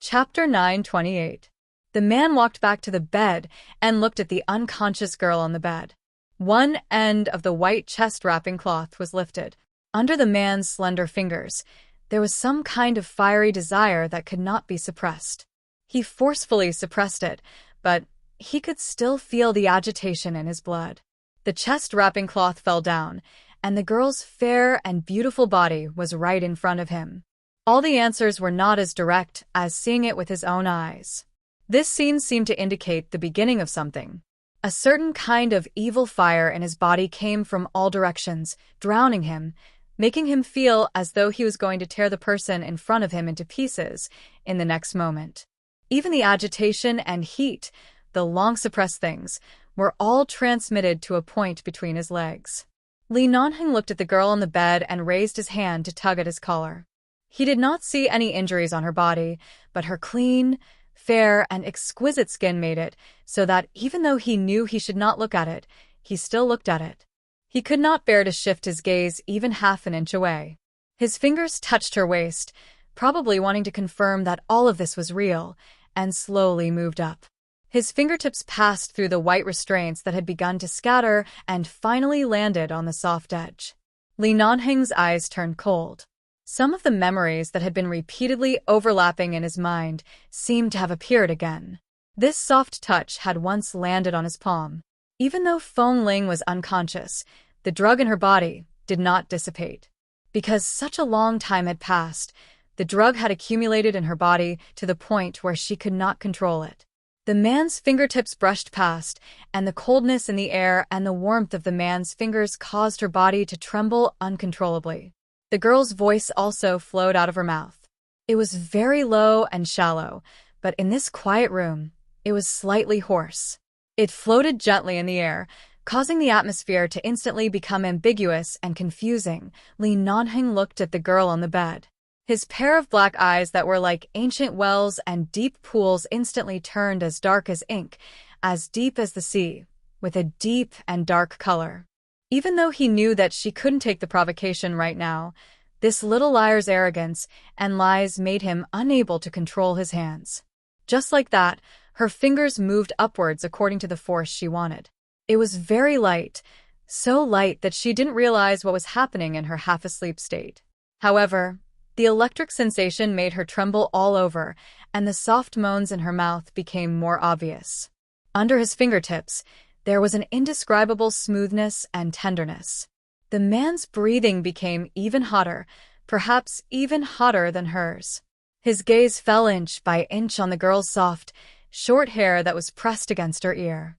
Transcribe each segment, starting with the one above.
Chapter 928. The man walked back to the bed and looked at the unconscious girl on the bed. One end of the white chest-wrapping cloth was lifted. Under the man's slender fingers, there was some kind of fiery desire that could not be suppressed. He forcefully suppressed it, but he could still feel the agitation in his blood. The chest-wrapping cloth fell down, and the girl's fair and beautiful body was right in front of him. All the answers were not as direct as seeing it with his own eyes. This scene seemed to indicate the beginning of something. A certain kind of evil fire in his body came from all directions, drowning him, making him feel as though he was going to tear the person in front of him into pieces in the next moment. Even the agitation and heat, the long-suppressed things, were all transmitted to a point between his legs. Li Nanheng looked at the girl on the bed and raised his hand to tug at his collar. He did not see any injuries on her body, but her clean, fair, and exquisite skin made it so that even though he knew he should not look at it, he still looked at it. He could not bear to shift his gaze even half an inch away. His fingers touched her waist, probably wanting to confirm that all of this was real, and slowly moved up. His fingertips passed through the white restraints that had begun to scatter and finally landed on the soft edge. Li Nanheng's eyes turned cold. Some of the memories that had been repeatedly overlapping in his mind seemed to have appeared again. This soft touch had once landed on his palm. Even though Feng Ling was unconscious, the drug in her body did not dissipate. Because such a long time had passed, the drug had accumulated in her body to the point where she could not control it. The man's fingertips brushed past, and the coldness in the air and the warmth of the man's fingers caused her body to tremble uncontrollably. The girl's voice also flowed out of her mouth. It was very low and shallow, but in this quiet room, it was slightly hoarse. It floated gently in the air, causing the atmosphere to instantly become ambiguous and confusing. Li Nanheng looked at the girl on the bed. His pair of black eyes that were like ancient wells and deep pools instantly turned as dark as ink, as deep as the sea, with a deep and dark color. Even though he knew that she couldn't take the provocation right now, this little liar's arrogance and lies made him unable to control his hands. Just like that, her fingers moved upwards according to the force she wanted. It was very light, so light that she didn't realize what was happening in her half-asleep state. However, the electric sensation made her tremble all over, and the soft moans in her mouth became more obvious. Under his fingertips, there was an indescribable smoothness and tenderness. The man's breathing became even hotter, perhaps even hotter than hers. His gaze fell inch by inch on the girl's soft, short hair that was pressed against her ear.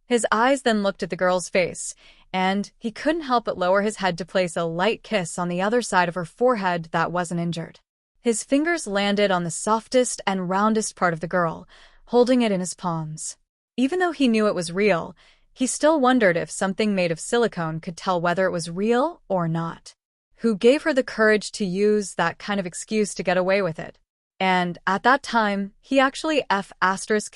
His eyes then looked at the girl's face, and he couldn't help but lower his head to place a light kiss on the other side of her forehead that wasn't injured. His fingers landed on the softest and roundest part of the girl, holding it in his palms. Even though he knew it was real, he still wondered if something made of silicone could tell whether it was real or not. Who gave her the courage to use that kind of excuse to get away with it? And at that time, he actually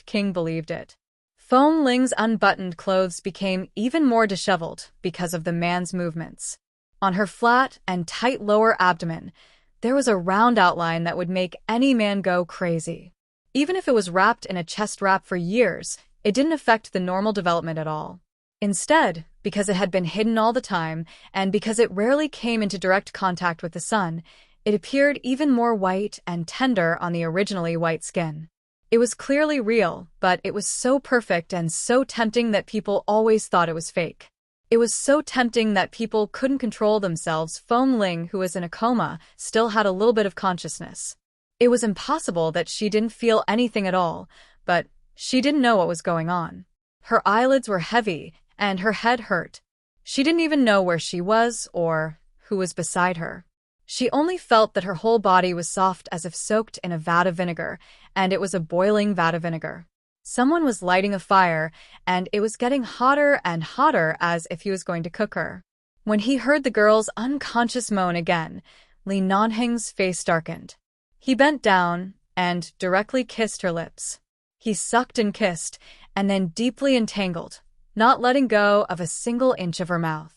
King believed it. Feng Ling's unbuttoned clothes became even more disheveled because of the man's movements. On her flat and tight lower abdomen, there was a round outline that would make any man go crazy. Even if it was wrapped in a chest wrap for years, it didn't affect the normal development at all. Instead, because it had been hidden all the time, and because it rarely came into direct contact with the sun, it appeared even more white and tender on the originally white skin. It was clearly real, but it was so perfect and so tempting that people always thought it was fake. It was so tempting that people couldn't control themselves. Feng Ling, who was in a coma, still had a little bit of consciousness. It was impossible that she didn't feel anything at all, but she didn't know what was going on. Her eyelids were heavy, and her head hurt. She didn't even know where she was or who was beside her. She only felt that her whole body was soft as if soaked in a vat of vinegar, and it was a boiling vat of vinegar. Someone was lighting a fire, and it was getting hotter and hotter as if he was going to cook her. When he heard the girl's unconscious moan again, Li Nanheng's face darkened. He bent down and directly kissed her lips. He sucked and kissed, and then deeply entangled, not letting go of a single inch of her mouth.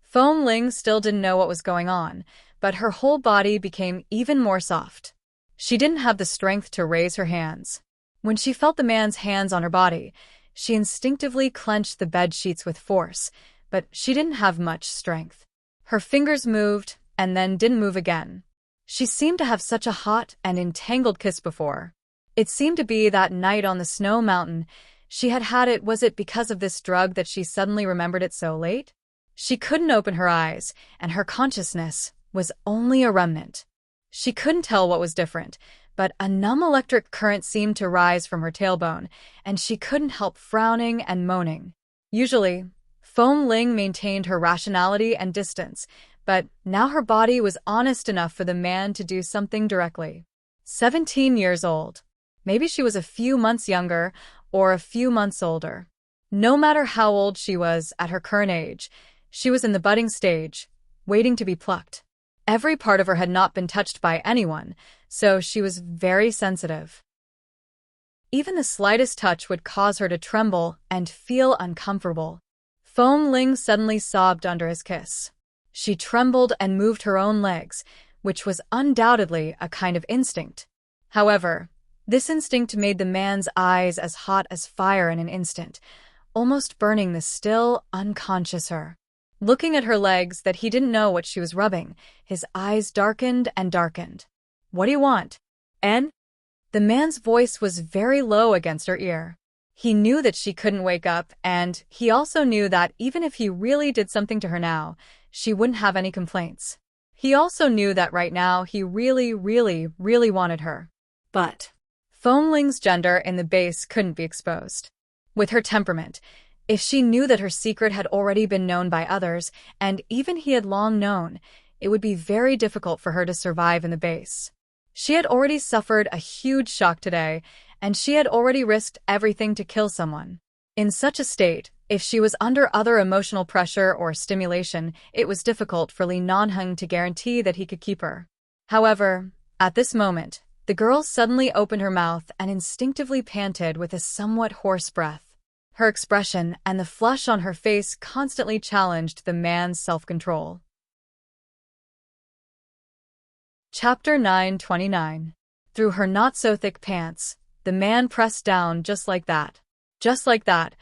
Feng Ling still didn't know what was going on, but her whole body became even more soft. She didn't have the strength to raise her hands. When she felt the man's hands on her body, she instinctively clenched the bed sheets with force, but she didn't have much strength. Her fingers moved and then didn't move again. She seemed to have such a hot and entangled kiss before. It seemed to be that night on the snow mountain. She had had it. Was it because of this drug that she suddenly remembered it so late? She couldn't open her eyes, and her consciousness was only a remnant. She couldn't tell what was different, but a numb electric current seemed to rise from her tailbone, and she couldn't help frowning and moaning. Usually, Feng Ling maintained her rationality and distance, but now her body was honest enough for the man to do something directly. 17 years old. Maybe she was a few months younger or a few months older. No matter how old she was at her current age, she was in the budding stage, waiting to be plucked. Every part of her had not been touched by anyone, so she was very sensitive. Even the slightest touch would cause her to tremble and feel uncomfortable. Feng Ling suddenly sobbed under his kiss. She trembled and moved her own legs, which was undoubtedly a kind of instinct. However, this instinct made the man's eyes as hot as fire in an instant, almost burning the still, unconscious her. Looking at her legs that he didn't know what she was rubbing, his eyes darkened and darkened. "What do you want, En?" The man's voice was very low against her ear. He knew that she couldn't wake up, and he also knew that even if he really did something to her now, she wouldn't have any complaints. He also knew that right now he really, really, really wanted her. But Feng Ling's gender in the base couldn't be exposed. With her temperament, if she knew that her secret had already been known by others, and even he had long known, it would be very difficult for her to survive in the base. She had already suffered a huge shock today, and she had already risked everything to kill someone. In such a state, if she was under other emotional pressure or stimulation, it was difficult for Li Nanheng to guarantee that he could keep her. However, at this moment, the girl suddenly opened her mouth and instinctively panted with a somewhat hoarse breath. Her expression and the flush on her face constantly challenged the man's self-control. Chapter 929. Through her not-so-thick pants, the man pressed down just like that. Just like that.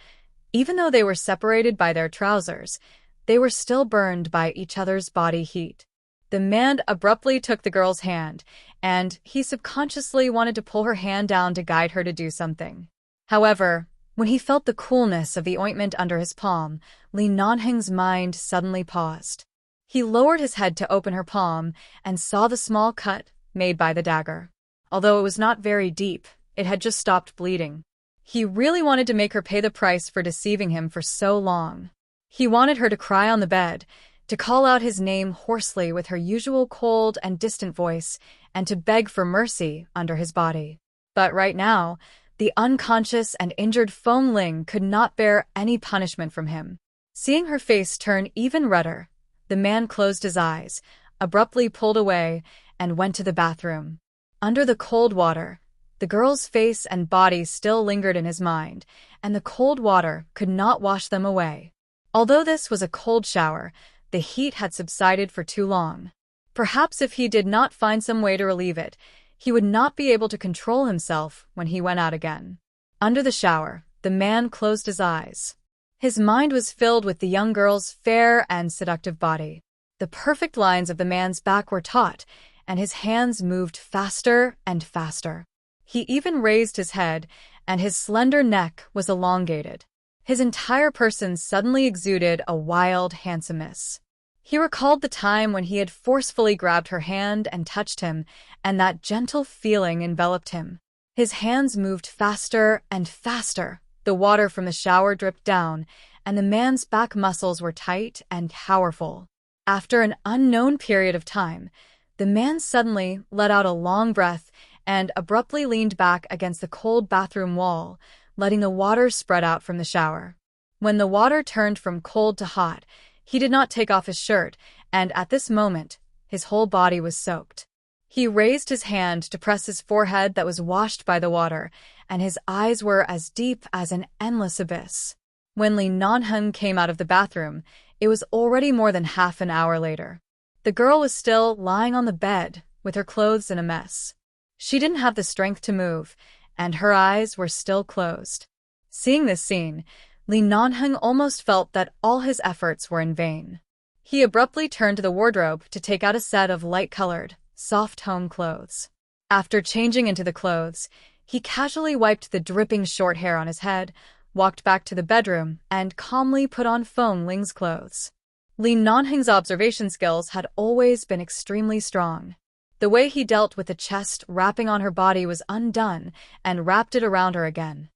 Even though they were separated by their trousers, they were still burned by each other's body heat. The man abruptly took the girl's hand, and he subconsciously wanted to pull her hand down to guide her to do something. However, when he felt the coolness of the ointment under his palm, Li Nanheng's mind suddenly paused. He lowered his head to open her palm and saw the small cut made by the dagger. Although it was not very deep, it had just stopped bleeding. He really wanted to make her pay the price for deceiving him for so long. He wanted her to cry on the bed, to call out his name hoarsely with her usual cold and distant voice, and to beg for mercy under his body. But right now, the unconscious and injured Feng Ling could not bear any punishment from him. Seeing her face turn even redder, the man closed his eyes, abruptly pulled away, and went to the bathroom. Under the cold water, the girl's face and body still lingered in his mind, and the cold water could not wash them away. Although this was a cold shower, the heat had subsided for too long. Perhaps if he did not find some way to relieve it, he would not be able to control himself when he went out again. Under the shower, the man closed his eyes. His mind was filled with the young girl's fair and seductive body. The perfect lines of the man's back were taut, and his hands moved faster and faster. He even raised his head, and his slender neck was elongated. His entire person suddenly exuded a wild handsomeness. He recalled the time when he had forcefully grabbed her hand and touched him, and that gentle feeling enveloped him. His hands moved faster and faster. The water from the shower dripped down, and the man's back muscles were tight and powerful. After an unknown period of time, the man suddenly let out a long breath and abruptly leaned back against the cold bathroom wall, letting the water spread out from the shower. When the water turned from cold to hot, he did not take off his shirt, and at this moment, his whole body was soaked. He raised his hand to press his forehead that was washed by the water, and his eyes were as deep as an endless abyss. When Li Nanheng came out of the bathroom, it was already more than half an hour later. The girl was still lying on the bed, with her clothes in a mess. She didn't have the strength to move, and her eyes were still closed. Seeing this scene, Li Nanheng almost felt that all his efforts were in vain. He abruptly turned to the wardrobe to take out a set of light-colored, soft home clothes. After changing into the clothes, he casually wiped the dripping short hair on his head, walked back to the bedroom, and calmly put on Feng Ling's clothes. Li Nanheng's observation skills had always been extremely strong. The way he dealt with the chest wrapping on her body was undone and wrapped it around her again.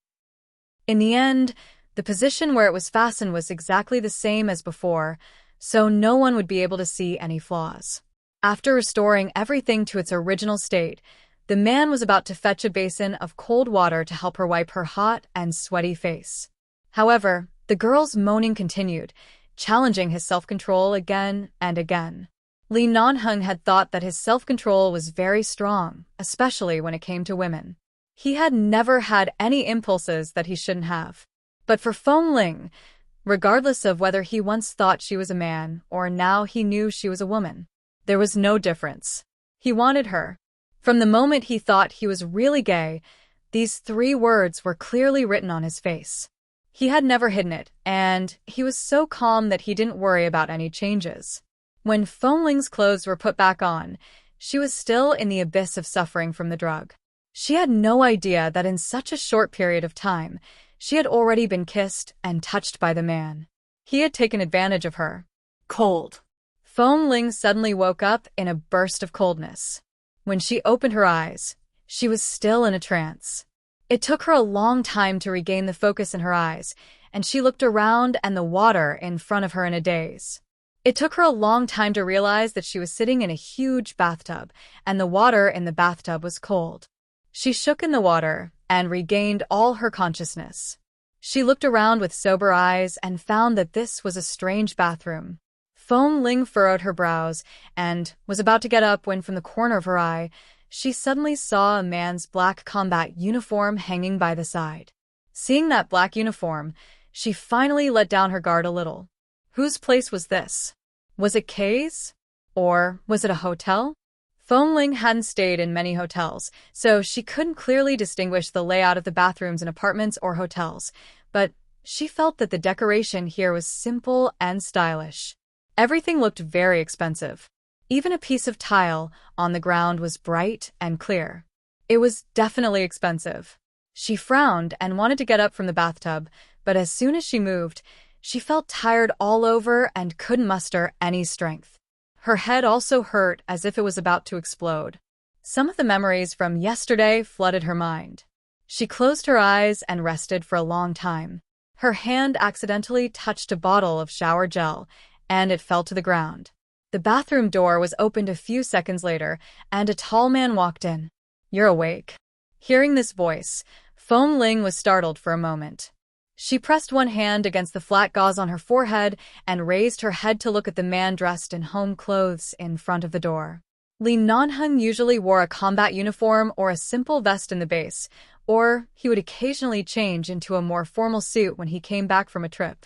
In the end, the position where it was fastened was exactly the same as before, so no one would be able to see any flaws. After restoring everything to its original state, the man was about to fetch a basin of cold water to help her wipe her hot and sweaty face. However, the girl's moaning continued, challenging his self-control again and again. Li Nanheng had thought that his self-control was very strong, especially when it came to women. He had never had any impulses that he shouldn't have. But for Feng Ling, regardless of whether he once thought she was a man or now he knew she was a woman, there was no difference. He wanted her. From the moment he thought he was really gay, these 3 words were clearly written on his face. He had never hidden it, and he was so calm that he didn't worry about any changes. When Feng Ling's clothes were put back on, she was still in the abyss of suffering from the drug. She had no idea that in such a short period of time, she had already been kissed and touched by the man. He had taken advantage of her. Cold. Feng Ling suddenly woke up in a burst of coldness. When she opened her eyes, she was still in a trance. It took her a long time to regain the focus in her eyes, and she looked around and the water in front of her in a daze. It took her a long time to realize that she was sitting in a huge bathtub, and the water in the bathtub was cold. She shook in the water and regained all her consciousness. She looked around with sober eyes and found that this was a strange bathroom. Feng Ling furrowed her brows and was about to get up when from the corner of her eye, she suddenly saw a man's black combat uniform hanging by the side. Seeing that black uniform, she finally let down her guard a little. Whose place was this? Was it Kay's? Or was it a hotel? Feng Ling hadn't stayed in many hotels, so she couldn't clearly distinguish the layout of the bathrooms in apartments or hotels, but she felt that the decoration here was simple and stylish. Everything looked very expensive. Even a piece of tile on the ground was bright and clear. It was definitely expensive. She frowned and wanted to get up from the bathtub, but as soon as she moved, she felt tired all over and couldn't muster any strength. Her head also hurt as if it was about to explode. Some of the memories from yesterday flooded her mind. She closed her eyes and rested for a long time. Her hand accidentally touched a bottle of shower gel, and it fell to the ground. The bathroom door was opened a few seconds later, and a tall man walked in. "You're awake." Hearing this voice, Feng Ling was startled for a moment. She pressed one hand against the flat gauze on her forehead and raised her head to look at the man dressed in home clothes in front of the door. Li Nanheng usually wore a combat uniform or a simple vest in the base, or he would occasionally change into a more formal suit when he came back from a trip.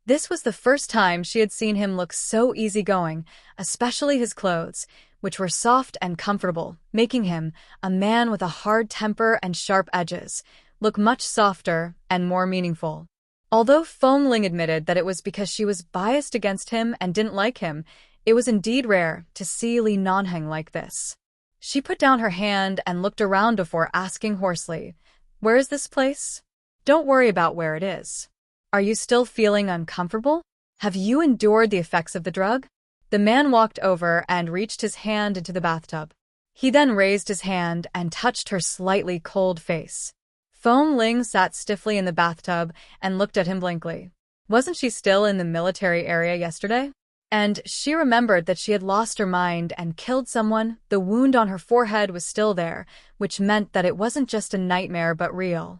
This was the first time she had seen him look so easygoing, especially his clothes, which were soft and comfortable, making him, a man with a hard temper and sharp edges, look much softer and more meaningful. Although Feng Ling admitted that it was because she was biased against him and didn't like him, it was indeed rare to see Li Nanheng like this. She put down her hand and looked around before asking hoarsely, "Where is this place?" "Don't worry about where it is. Are you still feeling uncomfortable? Have you endured the effects of the drug?" The man walked over and reached his hand into the bathtub. He then raised his hand and touched her slightly cold face. Feng Ling sat stiffly in the bathtub and looked at him blankly. Wasn't she still in the military area yesterday? And she remembered that she had lost her mind and killed someone. The wound on her forehead was still there, which meant that it wasn't just a nightmare but real.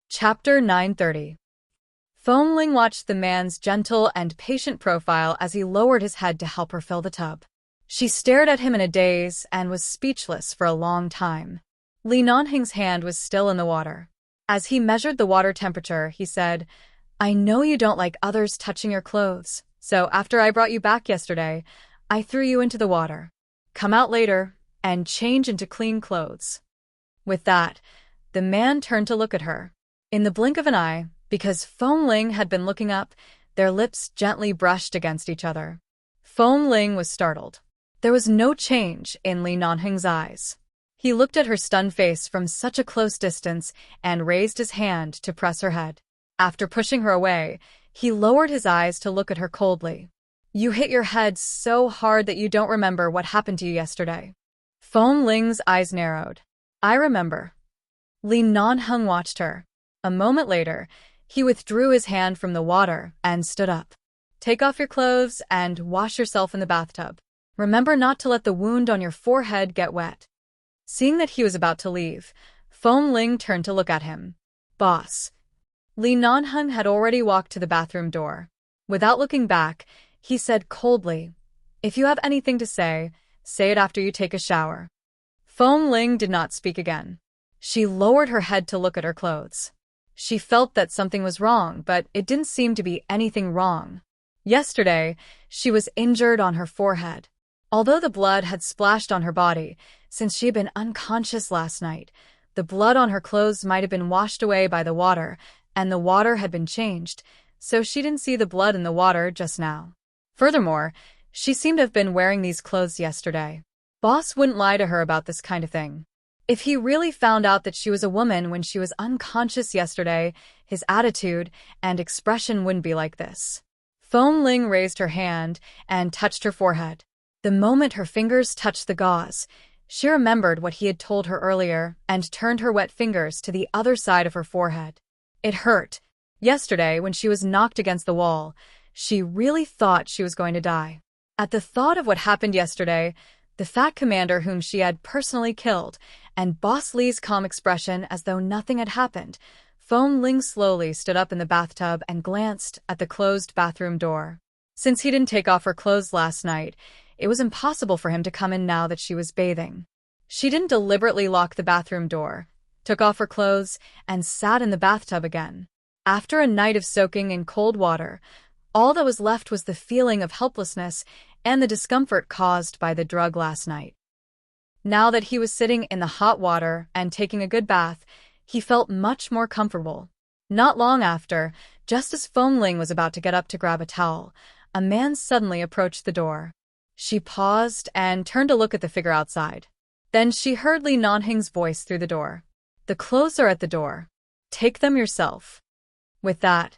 Chapter 930. Feng Ling watched the man's gentle and patient profile as he lowered his head to help her fill the tub. She stared at him in a daze and was speechless for a long time. Li Nanheng's hand was still in the water. As he measured the water temperature, he said, "I know you don't like others touching your clothes, so after I brought you back yesterday, I threw you into the water. Come out later, and change into clean clothes. With that, the man turned to look at her. In the blink of an eye, because Feng Ling had been looking up, their lips gently brushed against each other. Feng Ling was startled. There was no change in Li Nanheng's eyes. He looked at her stunned face from such a close distance and raised his hand to press her head. After pushing her away, he lowered his eyes to look at her coldly. "You hit your head so hard that you don't remember what happened to you yesterday." Feng Ling's eyes narrowed. "I remember." Li Nanheng watched her. A moment later, he withdrew his hand from the water and stood up. "Take off your clothes and wash yourself in the bathtub. Remember not to let the wound on your forehead get wet." Seeing that he was about to leave, Feng Ling turned to look at him. "Boss." Li Nanheng had already walked to the bathroom door. Without looking back, he said coldly, "If you have anything to say it after you take a shower." Feng Ling did not speak again. She lowered her head to look at her clothes. She felt that something was wrong, but it didn't seem to be anything wrong. Yesterday, she was injured on her forehead. Although the blood had splashed on her body, since she had been unconscious last night, the blood on her clothes might have been washed away by the water, and the water had been changed, so she didn't see the blood in the water just now. Furthermore, she seemed to have been wearing these clothes yesterday. Boss wouldn't lie to her about this kind of thing. If he really found out that she was a woman when she was unconscious yesterday, his attitude and expression wouldn't be like this. Feng Ling raised her hand and touched her forehead. The moment her fingers touched the gauze, she remembered what he had told her earlier and turned her wet fingers to the other side of her forehead. It hurt. Yesterday, when she was knocked against the wall, she really thought she was going to die. At the thought of what happened yesterday, the fat commander whom she had personally killed, and Boss Li's calm expression as though nothing had happened, Feng Ling slowly stood up in the bathtub and glanced at the closed bathroom door. Since he didn't take off her clothes last night, it was impossible for him to come in now that she was bathing. She didn't deliberately lock the bathroom door, took off her clothes, and sat in the bathtub again. After a night of soaking in cold water, all that was left was the feeling of helplessness and the discomfort caused by the drug last night. Now that he was sitting in the hot water and taking a good bath, he felt much more comfortable. Not long after, just as Feng Ling was about to get up to grab a towel, a man suddenly approached the door. She paused and turned to look at the figure outside. Then she heard Li Nanheng's voice through the door. "The clothes are at the door. Take them yourself." With that,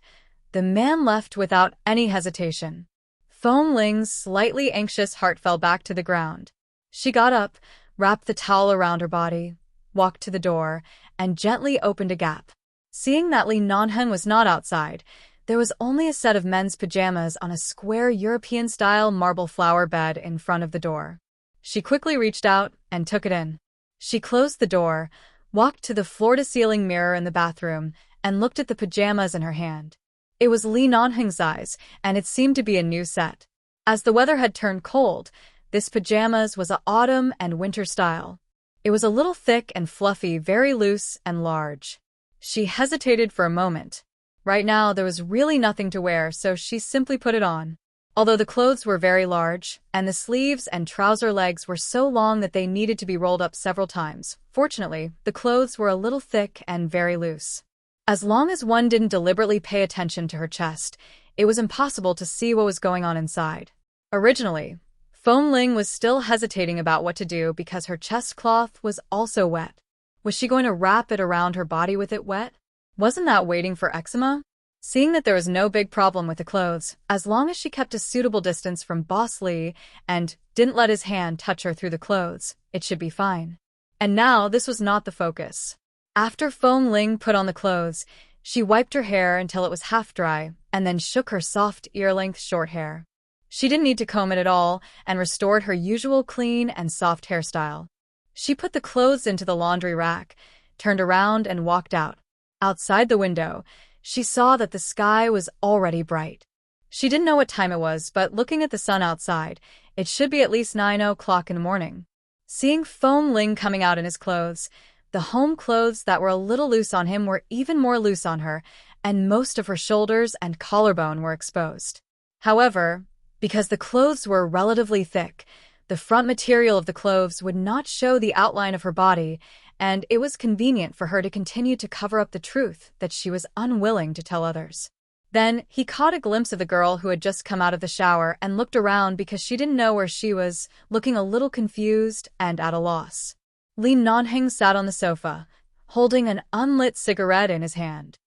the man left without any hesitation. Feng Ling's slightly anxious heart fell back to the ground. She got up, wrapped the towel around her body, walked to the door, and gently opened a gap. Seeing that Li Nanheng was not outside, there was only a set of men's pajamas on a square European-style marble flower bed in front of the door. She quickly reached out and took it in. She closed the door, walked to the floor-to-ceiling mirror in the bathroom, and looked at the pajamas in her hand. It was Li Nanheng's size, and it seemed to be a new set. As the weather had turned cold, this pajamas was a autumn and winter style. It was a little thick and fluffy, very loose and large. She hesitated for a moment. Right now, there was really nothing to wear, so she simply put it on. Although the clothes were very large, and the sleeves and trouser legs were so long that they needed to be rolled up several times, fortunately, the clothes were a little thick and very loose. As long as one didn't deliberately pay attention to her chest, it was impossible to see what was going on inside. Originally, Feng Ling was still hesitating about what to do because her chest cloth was also wet. Was she going to wrap it around her body with it wet? Wasn't that waiting for eczema? Seeing that there was no big problem with the clothes, as long as she kept a suitable distance from Boss Li and didn't let his hand touch her through the clothes, it should be fine. And now this was not the focus. After Feng Ling put on the clothes, she wiped her hair until it was half dry and then shook her soft ear-length short hair. She didn't need to comb it at all and restored her usual clean and soft hairstyle. She put the clothes into the laundry rack, turned around and walked out. Outside the window, she saw that the sky was already bright. She didn't know what time it was, but looking at the sun outside, it should be at least 9 o'clock in the morning. Seeing Feng Ling coming out in his clothes, the home clothes that were a little loose on him were even more loose on her, and most of her shoulders and collarbone were exposed. However, because the clothes were relatively thick, The front material of the clothes would not show the outline of her body, and it was convenient for her to continue to cover up the truth that she was unwilling to tell others. Then he caught a glimpse of the girl who had just come out of the shower and looked around because she didn't know where she was, looking a little confused and at a loss. Li Nanheng sat on the sofa, holding an unlit cigarette in his hand.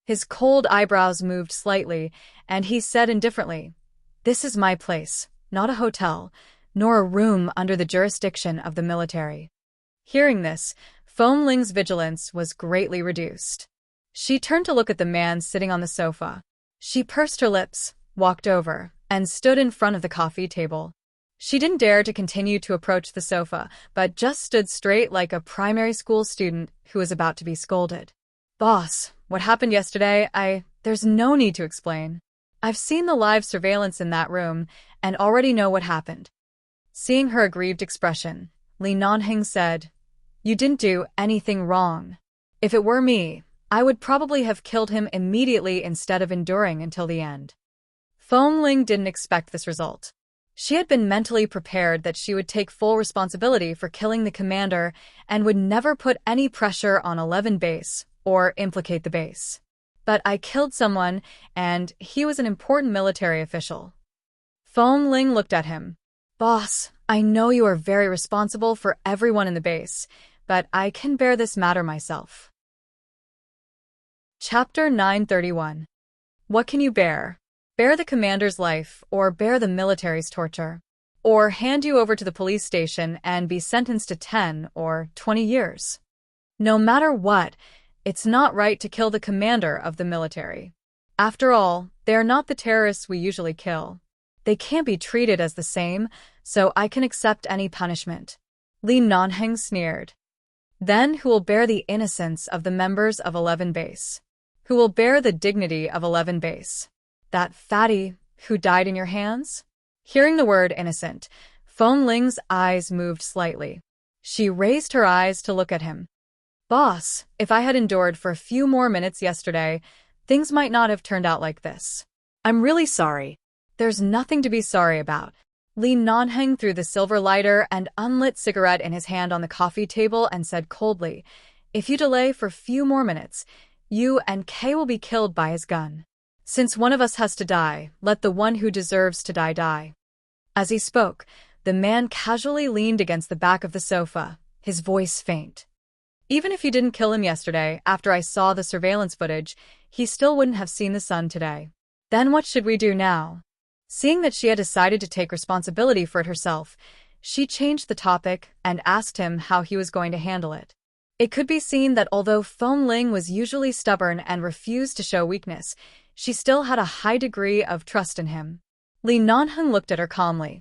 His cold eyebrows moved slightly, and he said indifferently, "This is my place, not a hotel, nor a room under the jurisdiction of the military." Hearing this, Feng Ling's vigilance was greatly reduced. She turned to look at the man sitting on the sofa. She pursed her lips, walked over, and stood in front of the coffee table. She didn't dare to continue to approach the sofa, but just stood straight like a primary school student who was about to be scolded. "Boss, what happened yesterday, there's no need to explain. I've seen the live surveillance in that room and already know what happened." Seeing her aggrieved expression, Li Nanheng said, "You didn't do anything wrong. If it were me, I would probably have killed him immediately instead of enduring until the end." Feng Ling didn't expect this result. She had been mentally prepared that she would take full responsibility for killing the commander and would never put any pressure on 11 Base or implicate the base. "But I killed someone, and he was an important military official." Feng Ling looked at him. "Boss, I know you are very responsible for everyone in the base, but I can bear this matter myself." Chapter 931. What can you bear? Bear the commander's life, or bear the military's torture? Or hand you over to the police station and be sentenced to 10 or 20 years? No matter what, it's not right to kill the commander of the military. After all, they are not the terrorists we usually kill. They can't be treated as the same, so I can accept any punishment." Li Nanheng sneered. "Then who will bear the innocence of the members of 11 Base? Who will bear the dignity of 11 Base? That fatty who died in your hands?" Hearing the word innocent, Feng Ling's eyes moved slightly. She raised her eyes to look at him. "Boss, if I had endured for a few more minutes yesterday, things might not have turned out like this. I'm really sorry." "There's nothing to be sorry about." Li Nanheng threw the silver lighter and unlit cigarette in his hand on the coffee table and said coldly, "If you delay for a few more minutes, you and Kay will be killed by his gun. Since one of us has to die, let the one who deserves to die die." As he spoke, the man casually leaned against the back of the sofa, his voice faint. "Even if you didn't kill him yesterday, after I saw the surveillance footage, he still wouldn't have seen the sun today. Then what should we do now?" Seeing that she had decided to take responsibility for it herself, she changed the topic and asked him how he was going to handle it. It could be seen that although Feng Ling was usually stubborn and refused to show weakness, she still had a high degree of trust in him. Li Nanheng looked at her calmly.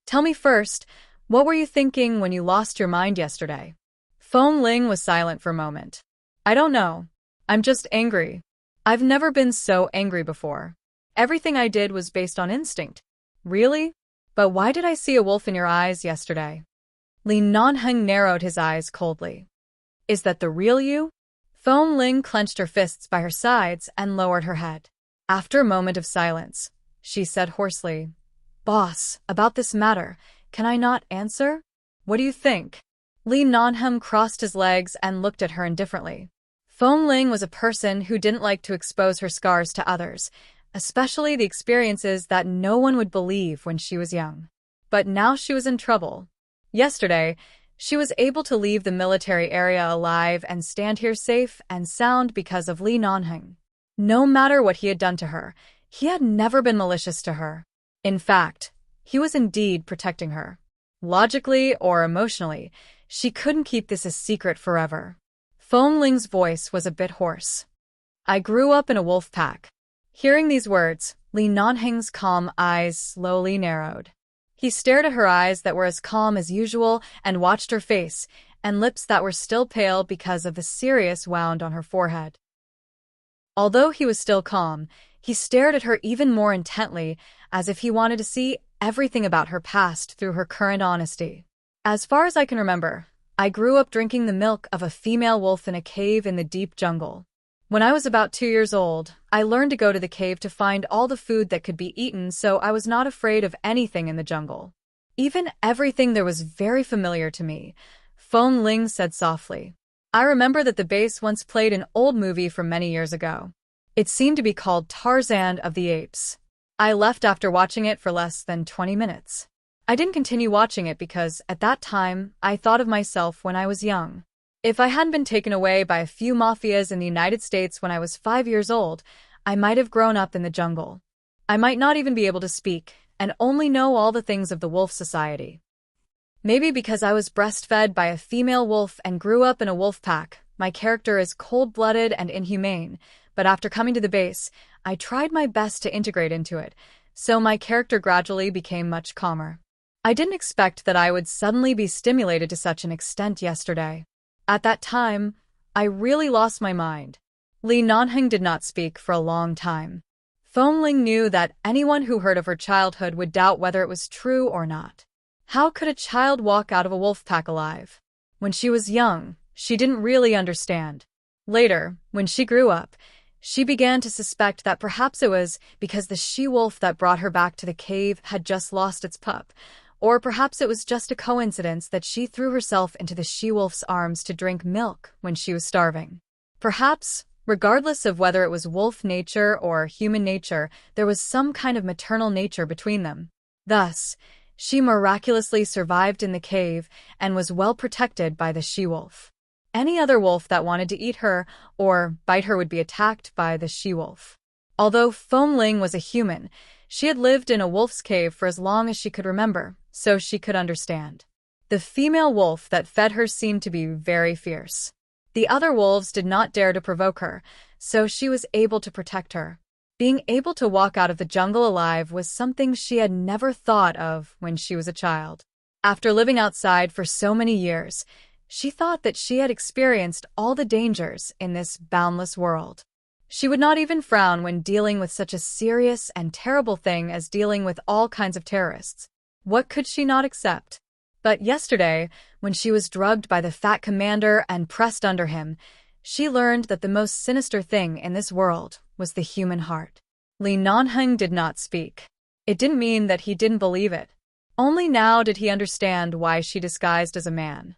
"Tell me first, what were you thinking when you lost your mind yesterday?" Feng Ling was silent for a moment. "I don't know. I'm just angry. I've never been so angry before. Everything I did was based on instinct." "Really? But why did I see a wolf in your eyes yesterday?" Li Nanheng narrowed his eyes coldly. "Is that the real you?" Feng Ling clenched her fists by her sides and lowered her head. After a moment of silence, she said hoarsely, "Boss, about this matter, can I not answer? What do you think?" Li Nanheng crossed his legs and looked at her indifferently. Feng Ling was a person who didn't like to expose her scars to others, especially the experiences that no one would believe when she was young. But now she was in trouble. Yesterday, she was able to leave the military area alive and stand here safe and sound because of Li Nanheng. No matter what he had done to her, he had never been malicious to her. In fact, he was indeed protecting her. Logically or emotionally, she couldn't keep this a secret forever. Feng Ling's voice was a bit hoarse. "I grew up in a wolf pack." Hearing these words, Li Nanheng's calm eyes slowly narrowed. He stared at her eyes that were as calm as usual and watched her face and lips that were still pale because of the serious wound on her forehead. Although he was still calm, he stared at her even more intently, as if he wanted to see everything about her past through her current honesty. "As far as I can remember, I grew up drinking the milk of a female wolf in a cave in the deep jungle. When I was about 2 years old, I learned to go to the cave to find all the food that could be eaten, so I was not afraid of anything in the jungle. Even everything there was very familiar to me, Feng Ling said softly. I remember that the bass once played an old movie from many years ago. It seemed to be called Tarzan of the Apes. I left after watching it for less than 20 minutes. I didn't continue watching it because, at that time, I thought of myself when I was young. If I hadn't been taken away by a few mafias in the United States when I was 5 years old, I might have grown up in the jungle. I might not even be able to speak, and only know all the things of the wolf society. Maybe because I was breastfed by a female wolf and grew up in a wolf pack, my character is cold-blooded and inhumane, but after coming to the base, I tried my best to integrate into it, so my character gradually became much calmer. I didn't expect that I would suddenly be stimulated to such an extent yesterday. At that time, I really lost my mind. Li Nanheng did not speak for a long time. Feng Ling knew that anyone who heard of her childhood would doubt whether it was true or not. How could a child walk out of a wolf pack alive? When she was young, she didn't really understand. Later, when she grew up, she began to suspect that perhaps it was because the she-wolf that brought her back to the cave had just lost its pup, or perhaps it was just a coincidence that she threw herself into the she-wolf's arms to drink milk when she was starving. Perhaps, regardless of whether it was wolf nature or human nature, there was some kind of maternal nature between them. Thus, she miraculously survived in the cave and was well protected by the she-wolf. Any other wolf that wanted to eat her or bite her would be attacked by the she-wolf. Although Feng Ling was a human, she had lived in a wolf's cave for as long as she could remember, so she could understand. The female wolf that fed her seemed to be very fierce. The other wolves did not dare to provoke her, so she was able to protect her. Being able to walk out of the jungle alive was something she had never thought of when she was a child. After living outside for so many years, she thought that she had experienced all the dangers in this boundless world. She would not even frown when dealing with such a serious and terrible thing as dealing with all kinds of terrorists. What could she not accept? But yesterday, when she was drugged by the fat commander and pressed under him, she learned that the most sinister thing in this world was the human heart. Li Nanheng did not speak. It didn't mean that he didn't believe it. Only now did he understand why she disguised as a man.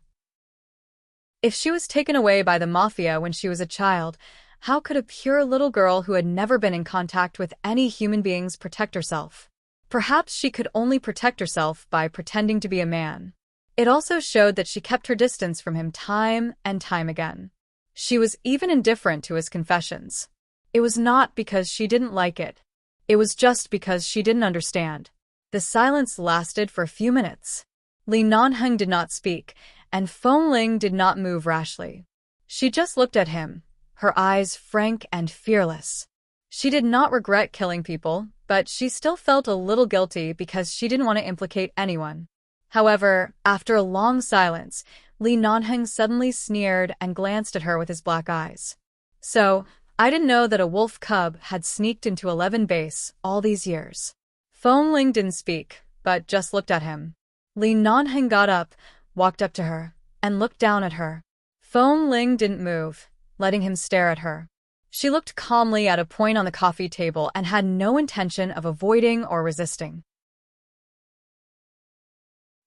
If she was taken away by the mafia when she was a child, how could a pure little girl who had never been in contact with any human beings protect herself? Perhaps she could only protect herself by pretending to be a man. It also showed that she kept her distance from him time and time again. She was even indifferent to his confessions. It was not because she didn't like it. It was just because she didn't understand. The silence lasted for a few minutes. Li Nanheng did not speak, and Feng Ling did not move rashly. She just looked at him, her eyes frank and fearless. She did not regret killing people, but she still felt a little guilty because she didn't want to implicate anyone. However, after a long silence, Li Nanheng suddenly sneered and glanced at her with his black eyes. So, I didn't know that a wolf cub had sneaked into 11 base all these years. Feng Ling didn't speak, but just looked at him. Li Nanheng got up, walked up to her, and looked down at her. Feng Ling didn't move, letting him stare at her. She looked calmly at a point on the coffee table and had no intention of avoiding or resisting.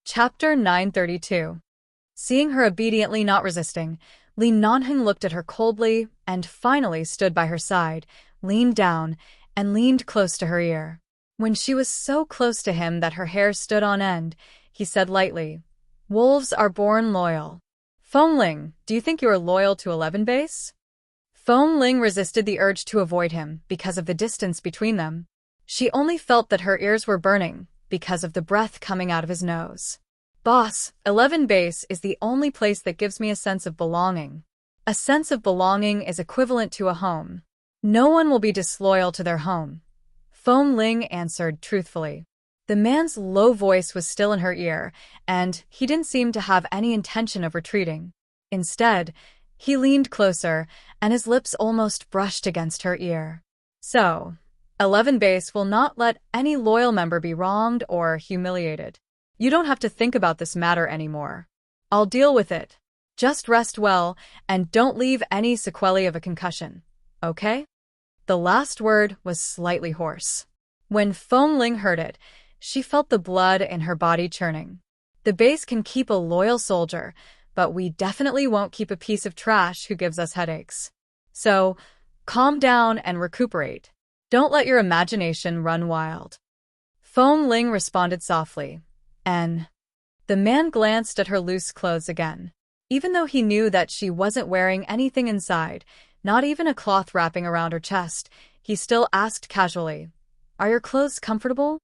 Chapter 932. Seeing her obediently not resisting, Li Nanheng looked at her coldly and finally stood by her side, leaned down, and leaned close to her ear. When she was so close to him that her hair stood on end, he said lightly, "Wolves are born loyal. Feng Ling, do you think you are loyal to 11 base?" Feng Ling resisted the urge to avoid him because of the distance between them. She only felt that her ears were burning because of the breath coming out of his nose. "Boss, 11 base is the only place that gives me a sense of belonging. A sense of belonging is equivalent to a home. No one will be disloyal to their home," Feng Ling answered truthfully. The man's low voice was still in her ear, and he didn't seem to have any intention of retreating. Instead, he leaned closer, and his lips almost brushed against her ear. "So, 11 base will not let any loyal member be wronged or humiliated. You don't have to think about this matter anymore. I'll deal with it. Just rest well, and don't leave any sequelae of a concussion, okay?" The last word was slightly hoarse. When Feng Ling heard it, she felt the blood in her body churning. The base can keep a loyal soldier, but we definitely won't keep a piece of trash who gives us headaches. So, calm down and recuperate. Don't let your imagination run wild. Feng Ling responded softly, and the man glanced at her loose clothes again. Even though he knew that she wasn't wearing anything inside, not even a cloth wrapping around her chest, he still asked casually, "Are your clothes comfortable?"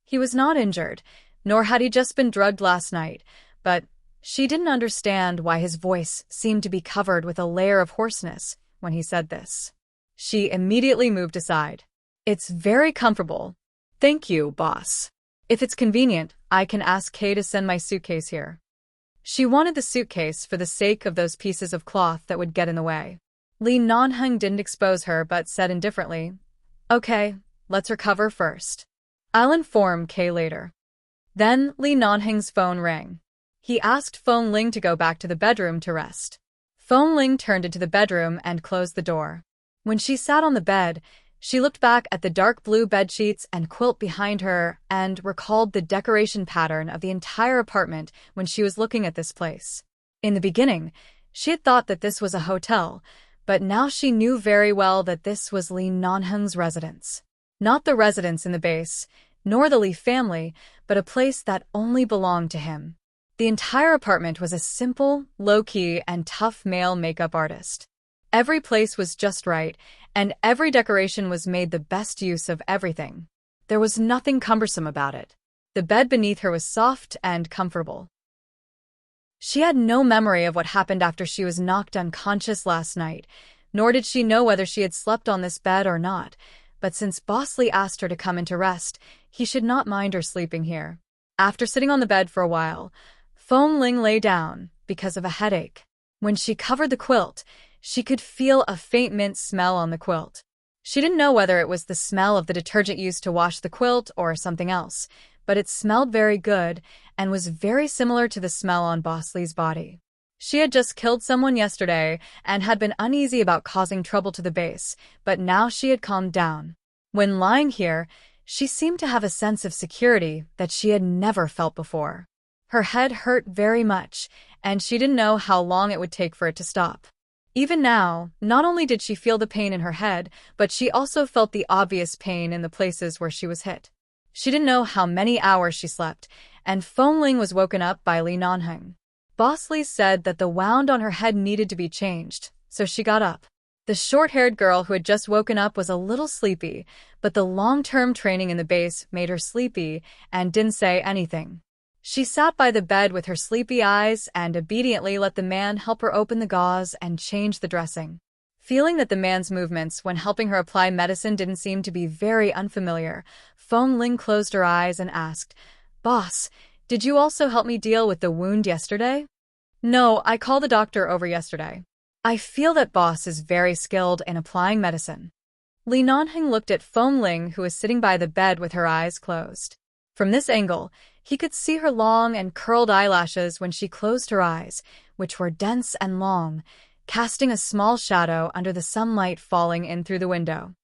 He was not injured, nor had he just been drugged last night, but she didn't understand why his voice seemed to be covered with a layer of hoarseness when he said this. She immediately moved aside. "It's very comfortable. Thank you, boss. If it's convenient, I can ask Kay to send my suitcase here." She wanted the suitcase for the sake of those pieces of cloth that would get in the way. Li Nanheng didn't expose her but said indifferently, "Okay, let's recover first. I'll inform Kay later." Then Li Nanheng's phone rang. He asked Feng Ling to go back to the bedroom to rest. Feng Ling turned into the bedroom and closed the door. When she sat on the bed, she looked back at the dark blue bedsheets and quilt behind her and recalled the decoration pattern of the entire apartment when she was looking at this place. In the beginning, she had thought that this was a hotel, but now she knew very well that this was Li Nanheng's residence. Not the residence in the base, nor the Li family, but a place that only belonged to him. The entire apartment was a simple, low-key, and tough male makeup artist. Every place was just right, and every decoration was made the best use of everything. There was nothing cumbersome about it. The bed beneath her was soft and comfortable. She had no memory of what happened after she was knocked unconscious last night, nor did she know whether she had slept on this bed or not, but since Boss Lee asked her to come in to rest, he should not mind her sleeping here. After sitting on the bed for a while, Feng Ling lay down because of a headache. When she covered the quilt, she could feel a faint mint smell on the quilt. She didn't know whether it was the smell of the detergent used to wash the quilt or something else, but it smelled very good and was very similar to the smell on Boss Lee's body. She had just killed someone yesterday and had been uneasy about causing trouble to the base, but now she had calmed down. When lying here, she seemed to have a sense of security that she had never felt before. Her head hurt very much, and she didn't know how long it would take for it to stop. Even now, not only did she feel the pain in her head, but she also felt the obvious pain in the places where she was hit. She didn't know how many hours she slept, and Feng Ling was woken up by Li Nanheng. Boss Lee said that the wound on her head needed to be changed, so she got up. The short-haired girl who had just woken up was a little sleepy, but the long-term training in the base made her sleepy and didn't say anything. She sat by the bed with her sleepy eyes and obediently let the man help her open the gauze and change the dressing. Feeling that the man's movements when helping her apply medicine didn't seem to be very unfamiliar, Feng Ling closed her eyes and asked, "Boss, did you also help me deal with the wound yesterday?" "No, I called the doctor over yesterday. I feel that Boss is very skilled in applying medicine." Li Nanheng looked at Feng Ling, who was sitting by the bed with her eyes closed. From this angle, he could see her long and curled eyelashes when she closed her eyes, which were dense and long, casting a small shadow under the sunlight falling in through the window.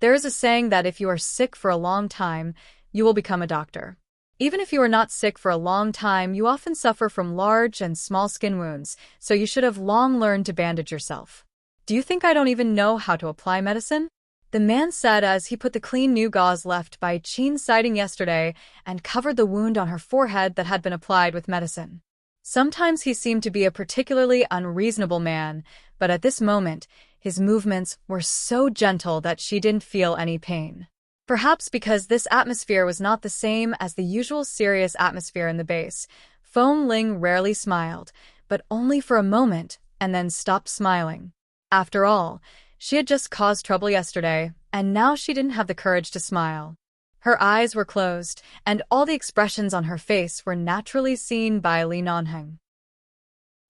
There is a saying that if you are sick for a long time, you will become a doctor. Even if you are not sick for a long time, you often suffer from large and small skin wounds, so you should have long learned to bandage yourself. "Do you think I don't even know how to apply medicine?" the man said as he put the clean new gauze left by Qin's sighting yesterday and covered the wound on her forehead that had been applied with medicine. Sometimes he seemed to be a particularly unreasonable man, but at this moment, his movements were so gentle that she didn't feel any pain. Perhaps because this atmosphere was not the same as the usual serious atmosphere in the base, Feng Ling rarely smiled, but only for a moment, and then stopped smiling. After all, she had just caused trouble yesterday, and now she didn't have the courage to smile. Her eyes were closed, and all the expressions on her face were naturally seen by Li Nanheng.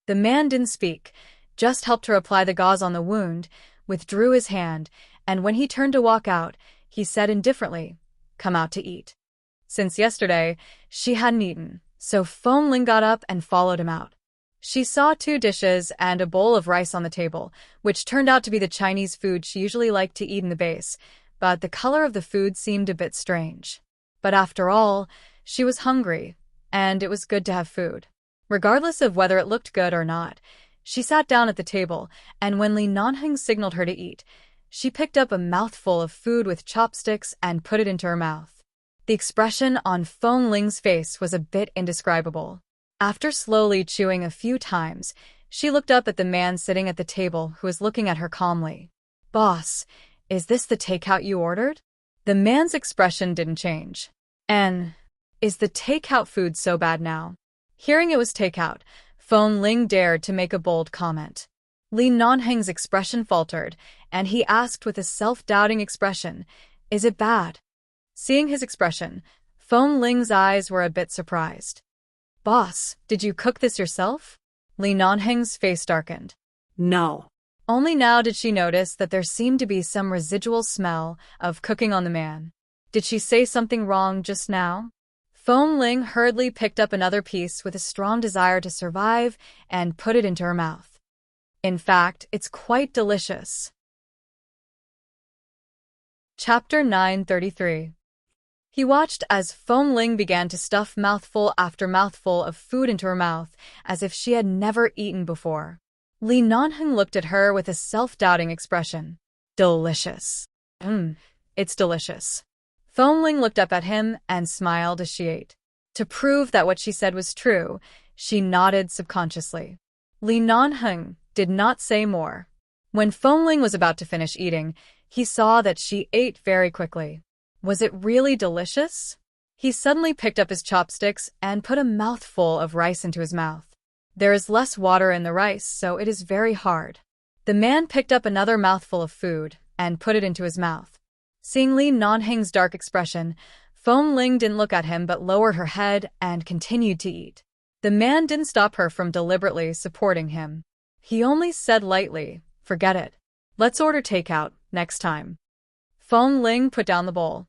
The man didn't speak, just helped her apply the gauze on the wound, withdrew his hand, and when he turned to walk out, he said indifferently, "Come out to eat." Since yesterday, she hadn't eaten, so Feng Ling got up and followed him out. She saw 2 dishes and a bowl of rice on the table, which turned out to be the Chinese food she usually liked to eat in the base, but the color of the food seemed a bit strange. But after all, she was hungry, and it was good to have food. Regardless of whether it looked good or not, she sat down at the table, and when Li Nanheng signaled her to eat, she picked up a mouthful of food with chopsticks and put it into her mouth. The expression on Feng Ling's face was a bit indescribable. After slowly chewing a few times, she looked up at the man sitting at the table who was looking at her calmly. "Boss, is this the takeout you ordered?" The man's expression didn't change. "And is the takeout food so bad now?" Hearing it was takeout, Feng Ling dared to make a bold comment. Li Nanheng's expression faltered, and he asked with a self-doubting expression, "Is it bad?" Seeing his expression, Feng Ling's eyes were a bit surprised. "Boss, did you cook this yourself?" Li Nanheng's face darkened. No. Only now did she notice that there seemed to be some residual smell of cooking on the man. Did she say something wrong just now? Feng Ling hurriedly picked up another piece with a strong desire to survive and put it into her mouth. In fact, it's quite delicious. Chapter 933. He watched as Feng Ling began to stuff mouthful after mouthful of food into her mouth, as if she had never eaten before. Li Nanheng looked at her with a self-doubting expression. "Delicious. It's delicious." Feng Ling looked up at him and smiled as she ate. To prove that what she said was true, she nodded subconsciously. Li Nanheng did not say more. When Feng Ling was about to finish eating, he saw that she ate very quickly. Was it really delicious? He suddenly picked up his chopsticks and put a mouthful of rice into his mouth. There is less water in the rice, so it is very hard. The man picked up another mouthful of food and put it into his mouth. Seeing Li Nanheng's dark expression, Feng Ling didn't look at him but lowered her head and continued to eat. The man didn't stop her from deliberately supporting him. He only said lightly, "Forget it. Let's order takeout next time." Feng Ling put down the bowl.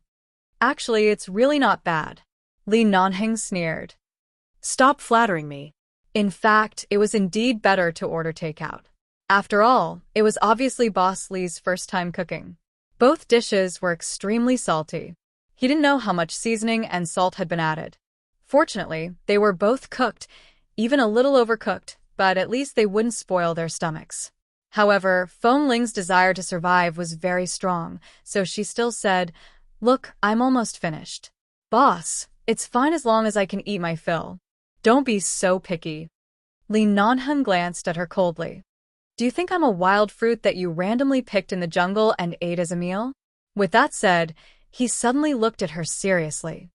"Actually, it's really not bad." Li Nanheng sneered. Stop flattering me. In fact, it was indeed better to order takeout. After all, it was obviously Boss Li's first time cooking. Both dishes were extremely salty. He didn't know how much seasoning and salt had been added. Fortunately, they were both cooked, even a little overcooked, but at least they wouldn't spoil their stomachs. However, Feng Ling's desire to survive was very strong, so she still said, "Look, I'm almost finished." "Boss, it's fine as long as I can eat my fill. Don't be so picky." Li Nanheng glanced at her coldly. "Do you think I'm a wild fruit that you randomly picked in the jungle and ate as a meal?" With that said, he suddenly looked at her seriously.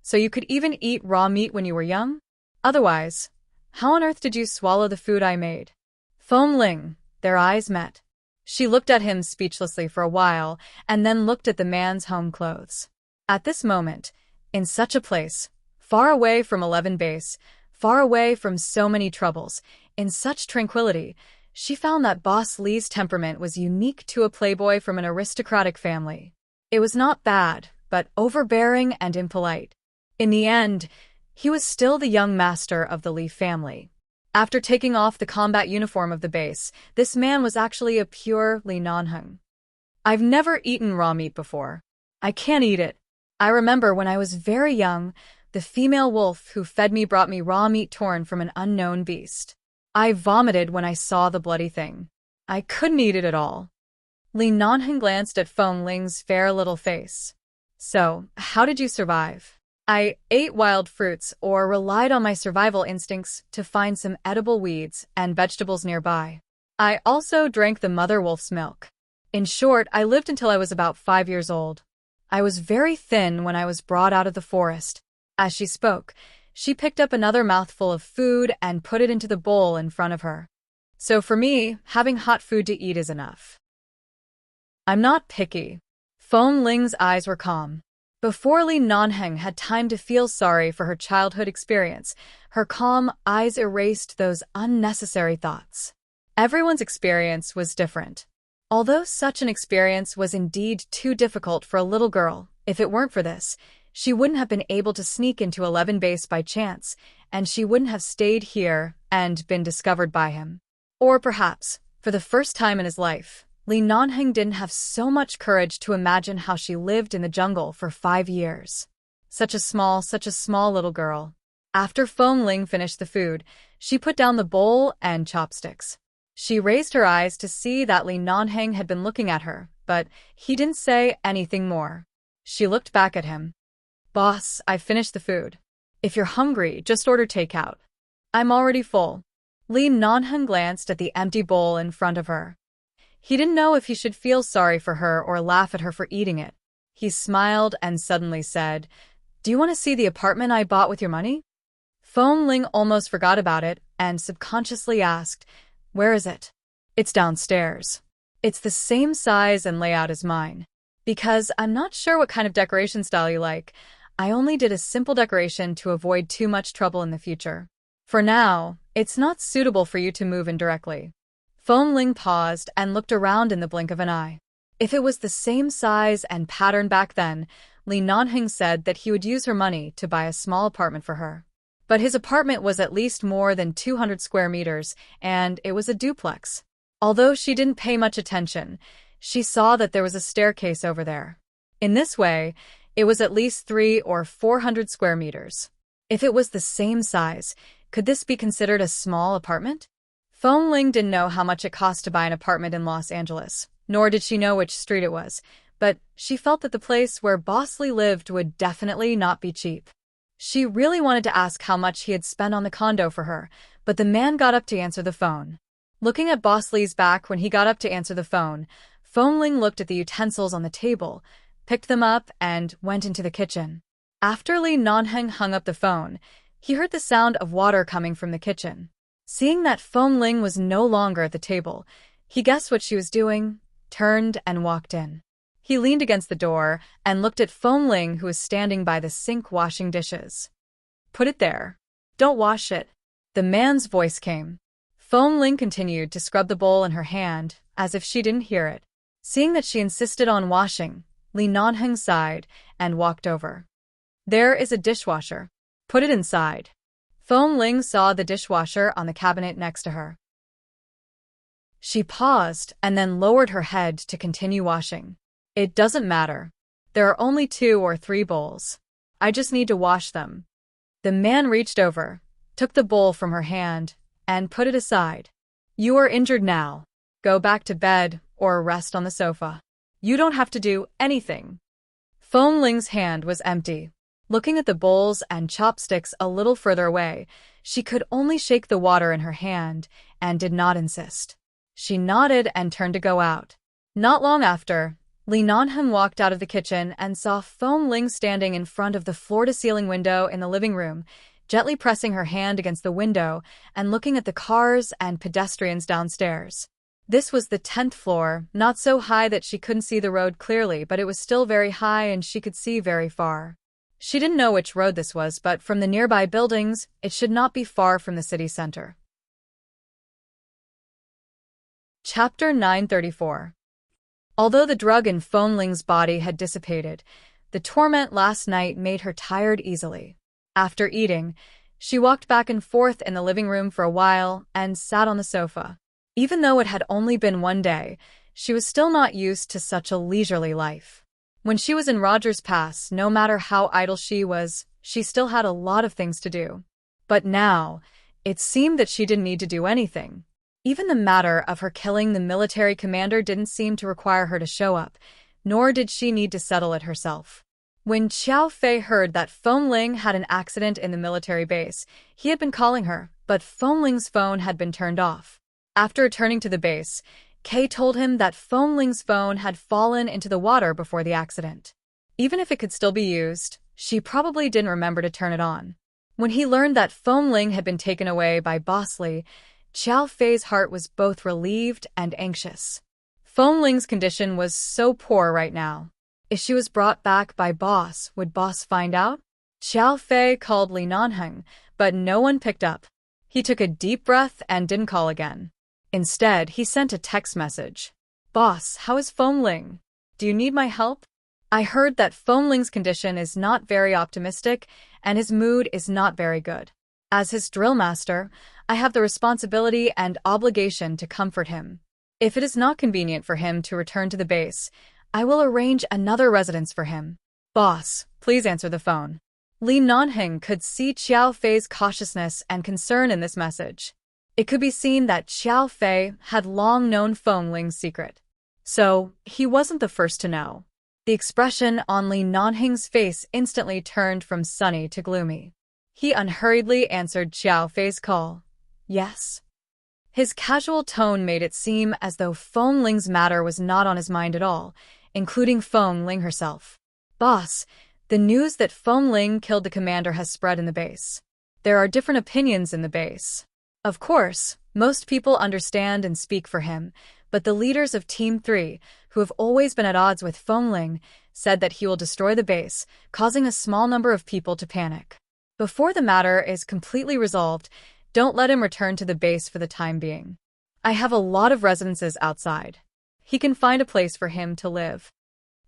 "So you could even eat raw meat when you were young? Otherwise, how on earth did you swallow the food I made?" Feng Ling, their eyes met. She looked at him speechlessly for a while and then looked at the man's home clothes. At this moment, in such a place, far away from 11 Base, far away from so many troubles, in such tranquility, she found that Boss Li's temperament was unique to a playboy from an aristocratic family. It was not bad, but overbearing and impolite. In the end, he was still the young master of the Li family. After taking off the combat uniform of the base, this man was actually a pure Li Nanheng. "I've never eaten raw meat before. I can't eat it. I remember when I was very young, the female wolf who fed me brought me raw meat torn from an unknown beast. I vomited when I saw the bloody thing. I couldn't eat it at all." Li Nanheng glanced at Feng Ling's fair little face. "So, how did you survive?" "I ate wild fruits or relied on my survival instincts to find some edible weeds and vegetables nearby. I also drank the mother wolf's milk. In short, I lived until I was about 5 years old. I was very thin when I was brought out of the forest." As she spoke, she picked up another mouthful of food and put it into the bowl in front of her. "So for me, having hot food to eat is enough. I'm not picky." Feng Ling's eyes were calm. Before Li Nanheng had time to feel sorry for her childhood experience, her calm eyes erased those unnecessary thoughts. Everyone's experience was different. Although such an experience was indeed too difficult for a little girl, if it weren't for this, she wouldn't have been able to sneak into 11 Base by chance, and she wouldn't have stayed here and been discovered by him. Or perhaps, for the first time in his life, Li Nanheng didn't have so much courage to imagine how she lived in the jungle for 5 years. Such a small little girl. After Feng Ling finished the food, she put down the bowl and chopsticks. She raised her eyes to see that Li Nanheng had been looking at her, but he didn't say anything more. She looked back at him. Boss, I've finished the food. If you're hungry, just order takeout. I'm already full. Li Nanheng glanced at the empty bowl in front of her. He didn't know if he should feel sorry for her or laugh at her for eating it. He smiled and suddenly said, "Do you want to see the apartment I bought with your money?" Feng Ling almost forgot about it and subconsciously asked, "Where is it?" "It's downstairs. It's the same size and layout as mine. Because I'm not sure what kind of decoration style you like. I only did a simple decoration to avoid too much trouble in the future. For now, it's not suitable for you to move in directly." Feng Ling paused and looked around in the blink of an eye. If it was the same size and pattern back then, Li Nanheng said that he would use her money to buy a small apartment for her. But his apartment was at least more than 200 square meters, and it was a duplex. Although she didn't pay much attention, she saw that there was a staircase over there. In this way, it was at least 300 or 400 square meters. If it was the same size, could this be considered a small apartment? Feng Ling didn't know how much it cost to buy an apartment in Los Angeles, nor did she know which street it was, but she felt that the place where Boss Lee lived would definitely not be cheap. She really wanted to ask how much he had spent on the condo for her, but the man got up to answer the phone. Looking at Boss Lee's back when he got up to answer the phone, Feng Ling looked at the utensils on the table, picked them up, and went into the kitchen. After Li Nanheng hung up the phone, he heard the sound of water coming from the kitchen. Seeing that Feng Ling was no longer at the table, he guessed what she was doing, turned, and walked in. He leaned against the door and looked at Feng Ling, who was standing by the sink washing dishes. "Put it there. Don't wash it." The man's voice came. Feng Ling continued to scrub the bowl in her hand, as if she didn't hear it. Seeing that she insisted on washing, Li Nanheng sighed and walked over. "There is a dishwasher. Put it inside." Feng Ling saw the dishwasher on the cabinet next to her. She paused and then lowered her head to continue washing. "It doesn't matter. There are only 2 or 3 bowls. I just need to wash them." The man reached over, took the bowl from her hand, and put it aside. "You are injured now. Go back to bed or rest on the sofa. You don't have to do anything." Feng Ling's hand was empty. Looking at the bowls and chopsticks a little further away, she could only shake the water in her hand and did not insist. She nodded and turned to go out. Not long after, Li Nanheng walked out of the kitchen and saw Feng Ling standing in front of the floor-to-ceiling window in the living room, gently pressing her hand against the window and looking at the cars and pedestrians downstairs. This was the 10th floor, not so high that she couldn't see the road clearly, but it was still very high and she could see very far. She didn't know which road this was, but from the nearby buildings, it should not be far from the city center. Chapter 934. Although the drug in Feng Ling's body had dissipated, the torment last night made her tired easily. After eating, she walked back and forth in the living room for a while and sat on the sofa. Even though it had only been one day, she was still not used to such a leisurely life. When she was in Rogers Pass, no matter how idle she was, she still had a lot of things to do. But now, it seemed that she didn't need to do anything. Even the matter of her killing the military commander didn't seem to require her to show up, nor did she need to settle it herself. When Xiao Fei heard that Feng Ling had an accident in the military base, he had been calling her, but Feng Ling's phone had been turned off. After returning to the base, Kay told him that Feng Ling's phone had fallen into the water before the accident. Even if it could still be used, she probably didn't remember to turn it on. When he learned that Feng Ling had been taken away by Boss Lee, Xiao Fei's heart was both relieved and anxious. Feng Ling's condition was so poor right now. If she was brought back by Boss, would Boss find out? Xiao Fei called Li Nanheng, but no one picked up. He took a deep breath and didn't call again. Instead, he sent a text message. "Boss, how is Feng Ling? Do you need my help? I heard that Feng Ling's condition is not very optimistic and his mood is not very good. As his drill master, I have the responsibility and obligation to comfort him. If it is not convenient for him to return to the base, I will arrange another residence for him. Boss, please answer the phone. Li Nanheng could see Xiao Fei's cautiousness and concern in this message. It could be seen that Xiao Fei had long known Feng Ling's secret. So, he wasn't the first to know. The expression on Li Nanheng's face instantly turned from sunny to gloomy. He unhurriedly answered Xiao Fei's call. Yes. His casual tone made it seem as though Feng Ling's matter was not on his mind at all, including Feng Ling herself. Boss, the news that Feng Ling killed the commander has spread in the base. There are different opinions in the base. Of course, most people understand and speak for him, but the leaders of Team 3, who have always been at odds with Feng Ling, said that he will destroy the base, causing a small number of people to panic. Before the matter is completely resolved, don't let him return to the base for the time being. I have a lot of residences outside. He can find a place for him to live.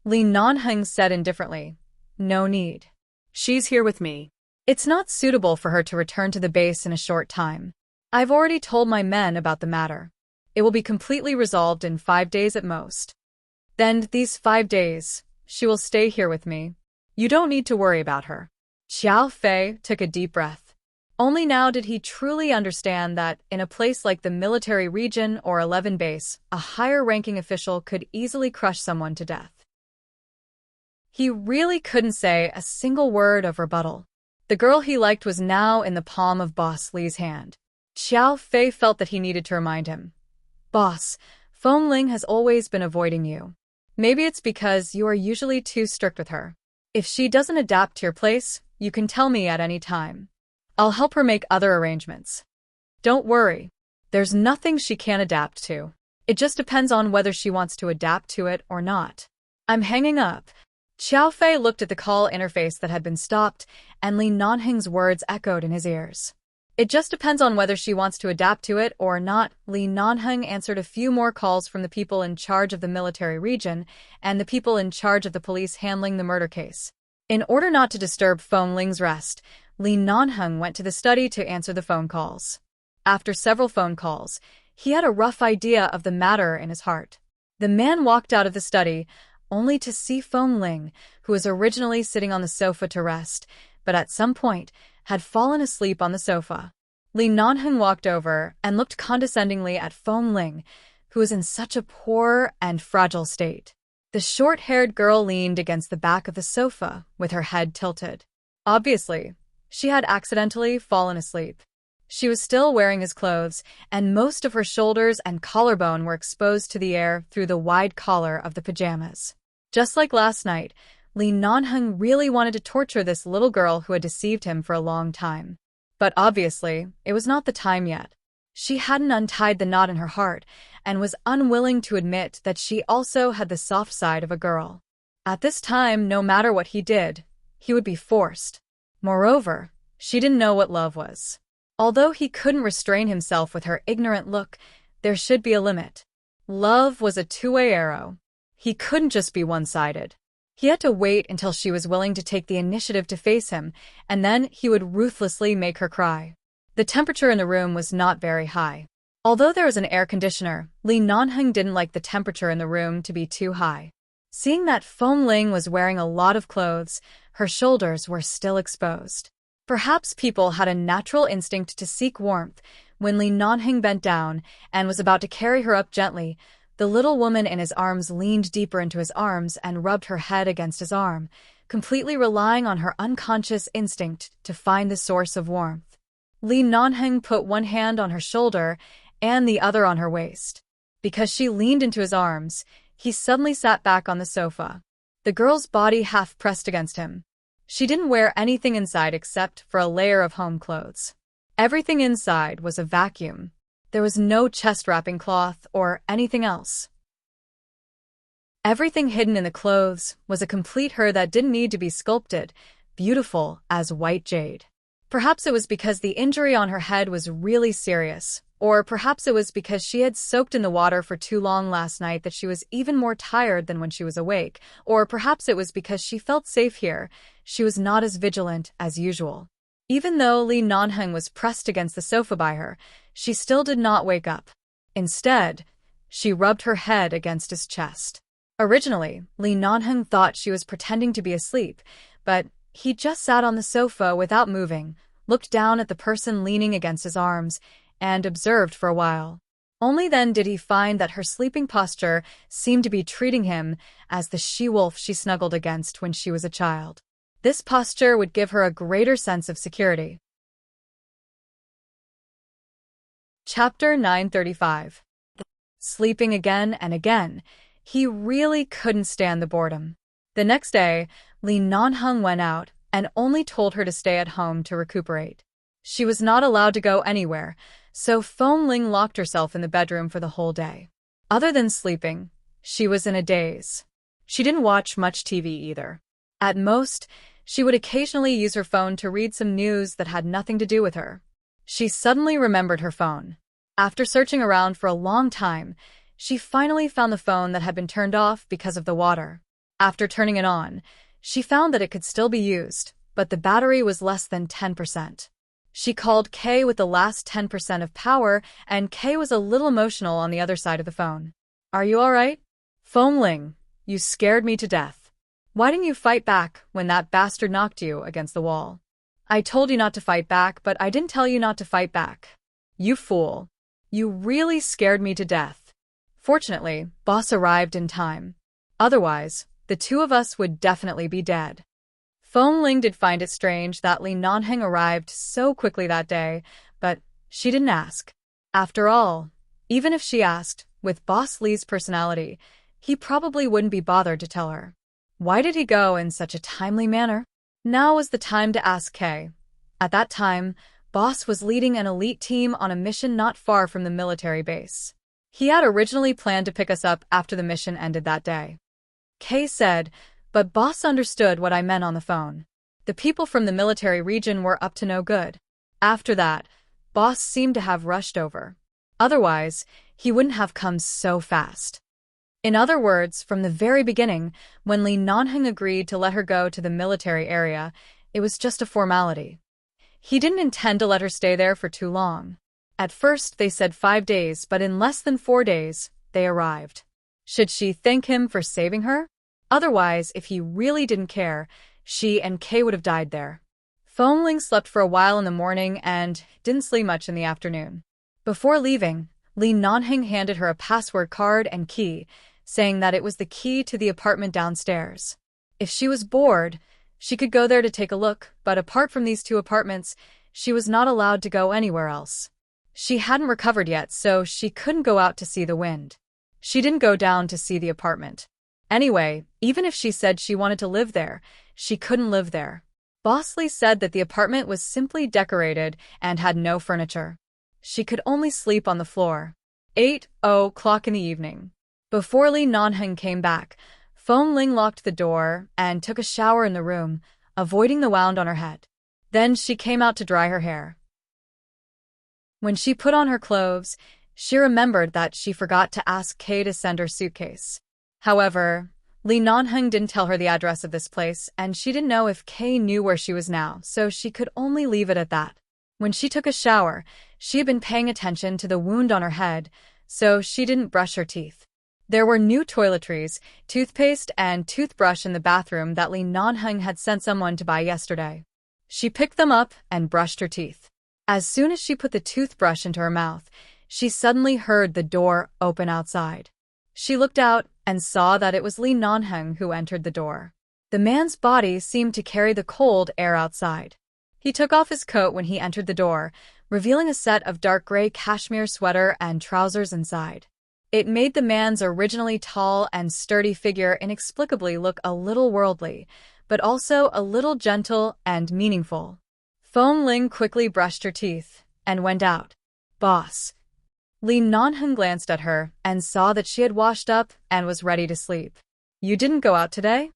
Li Nanheng said indifferently. No need. She's here with me. It's not suitable for her to return to the base in a short time. I've already told my men about the matter. It will be completely resolved in 5 days at most. Then, these 5 days, she will stay here with me. You don't need to worry about her. Xiao Fei took a deep breath. Only now did he truly understand that, in a place like the military region or 11 base, a higher-ranking official could easily crush someone to death. He really couldn't say a single word of rebuttal. The girl he liked was now in the palm of Boss Li's hand. Xiao Fei felt that he needed to remind him. Boss, Feng Ling has always been avoiding you. Maybe it's because you are usually too strict with her. If she doesn't adapt to your place, you can tell me at any time. I'll help her make other arrangements. Don't worry. There's nothing she can't adapt to. It just depends on whether she wants to adapt to it or not. I'm hanging up. Xiao Fei looked at the call interface that had been stopped, and Li Nanheng's words echoed in his ears. It just depends on whether she wants to adapt to it or not. Li Nanheng answered a few more calls from the people in charge of the military region and the people in charge of the police handling the murder case. In order not to disturb Feng Ling's rest, Li Nanheng went to the study to answer the phone calls. After several phone calls, he had a rough idea of the matter in his heart. The man walked out of the study, only to see Feng Ling, who was originally sitting on the sofa to rest, but at some point had fallen asleep on the sofa. Li Nanheng walked over and looked condescendingly at Feng Ling, who was in such a poor and fragile state. The short-haired girl leaned against the back of the sofa, with her head tilted. Obviously, she had accidentally fallen asleep. She was still wearing his clothes, and most of her shoulders and collarbone were exposed to the air through the wide collar of the pajamas. Just like last night, Li Nanheng really wanted to torture this little girl who had deceived him for a long time. But obviously, it was not the time yet. She hadn't untied the knot in her heart, and was unwilling to admit that she also had the soft side of a girl. At this time, no matter what he did, he would be forced. Moreover, she didn't know what love was. Although he couldn't restrain himself with her ignorant look, there should be a limit. Love was a two-way arrow. He couldn't just be one-sided. He had to wait until she was willing to take the initiative to face him, and then he would ruthlessly make her cry. The temperature in the room was not very high. Although there was an air conditioner, Li Nanheng didn't like the temperature in the room to be too high. Seeing that Feng Ling was wearing a lot of clothes, her shoulders were still exposed. Perhaps people had a natural instinct to seek warmth. When Li Nanheng bent down and was about to carry her up gently, the little woman in his arms leaned deeper into his arms and rubbed her head against his arm, completely relying on her unconscious instinct to find the source of warmth. Li Nanheng put one hand on her shoulder and the other on her waist. Because she leaned into his arms, he suddenly sat back on the sofa. The girl's body half pressed against him. She didn't wear anything inside except for a layer of home clothes. Everything inside was a vacuum. There was no chest-wrapping cloth or anything else. Everything hidden in the clothes was a complete her that didn't need to be sculpted, beautiful as white jade. Perhaps it was because the injury on her head was really serious, or perhaps it was because she had soaked in the water for too long last night that she was even more tired than when she was awake, or perhaps it was because she felt safe here, she was not as vigilant as usual. Even though Li Nanheng was pressed against the sofa by her, she still did not wake up. Instead, she rubbed her head against his chest. Originally, Lee Nanheng thought she was pretending to be asleep, but he just sat on the sofa without moving, looked down at the person leaning against his arms, and observed for a while. Only then did he find that her sleeping posture seemed to be treating him as the she-wolf she snuggled against when she was a child. This posture would give her a greater sense of security. Chapter 935. Sleeping again and again, he really couldn't stand the boredom. The next day, Lee Nanheng went out and only told her to stay at home to recuperate. She was not allowed to go anywhere, so Feng Ling locked herself in the bedroom for the whole day. Other than sleeping, she was in a daze. She didn't watch much TV either. At most, she would occasionally use her phone to read some news that had nothing to do with her. She suddenly remembered her phone. After searching around for a long time, she finally found the phone that had been turned off because of the water. After turning it on, she found that it could still be used, but the battery was less than 10%. She called Kay with the last 10% of power, and Kay was a little emotional on the other side of the phone. "Are you all right?" "Feng Ling, you scared me to death. Why didn't you fight back when that bastard knocked you against the wall?" "I told you not to fight back, but I didn't tell you not to fight back. You fool. You really scared me to death." Fortunately, Boss arrived in time. Otherwise, the two of us would definitely be dead. Feng Ling did find it strange that Lee Nanheng arrived so quickly that day, but she didn't ask. After all, even if she asked, with Boss Lee's personality, he probably wouldn't be bothered to tell her. Why did he go in such a timely manner? Now was the time to ask Kay. At that time, Boss was leading an elite team on a mission not far from the military base. He had originally planned to pick us up after the mission ended that day. Kay said, "But Boss understood what I meant on the phone. The people from the military region were up to no good." After that, Boss seemed to have rushed over. Otherwise, he wouldn't have come so fast. In other words, from the very beginning, when Lee Nanheng agreed to let her go to the military area, it was just a formality. He didn't intend to let her stay there for too long. At first, they said 5 days, but in less than 4 days, they arrived. Should she thank him for saving her? Otherwise, if he really didn't care, she and Kay would have died there. Feng Ling slept for a while in the morning and didn't sleep much in the afternoon. Before leaving, Lee Nanheng handed her a password card and key, saying that it was the key to the apartment downstairs. If she was bored, she could go there to take a look, but apart from these 2 apartments, she was not allowed to go anywhere else. She hadn't recovered yet, so she couldn't go out to see the wind. She didn't go down to see the apartment. Anyway, even if she said she wanted to live there, she couldn't live there. Boss Lee said that the apartment was simply decorated and had no furniture. She could only sleep on the floor. 8:00 in the evening. Before Lee Nanheng came back, Feng Ling locked the door and took a shower in the room, avoiding the wound on her head. Then she came out to dry her hair. When she put on her clothes, she remembered that she forgot to ask Kay to send her suitcase. However, Lee Nanheng didn't tell her the address of this place, and she didn't know if Kay knew where she was now, so she could only leave it at that. When she took a shower, she had been paying attention to the wound on her head, so she didn't brush her teeth. There were new toiletries, toothpaste, and toothbrush in the bathroom that Lee Nanheng had sent someone to buy yesterday. She picked them up and brushed her teeth. As soon as she put the toothbrush into her mouth, she suddenly heard the door open outside. She looked out and saw that it was Lee Nanheng who entered the door. The man's body seemed to carry the cold air outside. He took off his coat when he entered the door, revealing a set of dark gray cashmere sweater and trousers inside. It made the man's originally tall and sturdy figure inexplicably look a little worldly, but also a little gentle and meaningful. Feng Ling quickly brushed her teeth and went out. "Boss." Lee Nanheng glanced at her and saw that she had washed up and was ready to sleep. "You didn't go out today?"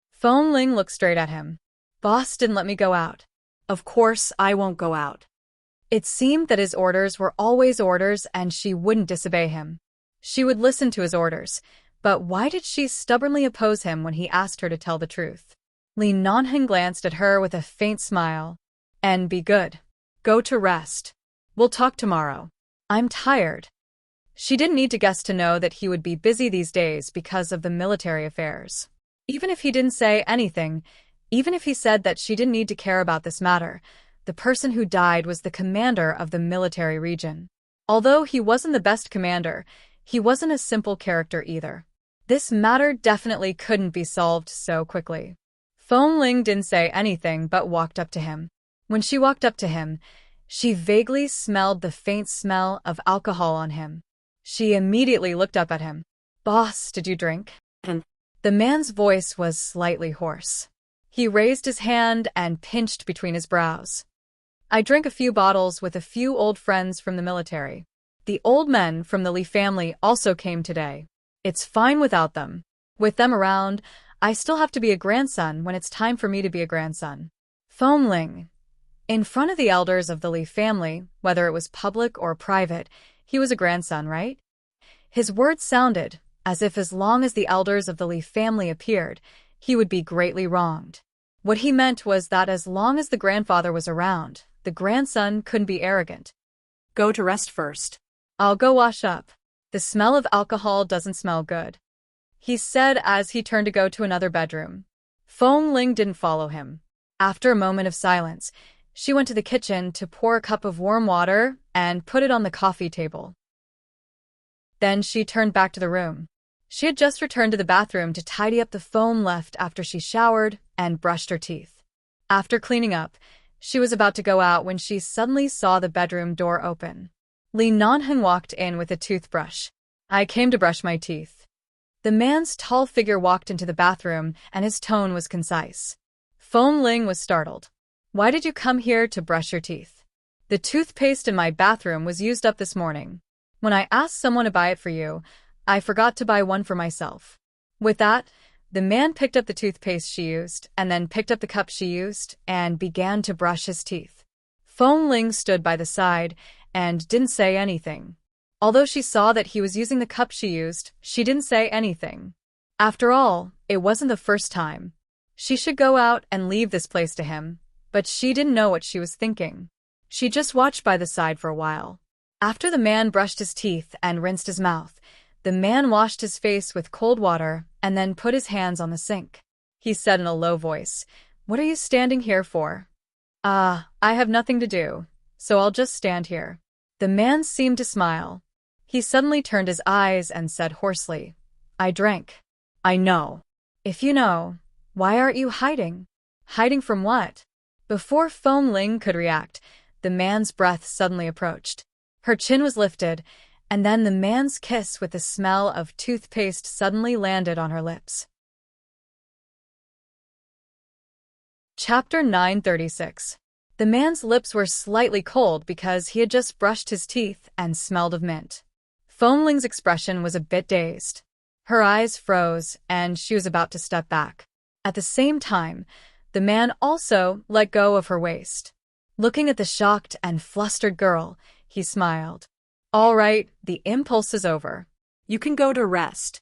Feng Ling looked straight at him. "Boss didn't let me go out." Of course I won't go out. It seemed that his orders were always orders and she wouldn't disobey him. She would listen to his orders, but why did she stubbornly oppose him when he asked her to tell the truth? Lee Nanheng glanced at her with a faint smile. "And be good. Go to rest. We'll talk tomorrow. I'm tired." She didn't need to guess to know that he would be busy these days because of the military affairs. Even if he didn't say anything, even if he said that she didn't need to care about this matter, the person who died was the commander of the military region. Although he wasn't the best commander, he wasn't a simple character either. This matter definitely couldn't be solved so quickly. Feng Ling didn't say anything but walked up to him. When she walked up to him, she vaguely smelled the faint smell of alcohol on him. She immediately looked up at him. "Boss, did you drink?" The man's voice was slightly hoarse. He raised his hand and pinched between his brows. "I drank a few bottles with a few old friends from the military. The old men from the Li family also came today. It's fine without them. With them around, I still have to be a grandson when it's time for me to be a grandson." Feng Ling. In front of the elders of the Li family, whether it was public or private, he was a grandson, right? His words sounded as if as long as the elders of the Li family appeared, he would be greatly wronged. What he meant was that as long as the grandfather was around, the grandson couldn't be arrogant. Go to rest first. "I'll go wash up. The smell of alcohol doesn't smell good," he said as he turned to go to another bedroom. Feng Ling didn't follow him. After a moment of silence, she went to the kitchen to pour a cup of warm water and put it on the coffee table. Then she turned back to the room. She had just returned to the bathroom to tidy up the foam left after she showered and brushed her teeth. After cleaning up, she was about to go out when she suddenly saw the bedroom door open. Li Nanheng walked in with a toothbrush. "I came to brush my teeth." The man's tall figure walked into the bathroom, and his tone was concise. Feng Ling was startled. "Why did you come here to brush your teeth?" "The toothpaste in my bathroom was used up this morning. When I asked someone to buy it for you, I forgot to buy one for myself." With that, the man picked up the toothpaste she used, and then picked up the cup she used, and began to brush his teeth. Feng Ling stood by the side and didn't say anything. Although she saw that he was using the cup she used, she didn't say anything. After all, it wasn't the first time. She should go out and leave this place to him, but she didn't know what she was thinking. She just watched by the side for a while. After the man brushed his teeth and rinsed his mouth, the man washed his face with cold water and then put his hands on the sink. He said in a low voice, "What are you standing here for?" "I have nothing to do, so I'll just stand here." The man seemed to smile. He suddenly turned his eyes and said hoarsely, "I drank." "I know." "If you know, why aren't you hiding?" "Hiding from what?" Before Feng Ling could react, the man's breath suddenly approached. Her chin was lifted, and then the man's kiss with the smell of toothpaste suddenly landed on her lips. Chapter 936. The man's lips were slightly cold because he had just brushed his teeth and smelled of mint. Feng Ling's expression was a bit dazed. Her eyes froze, and she was about to step back. At the same time, the man also let go of her waist. Looking at the shocked and flustered girl, he smiled. "All right, the impulse is over. You can go to rest."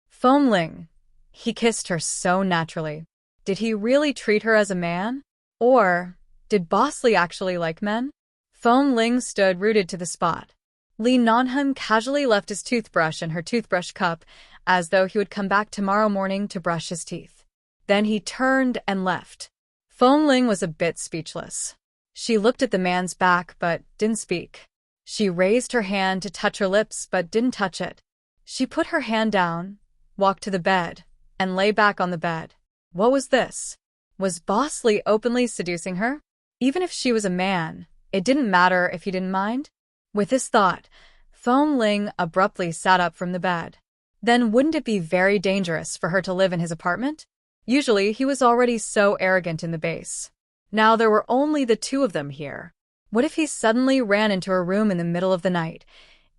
Feng Ling. He kissed her so naturally. Did he really treat her as a man? Or did Boss Li actually like men? Feng Ling stood rooted to the spot. Li Nanheng casually left his toothbrush and her toothbrush cup as though he would come back tomorrow morning to brush his teeth. Then he turned and left. Feng Ling was a bit speechless. She looked at the man's back but didn't speak. She raised her hand to touch her lips but didn't touch it. She put her hand down, walked to the bed, and lay back on the bed. What was this? Was Boss Li openly seducing her? Even if she was a man, it didn't matter if he didn't mind. With this thought, Feng Ling abruptly sat up from the bed. Then wouldn't it be very dangerous for her to live in his apartment? Usually he was already so arrogant in the base. Now there were only the two of them here. What if he suddenly ran into her room in the middle of the night?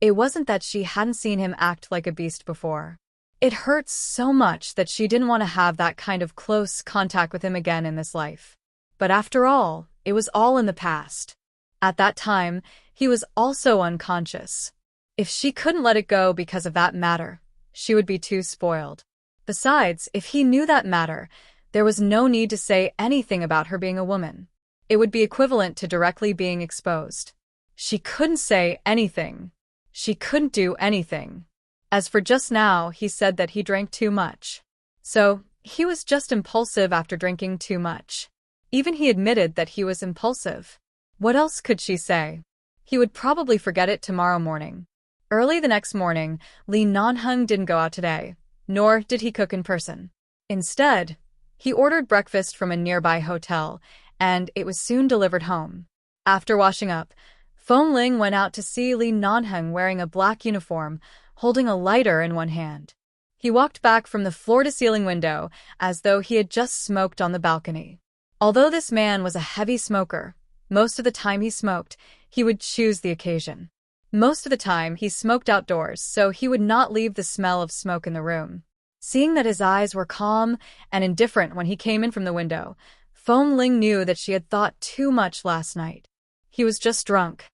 It wasn't that she hadn't seen him act like a beast before. It hurt so much that she didn't want to have that kind of close contact with him again in this life. But after all, it was all in the past. At that time, he was also unconscious. If she couldn't let it go because of that matter, she would be too spoiled. Besides, if he knew that matter, there was no need to say anything about her being a woman. It would be equivalent to directly being exposed. She couldn't say anything. She couldn't do anything. As for just now, he said that he drank too much. So, he was just impulsive after drinking too much. Even he admitted that he was impulsive. What else could she say? He would probably forget it tomorrow morning. Early the next morning, Lee Non-hung didn't go out today, nor did he cook in person. Instead, he ordered breakfast from a nearby hotel, and it was soon delivered home. After washing up, Fong Ling went out to see Lee Non-hung wearing a black uniform, holding a lighter in one hand. He walked back from the floor-to-ceiling window as though he had just smoked on the balcony. Although this man was a heavy smoker, most of the time he smoked, he would choose the occasion. Most of the time he smoked outdoors, so he would not leave the smell of smoke in the room. Seeing that his eyes were calm and indifferent when he came in from the window, Fong Ling knew that she had thought too much last night. He was just drunk.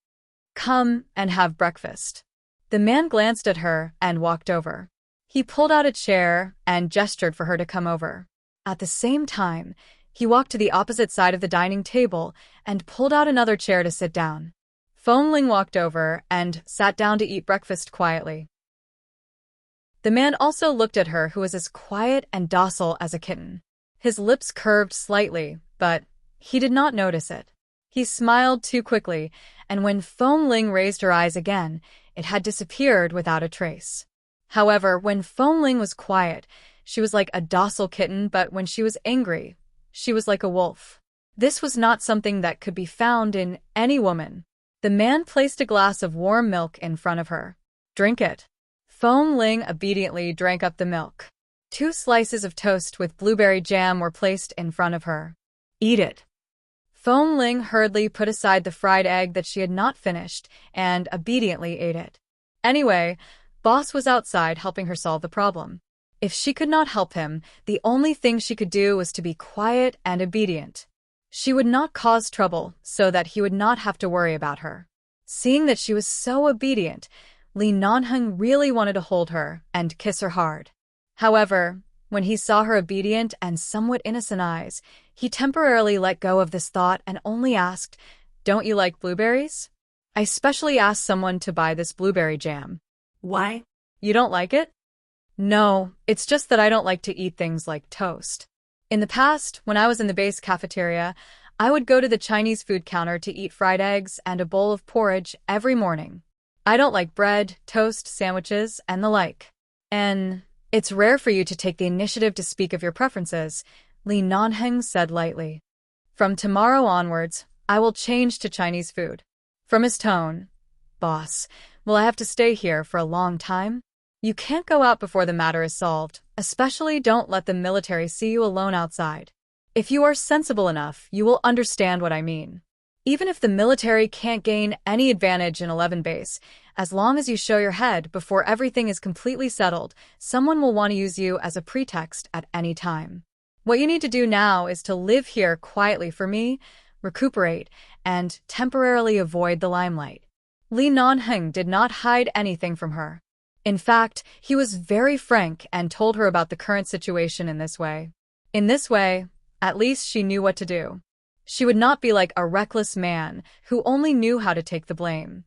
Come and have breakfast. The man glanced at her and walked over. He pulled out a chair and gestured for her to come over. At the same time, he walked to the opposite side of the dining table and pulled out another chair to sit down. Fong Ling walked over and sat down to eat breakfast quietly. The man also looked at her, who was as quiet and docile as a kitten. His lips curved slightly, but he did not notice it. He smiled too quickly, and when Fong Ling raised her eyes again, it had disappeared without a trace. However, when Fong Ling was quiet, she was like a docile kitten, but when she was angry, she was like a wolf. This was not something that could be found in any woman. The man placed a glass of warm milk in front of her. Drink it. Fong Ling obediently drank up the milk. 2 slices of toast with blueberry jam were placed in front of her. Eat it. Fong Ling hurriedly put aside the fried egg that she had not finished and obediently ate it. Anyway, Boss was outside helping her solve the problem. If she could not help him, the only thing she could do was to be quiet and obedient. She would not cause trouble so that he would not have to worry about her. Seeing that she was so obedient, Lee Non-hung really wanted to hold her and kiss her hard. However, when he saw her obedient and somewhat innocent eyes, he temporarily let go of this thought and only asked, "Don't you like blueberries? I specially asked someone to buy this blueberry jam." Why? You don't like it? No, it's just that I don't like to eat things like toast. In the past, when I was in the base cafeteria, I would go to the Chinese food counter to eat fried eggs and a bowl of porridge every morning. I don't like bread, toast, sandwiches, and the like. And it's rare for you to take the initiative to speak of your preferences, Lee Non-hung said lightly. From tomorrow onwards, I will change to Chinese food. From his tone, "Boss, will I have to stay here for a long time? You can't go out before the matter is solved, especially don't let the military see you alone outside. If you are sensible enough, you will understand what I mean. Even if the military can't gain any advantage in 11 base, as long as you show your head before everything is completely settled, someone will want to use you as a pretext at any time. What you need to do now is to live here quietly for me, recuperate, and temporarily avoid the limelight." Lee Non-hung did not hide anything from her. In fact, he was very frank and told her about the current situation in this way. In this way, at least she knew what to do. She would not be like a reckless man who only knew how to take the blame.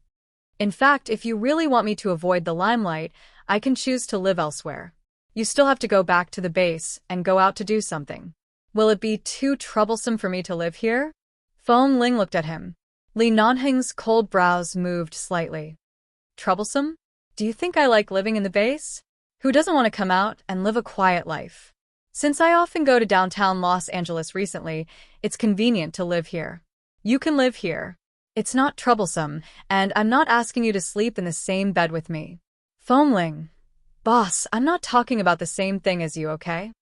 In fact, if you really want me to avoid the limelight, I can choose to live elsewhere. You still have to go back to the base and go out to do something. Will it be too troublesome for me to live here? Fong Ling looked at him. Lee Non-hung's cold brows moved slightly. Troublesome? Do you think I like living in the base? Who doesn't want to come out and live a quiet life? Since I often go to downtown Los Angeles recently, it's convenient to live here. You can live here. It's not troublesome, and I'm not asking you to sleep in the same bed with me. Fong Ling. Boss, I'm not talking about the same thing as you, okay?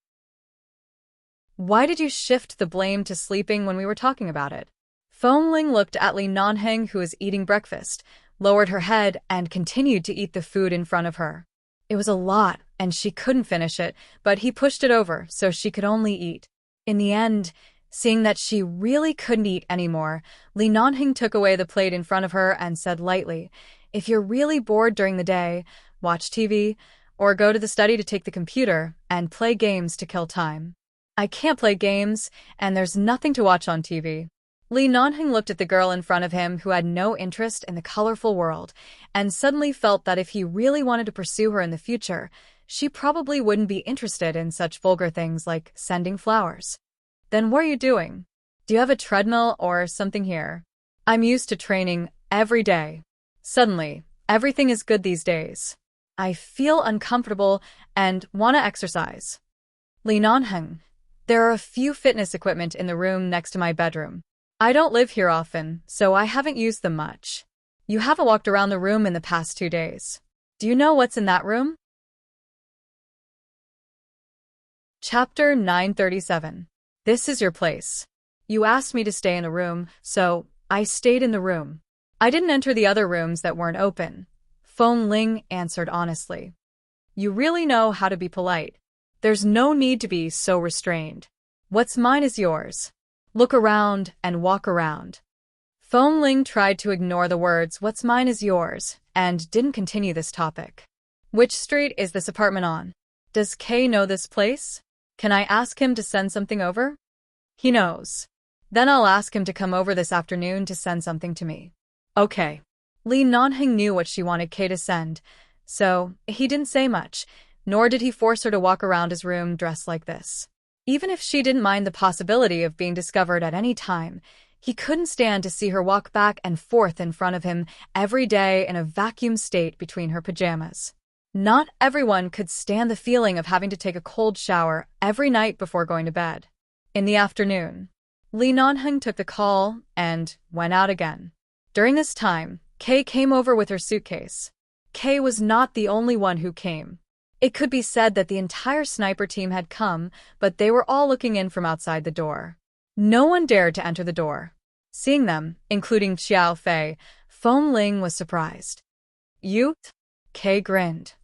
Why did you shift the blame to sleeping when we were talking about it? Fong Ling looked at Lee Non-hung, who was eating breakfast, lowered her head, and continued to eat the food in front of her. It was a lot, and she couldn't finish it, but he pushed it over so she could only eat. In the end, seeing that she really couldn't eat anymore, Lee Non-hung took away the plate in front of her and said lightly, "If you're really bored during the day, watch TV, or go to the study to take the computer and play games to kill time." "I can't play games, and there's nothing to watch on TV." Li Nanheng looked at the girl in front of him who had no interest in the colorful world, and suddenly felt that if he really wanted to pursue her in the future, she probably wouldn't be interested in such vulgar things like sending flowers. Then what are you doing? Do you have a treadmill or something here? I'm used to training every day. Suddenly, everything is good these days. I feel uncomfortable and want to exercise. Li Nanheng, there are a few fitness equipment in the room next to my bedroom. I don't live here often, so I haven't used them much. You haven't walked around the room in the past 2 days. Do you know what's in that room? Chapter 937. This is your place. You asked me to stay in a room, so I stayed in the room. I didn't enter the other rooms that weren't open. Feng Ling answered honestly. You really know how to be polite. There's no need to be so restrained. What's mine is yours. Look around and walk around. Feng Ling tried to ignore the words "what's mine is yours" and didn't continue this topic. Which street is this apartment on? Does Kay know this place? Can I ask him to send something over? He knows. Then I'll ask him to come over this afternoon to send something to me. Okay. Li Nanheng knew what she wanted Kay to send, so he didn't say much, nor did he force her to walk around his room dressed like this. Even if she didn't mind the possibility of being discovered at any time, he couldn't stand to see her walk back and forth in front of him every day in a vacuum state between her pajamas. Not everyone could stand the feeling of having to take a cold shower every night before going to bed. In the afternoon, Li Nanheng took the call and went out again. During this time, Kay came over with her suitcase. Kay was not the only one who came. It could be said that the entire sniper team had come, but they were all looking in from outside the door. No one dared to enter the door. Seeing them, including Xiao Fei, Feng Ling was surprised. You? Kay grinned.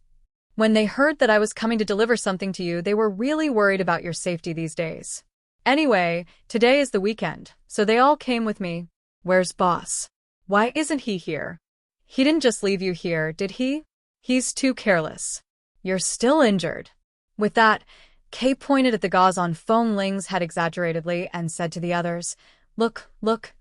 When they heard that I was coming to deliver something to you, they were really worried about your safety these days. Anyway, today is the weekend, so they all came with me. Where's boss? Why isn't he here? He didn't just leave you here, did he? He's too careless. You're still injured. With that, Kay pointed at the gauze on Feng Ling's head exaggeratedly and said to the others, Look,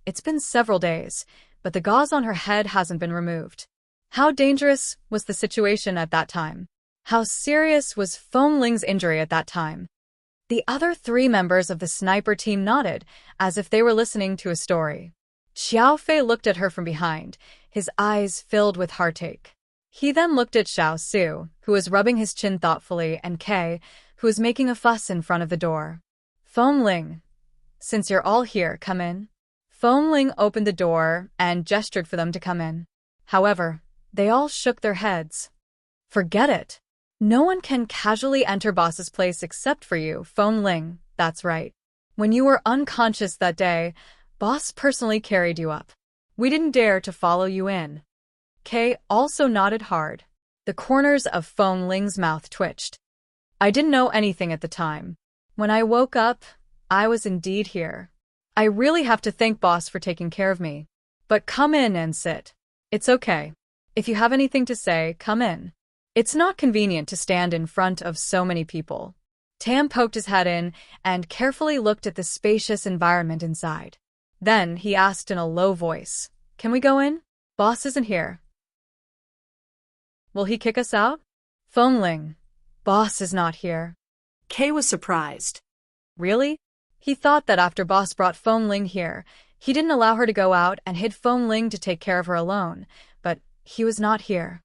it's been several days, but the gauze on her head hasn't been removed. How dangerous was the situation at that time? How serious was Feng Ling's injury at that time? The other 3 members of the sniper team nodded, as if they were listening to a story. Xiao Fei looked at her from behind, his eyes filled with heartache. He then looked at Xiao Su, who was rubbing his chin thoughtfully, and Kay, who was making a fuss in front of the door. Feng Ling, since you're all here, come in. Feng Ling opened the door and gestured for them to come in. However, they all shook their heads. Forget it. No one can casually enter boss's place except for you, Feng Ling, that's right. When you were unconscious that day, boss personally carried you up. We didn't dare to follow you in. Kay also nodded hard. The corners of Feng Ling's mouth twitched. I didn't know anything at the time. When I woke up, I was indeed here. I really have to thank boss for taking care of me. But come in and sit. It's okay. If you have anything to say, come in. It's not convenient to stand in front of so many people. Tam poked his head in and carefully looked at the spacious environment inside. Then he asked in a low voice, Can we go in? Boss isn't here. Will he kick us out? Feng Ling, boss is not here. Kay was surprised. Really? He thought that after boss brought Feng Ling here, he didn't allow her to go out and hid Feng Ling to take care of her alone, but he was not here.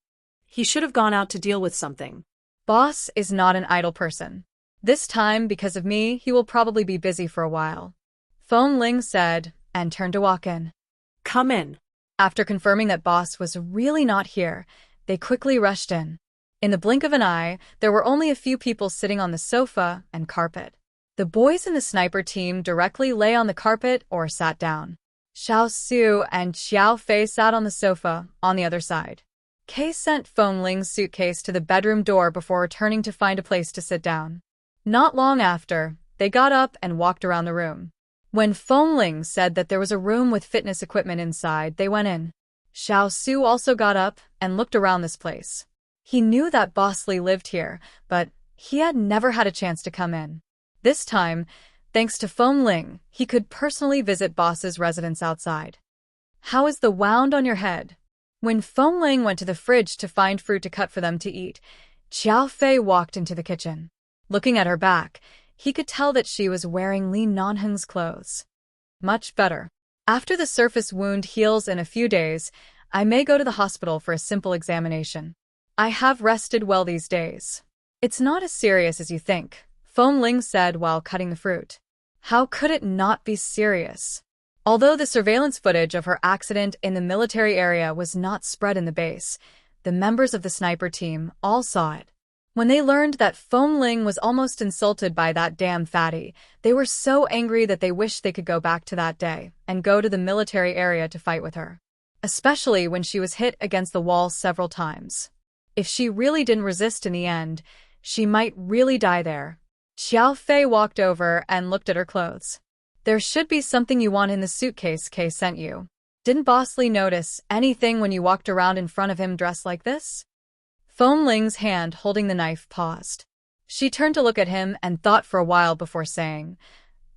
He should have gone out to deal with something. Boss is not an idle person. This time, because of me, he will probably be busy for a while. Feng Ling said, and turned to walk in. Come in. After confirming that boss was really not here, they quickly rushed in. In the blink of an eye, there were only a few people sitting on the sofa and carpet. The boys in the sniper team directly lay on the carpet or sat down. Xiao Su and Xiao Fei sat on the sofa on the other side. Kay sent Feng Ling's suitcase to the bedroom door before returning to find a place to sit down. Not long after, they got up and walked around the room. When Feng Ling said that there was a room with fitness equipment inside, they went in. Xiao Su also got up and looked around this place. He knew that Boss Li lived here, but he had never had a chance to come in. This time, Thanks to Feng Ling, he could personally visit boss's residence outside. How is the wound on your head? When Feng Ling went to the fridge to find fruit to cut for them to eat, Xiao Fei walked into the kitchen. Looking at her back, he could tell that she was wearing Li Nanheng's clothes. Much better. After the surface wound heals in a few days, I may go to the hospital for a simple examination. I have rested well these days. It's not as serious as you think, Feng Ling said while cutting the fruit. How could it not be serious? Although the surveillance footage of her accident in the military area was not spread in the base, the members of the sniper team all saw it. When they learned that Feng Ling was almost insulted by that damn fatty, they were so angry that they wished they could go back to that day and go to the military area to fight with her. Especially when she was hit against the wall several times. If she really didn't resist in the end, she might really die there. Xiao Fei walked over and looked at her clothes. There should be something you want in the suitcase Kay sent you. Didn't Boss Lee notice anything when you walked around in front of him dressed like this? Feng Ling's hand holding the knife paused. She turned to look at him and thought for a while before saying,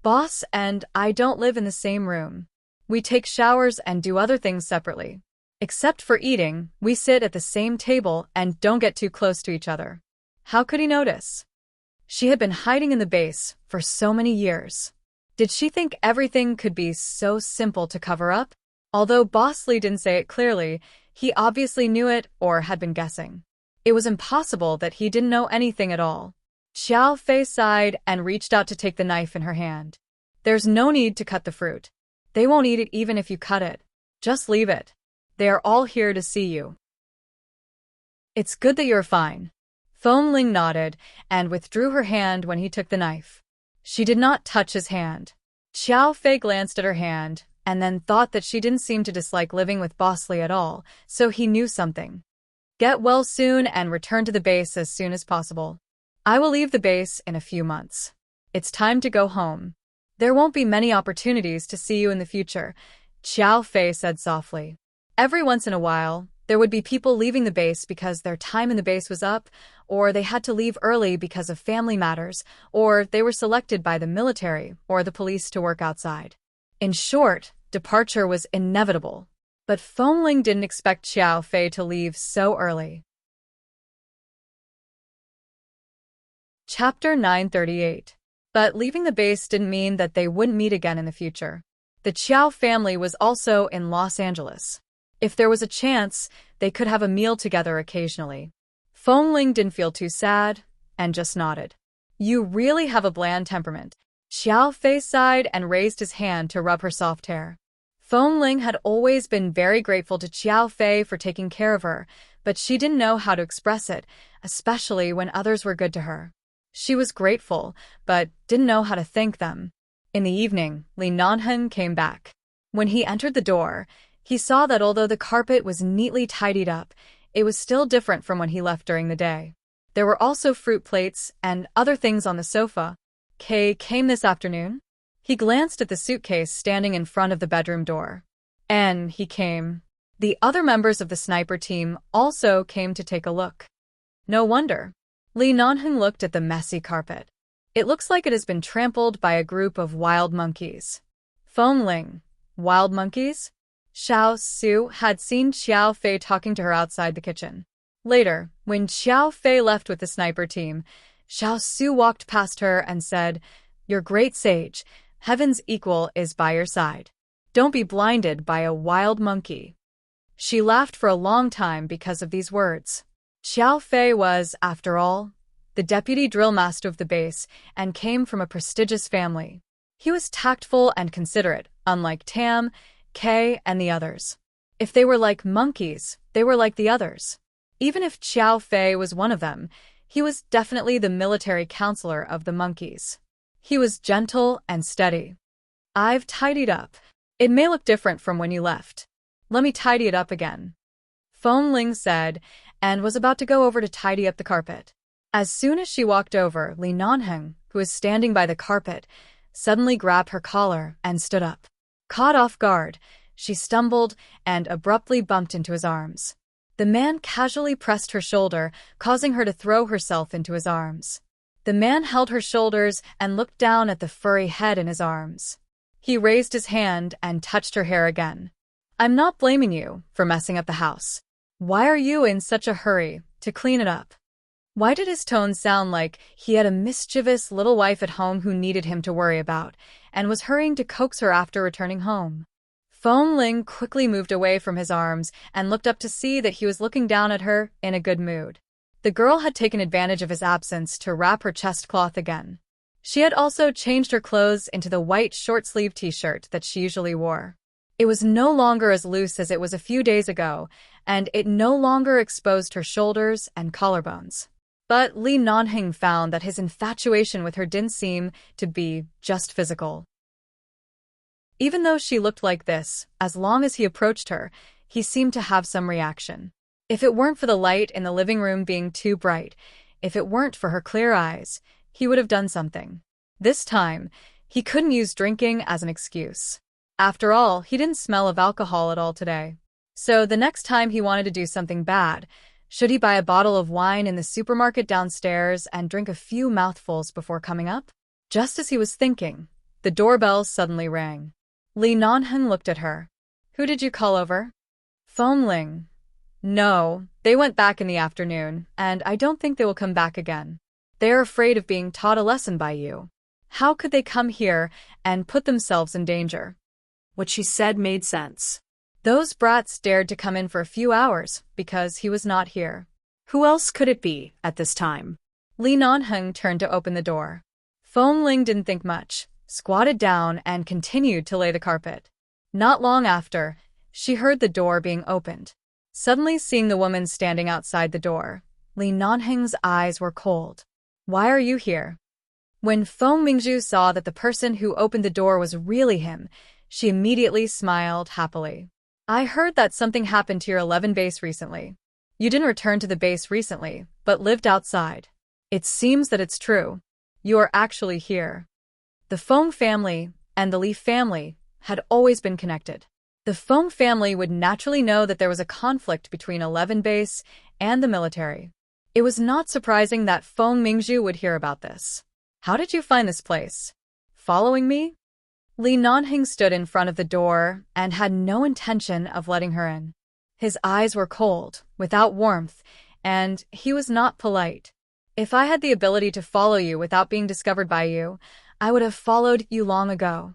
Boss and I don't live in the same room. We take showers and do other things separately. Except for eating, we sit at the same table and don't get too close to each other. How could he notice? She had been hiding in the base for so many years. Did she think everything could be so simple to cover up? Although Boss Lee didn't say it clearly, he obviously knew it or had been guessing. It was impossible that he didn't know anything at all. Xiao Fei sighed and reached out to take the knife in her hand. There's no need to cut the fruit. They won't eat it even if you cut it. Just leave it. They are all here to see you. It's good that you're fine. Feng Ling nodded and withdrew her hand when he took the knife. She did not touch his hand. Xiao Fei glanced at her hand and then thought that she didn't seem to dislike living with Boss Lee at all, so he knew something. Get well soon and return to the base as soon as possible. I will leave the base in a few months. It's time to go home. There won't be many opportunities to see you in the future, Xiao Fei said softly. Every once in a while, there would be people leaving the base because their time in the base was up, or they had to leave early because of family matters, or they were selected by the military or the police to work outside. In short, departure was inevitable. But Feng Ling didn't expect Xiao Fei to leave so early. Chapter 938. But leaving the base didn't mean that they wouldn't meet again in the future. The Qiao family was also in Los Angeles. If there was a chance, they could have a meal together occasionally. Feng Ling didn't feel too sad and just nodded. You really have a bland temperament. Xiao Fei sighed and raised his hand to rub her soft hair. Feng Ling had always been very grateful to Xiao Fei for taking care of her, but she didn't know how to express it, especially when others were good to her. She was grateful, but didn't know how to thank them. In the evening, Li Nanheng came back. When he entered the door, he saw that although the carpet was neatly tidied up, it was still different from when he left during the day. There were also fruit plates and other things on the sofa. Kay came this afternoon? He glanced at the suitcase standing in front of the bedroom door. And he came. The other members of the sniper team also came to take a look. No wonder. Li Nanheng looked at the messy carpet. It looks like it has been trampled by a group of wild monkeys. Feng Ling. Wild monkeys? Xiao Su had seen Xiao Fei talking to her outside the kitchen. Later, when Xiao Fei left with the sniper team, Xiao Su walked past her and said, "Your great sage. Heaven's equal is by your side. Don't be blinded by a wild monkey." She laughed for a long time because of these words. Xiao Fei was, after all, the deputy drill master of the base and came from a prestigious family. He was tactful and considerate, unlike Tam, Kay, and the others. If they were like monkeys, they were like the others. Even if Xiao Fei was one of them, he was definitely the military counselor of the monkeys. He was gentle and steady. I've tidied up. It may look different from when you left. Let me tidy it up again. Feng Ling said, and was about to go over to tidy up the carpet. As soon as she walked over, Li Nanheng, who was standing by the carpet, suddenly grabbed her collar and stood up. Caught off guard, she stumbled and abruptly bumped into his arms. The man casually pressed her shoulder, causing her to throw herself into his arms. The man held her shoulders and looked down at the furry head in his arms. He raised his hand and touched her hair again. I'm not blaming you for messing up the house. Why are you in such a hurry to clean it up? Why did his tone sound like he had a mischievous little wife at home who needed him to worry about, and was hurrying to coax her after returning home? Feng Ling quickly moved away from his arms and looked up to see that he was looking down at her in a good mood. The girl had taken advantage of his absence to wrap her chest cloth again. She had also changed her clothes into the white short-sleeved t-shirt that she usually wore. It was no longer as loose as it was a few days ago, and it no longer exposed her shoulders and collarbones. But Li Nanheng found that his infatuation with her didn't seem to be just physical. Even though she looked like this, as long as he approached her, he seemed to have some reaction. If it weren't for the light in the living room being too bright, if it weren't for her clear eyes, he would have done something. This time, he couldn't use drinking as an excuse. After all, he didn't smell of alcohol at all today. So the next time he wanted to do something bad, should he buy a bottle of wine in the supermarket downstairs and drink a few mouthfuls before coming up? Just as he was thinking, the doorbell suddenly rang. Li Nanheng looked at her. Who did you call over? Feng Ling. No, they went back in the afternoon, and I don't think they will come back again. They are afraid of being taught a lesson by you. How could they come here and put themselves in danger? What she said made sense. Those brats dared to come in for a few hours because he was not here. Who else could it be at this time? Li Nanheng turned to open the door. Feng Ling didn't think much, squatted down and continued to lay the carpet. Not long after, she heard the door being opened. Suddenly seeing the woman standing outside the door, Li Nanheng's eyes were cold. Why are you here? When Feng Mingzhu saw that the person who opened the door was really him, she immediately smiled happily. I heard that something happened to your 11 base recently. You didn't return to the base recently, but lived outside. It seems that it's true. You are actually here. The Feng family and the Li family had always been connected. The Feng family would naturally know that there was a conflict between 11 base and the military. It was not surprising that Feng Mingzhu would hear about this. How did you find this place? Following me? Li Nanheng stood in front of the door and had no intention of letting her in. His eyes were cold, without warmth, and he was not polite. If I had the ability to follow you without being discovered by you, I would have followed you long ago.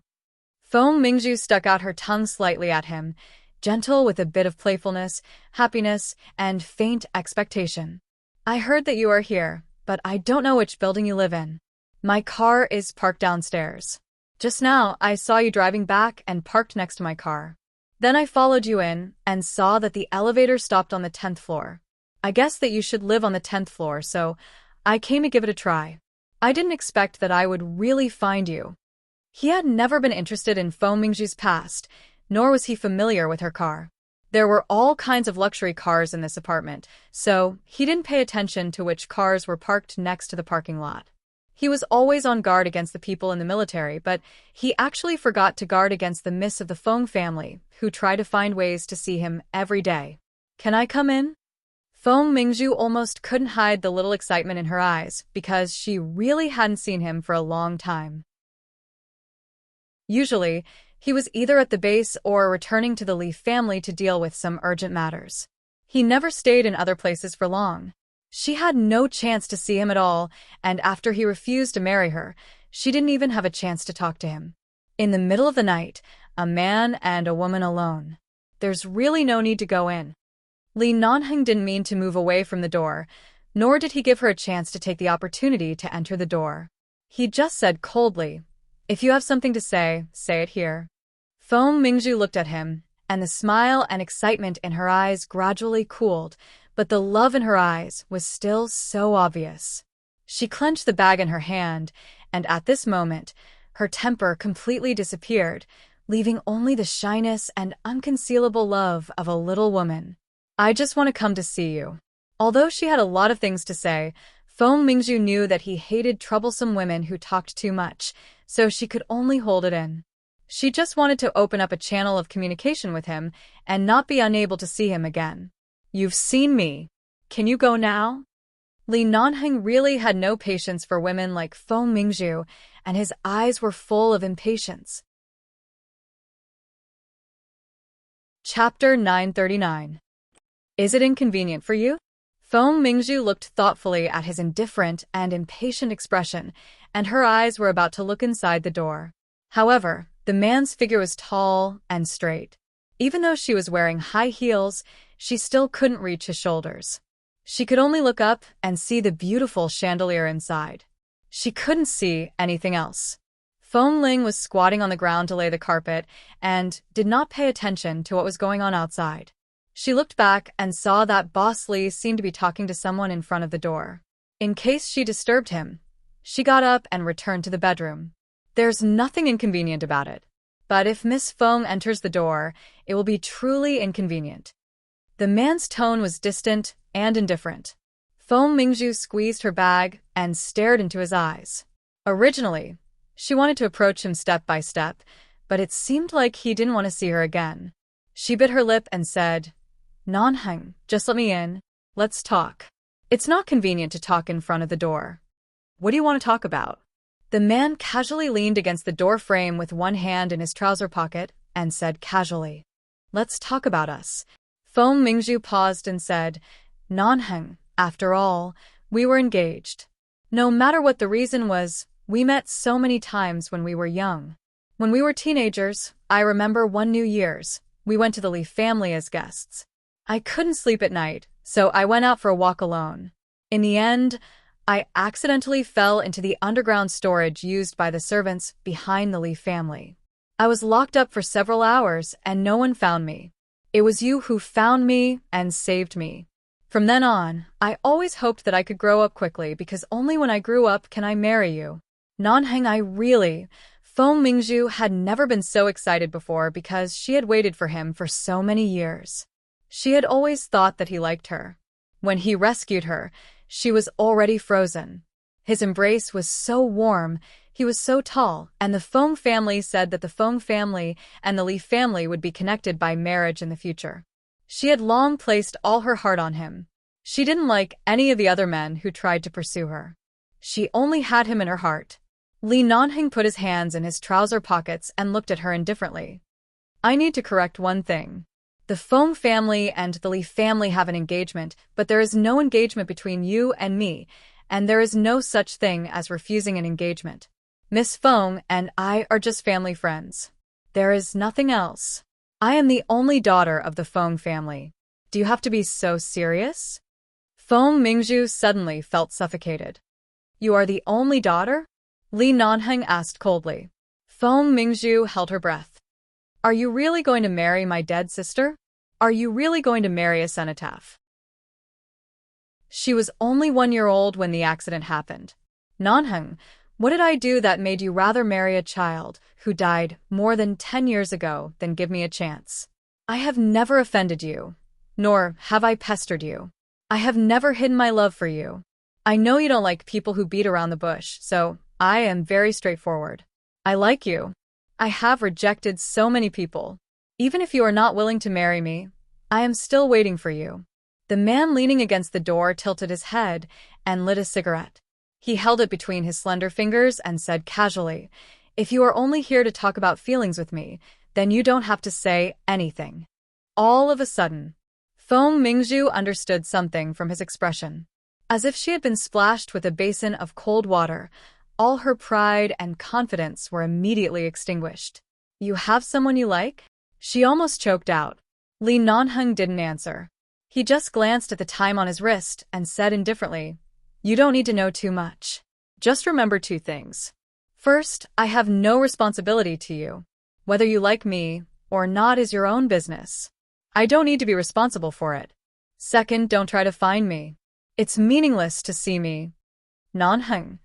Feng Mingzhu stuck out her tongue slightly at him, gentle with a bit of playfulness, happiness, and faint expectation. I heard that you are here, but I don't know which building you live in. My car is parked downstairs. Just now, I saw you driving back and parked next to my car. Then I followed you in and saw that the elevator stopped on the 10th floor. I guessed that you should live on the 10th floor, so I came to give it a try. I didn't expect that I would really find you. He had never been interested in Feng Mingzhu's past, nor was he familiar with her car. There were all kinds of luxury cars in this apartment, so he didn't pay attention to which cars were parked next to the parking lot. He was always on guard against the people in the military, but he actually forgot to guard against the miss of the Feng family, who try to find ways to see him every day. Can I come in? Feng Mingzhu almost couldn't hide the little excitement in her eyes, because she really hadn't seen him for a long time. Usually, he was either at the base or returning to the Li family to deal with some urgent matters. He never stayed in other places for long. She had no chance to see him at all, and after he refused to marry her, she didn't even have a chance to talk to him. In the middle of the night, a man and a woman alone. There's really no need to go in. Li Nanheng didn't mean to move away from the door, nor did he give her a chance to take the opportunity to enter the door. He just said coldly, "If you have something to say it here." Feng Mingzhu looked at him, and the smile and excitement in her eyes gradually cooled, but the love in her eyes was still so obvious. She clenched the bag in her hand, and at this moment, her temper completely disappeared, leaving only the shyness and unconcealable love of a little woman. "I just want to come to see you." Although she had a lot of things to say, Feng Mingzhu knew that he hated troublesome women who talked too much, so she could only hold it in. She just wanted to open up a channel of communication with him and not be unable to see him again. "You've seen me. Can you go now?" Li Nanheng really had no patience for women like Feng Mingzhu, and his eyes were full of impatience. Chapter 939. Is it inconvenient for you? Feng Mingzhu looked thoughtfully at his indifferent and impatient expression, and her eyes were about to look inside the door. However, the man's figure was tall and straight. Even though she was wearing high heels, she still couldn't reach his shoulders. She could only look up and see the beautiful chandelier inside. She couldn't see anything else. Feng Ling was squatting on the ground to lay the carpet and did not pay attention to what was going on outside. She looked back and saw that Boss Li seemed to be talking to someone in front of the door. In case she disturbed him, she got up and returned to the bedroom. There's nothing inconvenient about it. But if Miss Feng enters the door, it will be truly inconvenient. The man's tone was distant and indifferent. Feng Mingzhu squeezed her bag and stared into his eyes. Originally, she wanted to approach him step by step, but it seemed like he didn't want to see her again. She bit her lip and said, "Nanheng, just let me in. Let's talk." It's not convenient to talk in front of the door. What do you want to talk about? The man casually leaned against the door frame with one hand in his trouser pocket and said casually, "Let's talk about us." Feng Mingzhu paused and said, "Nanheng, after all, we were engaged. No matter what the reason was, we met so many times when we were young. When we were teenagers, I remember one New Year's, we went to the Li family as guests. I couldn't sleep at night, so I went out for a walk alone. In the end, I accidentally fell into the underground storage used by the servants behind the Li family. I was locked up for several hours and no one found me. It was you who found me and saved me. From then on, I always hoped that I could grow up quickly because only when I grew up can I marry you." Nanheng, Feng Mingzhu had never been so excited before because she had waited for him for so many years. She had always thought that he liked her. When he rescued her, she was already frozen. His embrace was so warm, he was so tall, and the Feng family said that the Feng family and the Li family would be connected by marriage in the future. She had long placed all her heart on him. She didn't like any of the other men who tried to pursue her. She only had him in her heart. Li Nanheng put his hands in his trouser pockets and looked at her indifferently. "I need to correct one thing. The Feng family and the Li family have an engagement, but there is no engagement between you and me, and there is no such thing as refusing an engagement. Miss Feng and I are just family friends. There is nothing else. I am the only daughter of the Feng family. Do you have to be so serious?" Feng Mingzhu suddenly felt suffocated. "You are the only daughter?" Li Nanheng asked coldly. Feng Mingzhu held her breath. "Are you really going to marry my dead sister? Are you really going to marry a cenotaph?" She was only 1 year old when the accident happened. "Nanheng, what did I do that made you rather marry a child who died more than 10 years ago than give me a chance? I have never offended you, nor have I pestered you. I have never hidden my love for you. I know you don't like people who beat around the bush, so I am very straightforward. I like you. I have rejected so many people. Even if you are not willing to marry me, I am still waiting for you." The man leaning against the door tilted his head and lit a cigarette. He held it between his slender fingers and said casually, "If you are only here to talk about feelings with me, then you don't have to say anything." All of a sudden, Feng Mingzhu understood something from his expression. As if she had been splashed with a basin of cold water, all her pride and confidence were immediately extinguished. "You have someone you like?" She almost choked out. Li Nanheng didn't answer. He just glanced at the time on his wrist and said indifferently, "You don't need to know too much. Just remember 2 things. First, I have no responsibility to you. Whether you like me or not is your own business. I don't need to be responsible for it. Second, don't try to find me. It's meaningless to see me. Nanheng,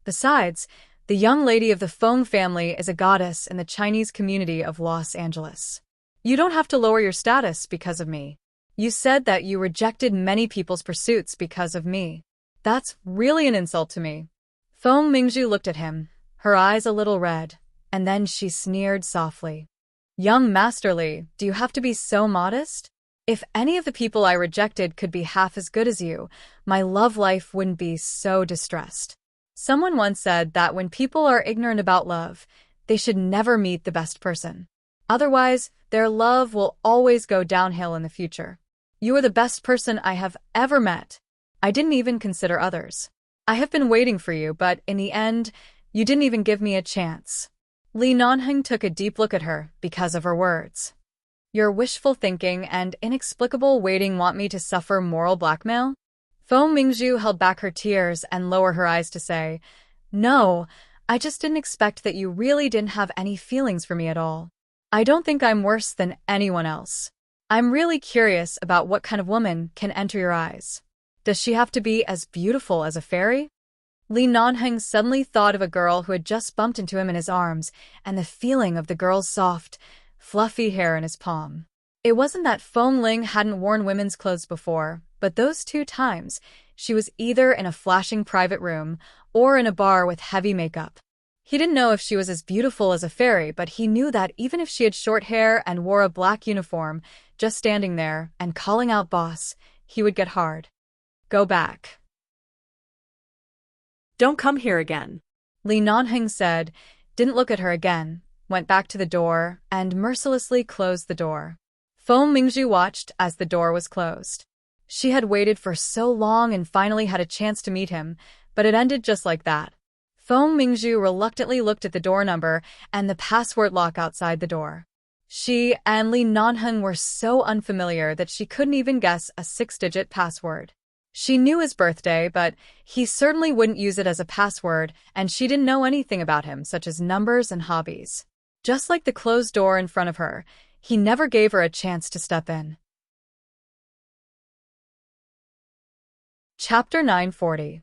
Besides, the young lady of the Feng family is a goddess in the Chinese community of Los Angeles. You don't have to lower your status because of me. You said that you rejected many people's pursuits because of me. That's really an insult to me." Feng Mingzhu looked at him, her eyes a little red, and then she sneered softly. "Young Master Li, do you have to be so modest? If any of the people I rejected could be half as good as you, my love life wouldn't be so distressed. Someone once said that when people are ignorant about love, they should never meet the best person. Otherwise, their love will always go downhill in the future. You are the best person I have ever met. I didn't even consider others. I have been waiting for you, but in the end, you didn't even give me a chance. Li Nanheng took a deep look at her because of her words. Your wishful thinking and inexplicable waiting want me to suffer moral blackmail? Feng Mingzhu held back her tears and lowered her eyes to say, No, I just didn't expect that you really didn't have any feelings for me at all. I don't think I'm worse than anyone else. I'm really curious about what kind of woman can enter your eyes. Does she have to be as beautiful as a fairy? Li Nanheng suddenly thought of a girl who had just bumped into him in his arms and the feeling of the girl's soft, fluffy hair in his palm. It wasn't that Feng Ling hadn't worn women's clothes before, but those 2 times, she was either in a flashing private room or in a bar with heavy makeup. He didn't know if she was as beautiful as a fairy, but he knew that even if she had short hair and wore a black uniform, just standing there and calling out boss, he would get hard. Go back. Don't come here again. Li Nanheng said, didn't look at her again, went back to the door, and mercilessly closed the door. Feng Mingzhu watched as the door was closed. She had waited for so long and finally had a chance to meet him, but it ended just like that. Feng Mingzhu reluctantly looked at the door number and the password lock outside the door. She and Li Nanheng were so unfamiliar that she couldn't even guess a 6-digit password. She knew his birthday, but he certainly wouldn't use it as a password, and she didn't know anything about him, such as numbers and hobbies. Just like the closed door in front of her, he never gave her a chance to step in. Chapter 940.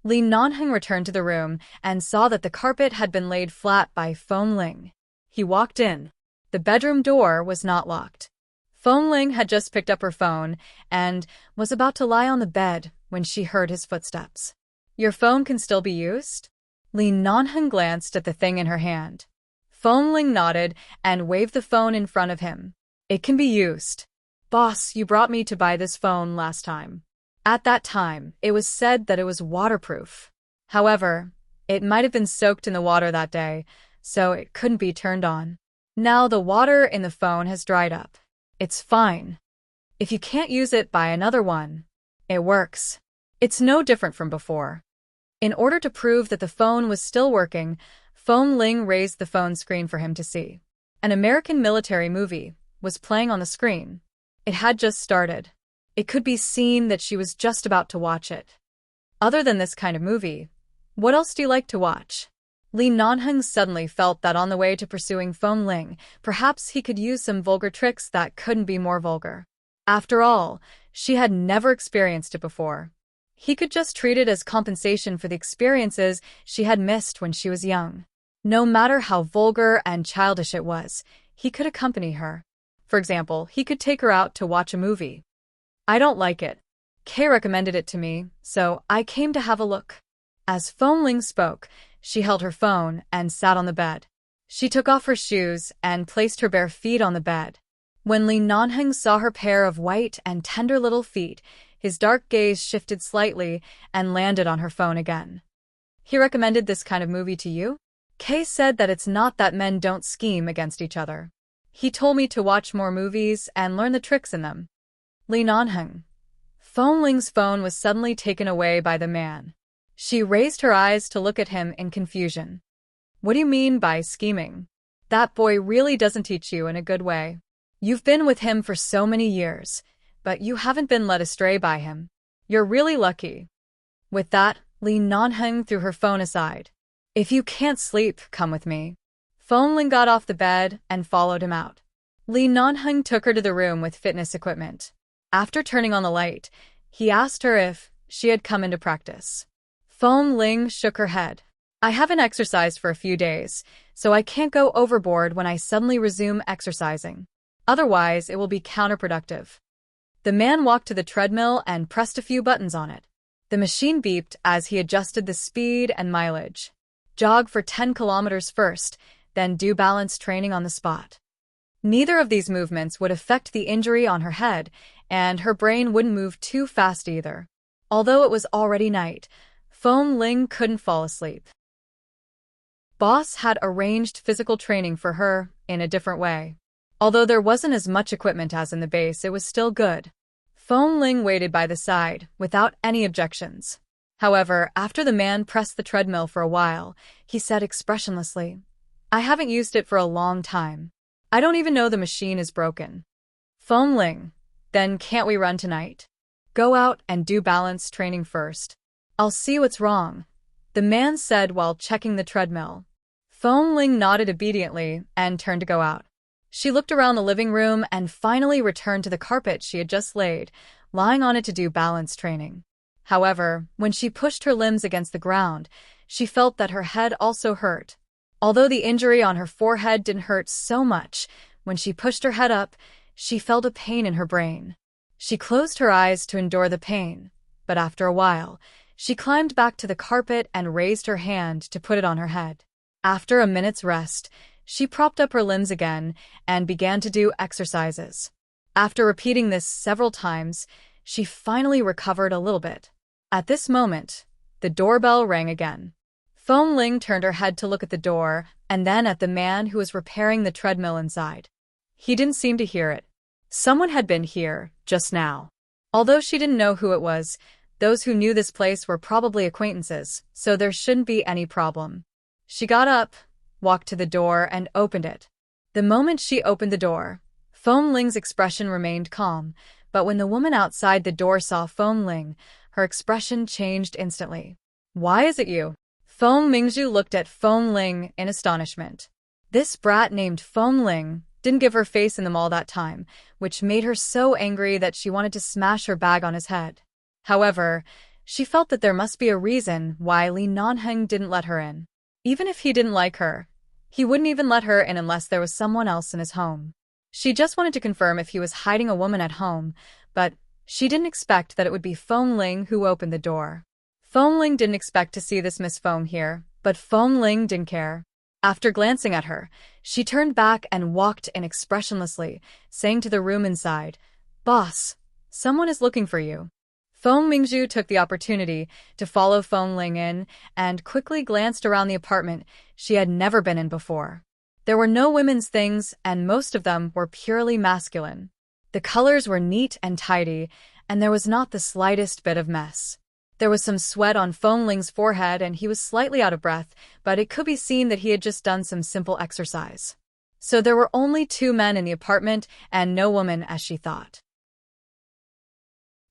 Li Nanheng returned to the room and saw that the carpet had been laid flat by Feng Ling. He walked in. The bedroom door was not locked. Feng Ling had just picked up her phone and was about to lie on the bed when she heard his footsteps. Your phone can still be used? Li Nanheng glanced at the thing in her hand. Feng Ling nodded and waved the phone in front of him. It can be used. Boss, you brought me to buy this phone last time. At that time, it was said that it was waterproof. However, it might have been soaked in the water that day, so it couldn't be turned on. Now the water in the phone has dried up. It's fine. If you can't use it, buy another one. It works. It's no different from before. In order to prove that the phone was still working, Feng Ling raised the phone screen for him to see. An American military movie was playing on the screen. It had just started. It could be seen that she was just about to watch it. Other than this kind of movie, what else do you like to watch? Li Nanheng suddenly felt that on the way to pursuing Feng Ling, perhaps he could use some vulgar tricks that couldn't be more vulgar. After all, she had never experienced it before. He could just treat it as compensation for the experiences she had missed when she was young. No matter how vulgar and childish it was, he could accompany her. For example, he could take her out to watch a movie. I don't like it. Kay recommended it to me, so I came to have a look. As Feng Ling spoke, she held her phone and sat on the bed. She took off her shoes and placed her bare feet on the bed. When Li Nanheng saw her pair of white and tender little feet, his dark gaze shifted slightly and landed on her phone again. He recommended this kind of movie to you? Kay said that it's not that men don't scheme against each other. He told me to watch more movies and learn the tricks in them. Li Nanheng. Feng Ling's phone was suddenly taken away by the man. She raised her eyes to look at him in confusion. What do you mean by scheming? That boy really doesn't teach you in a good way. You've been with him for so many years, but you haven't been led astray by him. You're really lucky. With that, Li Nanheng threw her phone aside. If you can't sleep, come with me. Feng Ling got off the bed and followed him out. Li Nanheng took her to the room with fitness equipment. After turning on the light, he asked her if she had come into practice. Feng Ling shook her head. I haven't exercised for a few days, so I can't go overboard when I suddenly resume exercising. Otherwise, it will be counterproductive. The man walked to the treadmill and pressed a few buttons on it. The machine beeped as he adjusted the speed and mileage. Jog for 10 kilometers first, then do balance training on the spot. Neither of these movements would affect the injury on her head, and her brain wouldn't move too fast either. Although it was already night, Feng Ling couldn't fall asleep. Boss had arranged physical training for her in a different way. Although there wasn't as much equipment as in the base, it was still good. Feng Ling waited by the side, without any objections. However, after the man pressed the treadmill for a while, he said expressionlessly, "I haven't used it for a long time. I don't even know the machine is broken." Feng Ling, then can't we run tonight? Go out and do balance training first. I'll see what's wrong, the man said while checking the treadmill. Feng Ling nodded obediently and turned to go out. She looked around the living room and finally returned to the carpet she had just laid, lying on it to do balance training. However, when she pushed her limbs against the ground, she felt that her head also hurt. Although the injury on her forehead didn't hurt so much, when she pushed her head up, she felt a pain in her brain. She closed her eyes to endure the pain, but after a while, she climbed back to the carpet and raised her hand to put it on her head. After a minute's rest, she propped up her limbs again and began to do exercises. After repeating this several times, she finally recovered a little bit. At this moment, the doorbell rang again. Feng Ling turned her head to look at the door and then at the man who was repairing the treadmill inside. He didn't seem to hear it. Someone had been here just now. Although she didn't know who it was, those who knew this place were probably acquaintances, so there shouldn't be any problem. She got up, walked to the door, and opened it. The moment she opened the door, Feng Ling's expression remained calm, but when the woman outside the door saw Feng Ling, her expression changed instantly. "Why is it you?" Feng Mingzhu looked at Feng Ling in astonishment. This brat named Feng Ling didn't give her face in the mall that time, which made her so angry that she wanted to smash her bag on his head. However, she felt that there must be a reason why Li Nanheng didn't let her in. Even if he didn't like her, he wouldn't even let her in unless there was someone else in his home. She just wanted to confirm if he was hiding a woman at home, but she didn't expect that it would be Feng Ling who opened the door. Feng Ling didn't expect to see this Miss Feng here, but Feng Ling didn't care. After glancing at her, she turned back and walked in expressionlessly, saying to the room inside, "Boss, someone is looking for you." Feng Mingzhu took the opportunity to follow Feng Ling in and quickly glanced around the apartment she had never been in before. There were no women's things, and most of them were purely masculine. The colors were neat and tidy, and there was not the slightest bit of mess. There was some sweat on Feng Ling's forehead, and he was slightly out of breath, but it could be seen that he had just done some simple exercise. So there were only 2 men in the apartment, and no woman as she thought.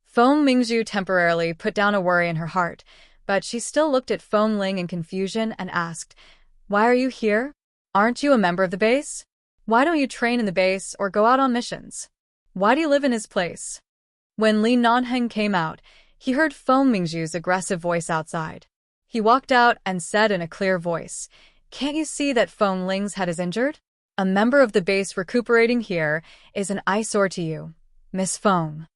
Feng Mingzhu temporarily put down a worry in her heart, but she still looked at Feng Ling in confusion and asked, "Why are you here? Aren't you a member of the base? Why don't you train in the base or go out on missions? Why do you live in his place?" When Li Nanheng came out, he heard Feng Mingzhu's aggressive voice outside. He walked out and said in a clear voice, "Can't you see that Feng Ling's head is injured? A member of the base recuperating here is an eyesore to you, Miss Feng."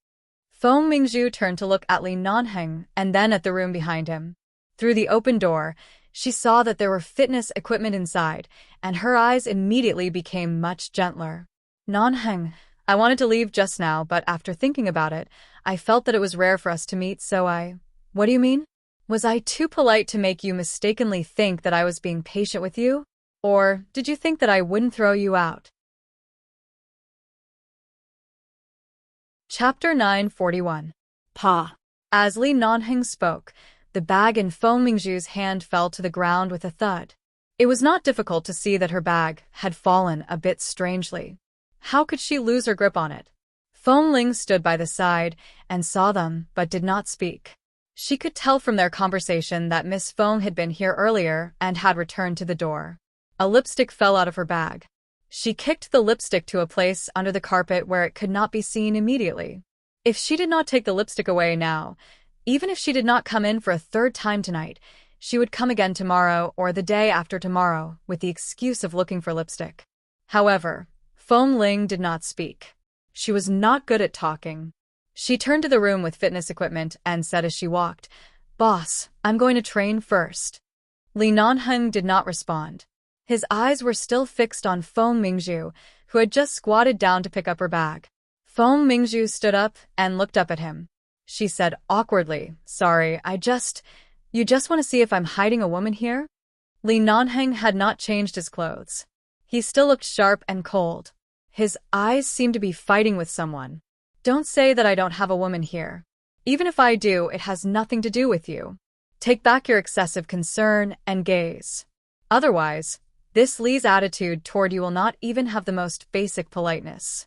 Feng Mingzhu turned to look at Li Nanheng and then at the room behind him. Through the open door, she saw that there were fitness equipment inside, and her eyes immediately became much gentler. "Nanheng, I wanted to leave just now, but after thinking about it, I felt that it was rare for us to meet, so I—" "What do you mean? Was I too polite to make you mistakenly think that I was being patient with you? Or did you think that I wouldn't throw you out?" Chapter 941. Pa. As Li Nanheng spoke, the bag in Feng Mingzhu's hand fell to the ground with a thud. It was not difficult to see that her bag had fallen a bit strangely. How could she lose her grip on it? Feng Ling stood by the side and saw them but did not speak. She could tell from their conversation that Miss Feng had been here earlier and had returned to the door. A lipstick fell out of her bag. She kicked the lipstick to a place under the carpet where it could not be seen immediately. If she did not take the lipstick away now, even if she did not come in for a 3rd time tonight, she would come again tomorrow or the day after tomorrow with the excuse of looking for lipstick. However, Feng Ling did not speak. She was not good at talking. She turned to the room with fitness equipment and said as she walked, "Boss, I'm going to train first." Li Nanheng did not respond. His eyes were still fixed on Feng Mingzhu, who had just squatted down to pick up her bag. Feng Mingzhu stood up and looked up at him. She said awkwardly, "Sorry, you just want to see if I'm hiding a woman here?" Li Nanheng had not changed his clothes. He still looked sharp and cold. His eyes seemed to be fighting with someone. "Don't say that I don't have a woman here. Even if I do, it has nothing to do with you. Take back your excessive concern and gaze. Otherwise, this Li's attitude toward you will not even have the most basic politeness."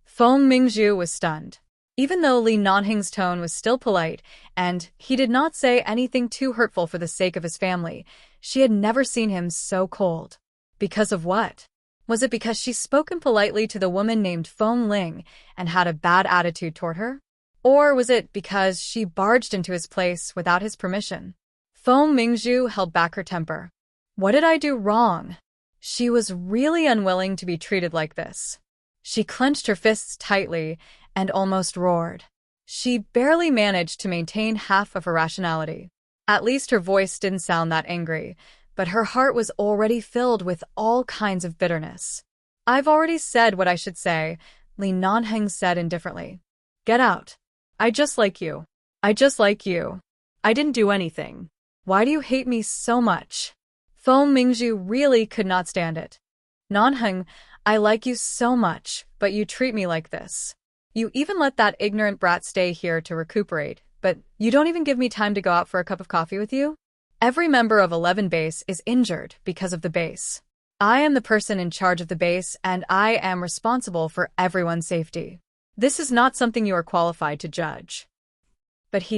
Feng Mingzhu was stunned. Even though Li Nanheng's tone was still polite, and he did not say anything too hurtful for the sake of his family, she had never seen him so cold. Because of what? Was it because she spoken politely to the woman named Feng Ling and had a bad attitude toward her? Or was it because she barged into his place without his permission? Feng Mingzhu held back her temper. What did I do wrong? She was really unwilling to be treated like this. She clenched her fists tightly and almost roared. She barely managed to maintain half of her rationality. At least her voice didn't sound that angry, but her heart was already filled with all kinds of bitterness. "I've already said what I should say," Li Nanheng said indifferently. "Get out. I just like you. I just like you. I didn't do anything. Why do you hate me so much?" Feng Mingzhu really could not stand it. "Nanheng, I like you so much, but you treat me like this. You even let that ignorant brat stay here to recuperate, but you don't even give me time to go out for a cup of coffee with you? Every member of 11 Base is injured because of the base. I am the person in charge of the base, and I am responsible for everyone's safety. This is not something you are qualified to judge." But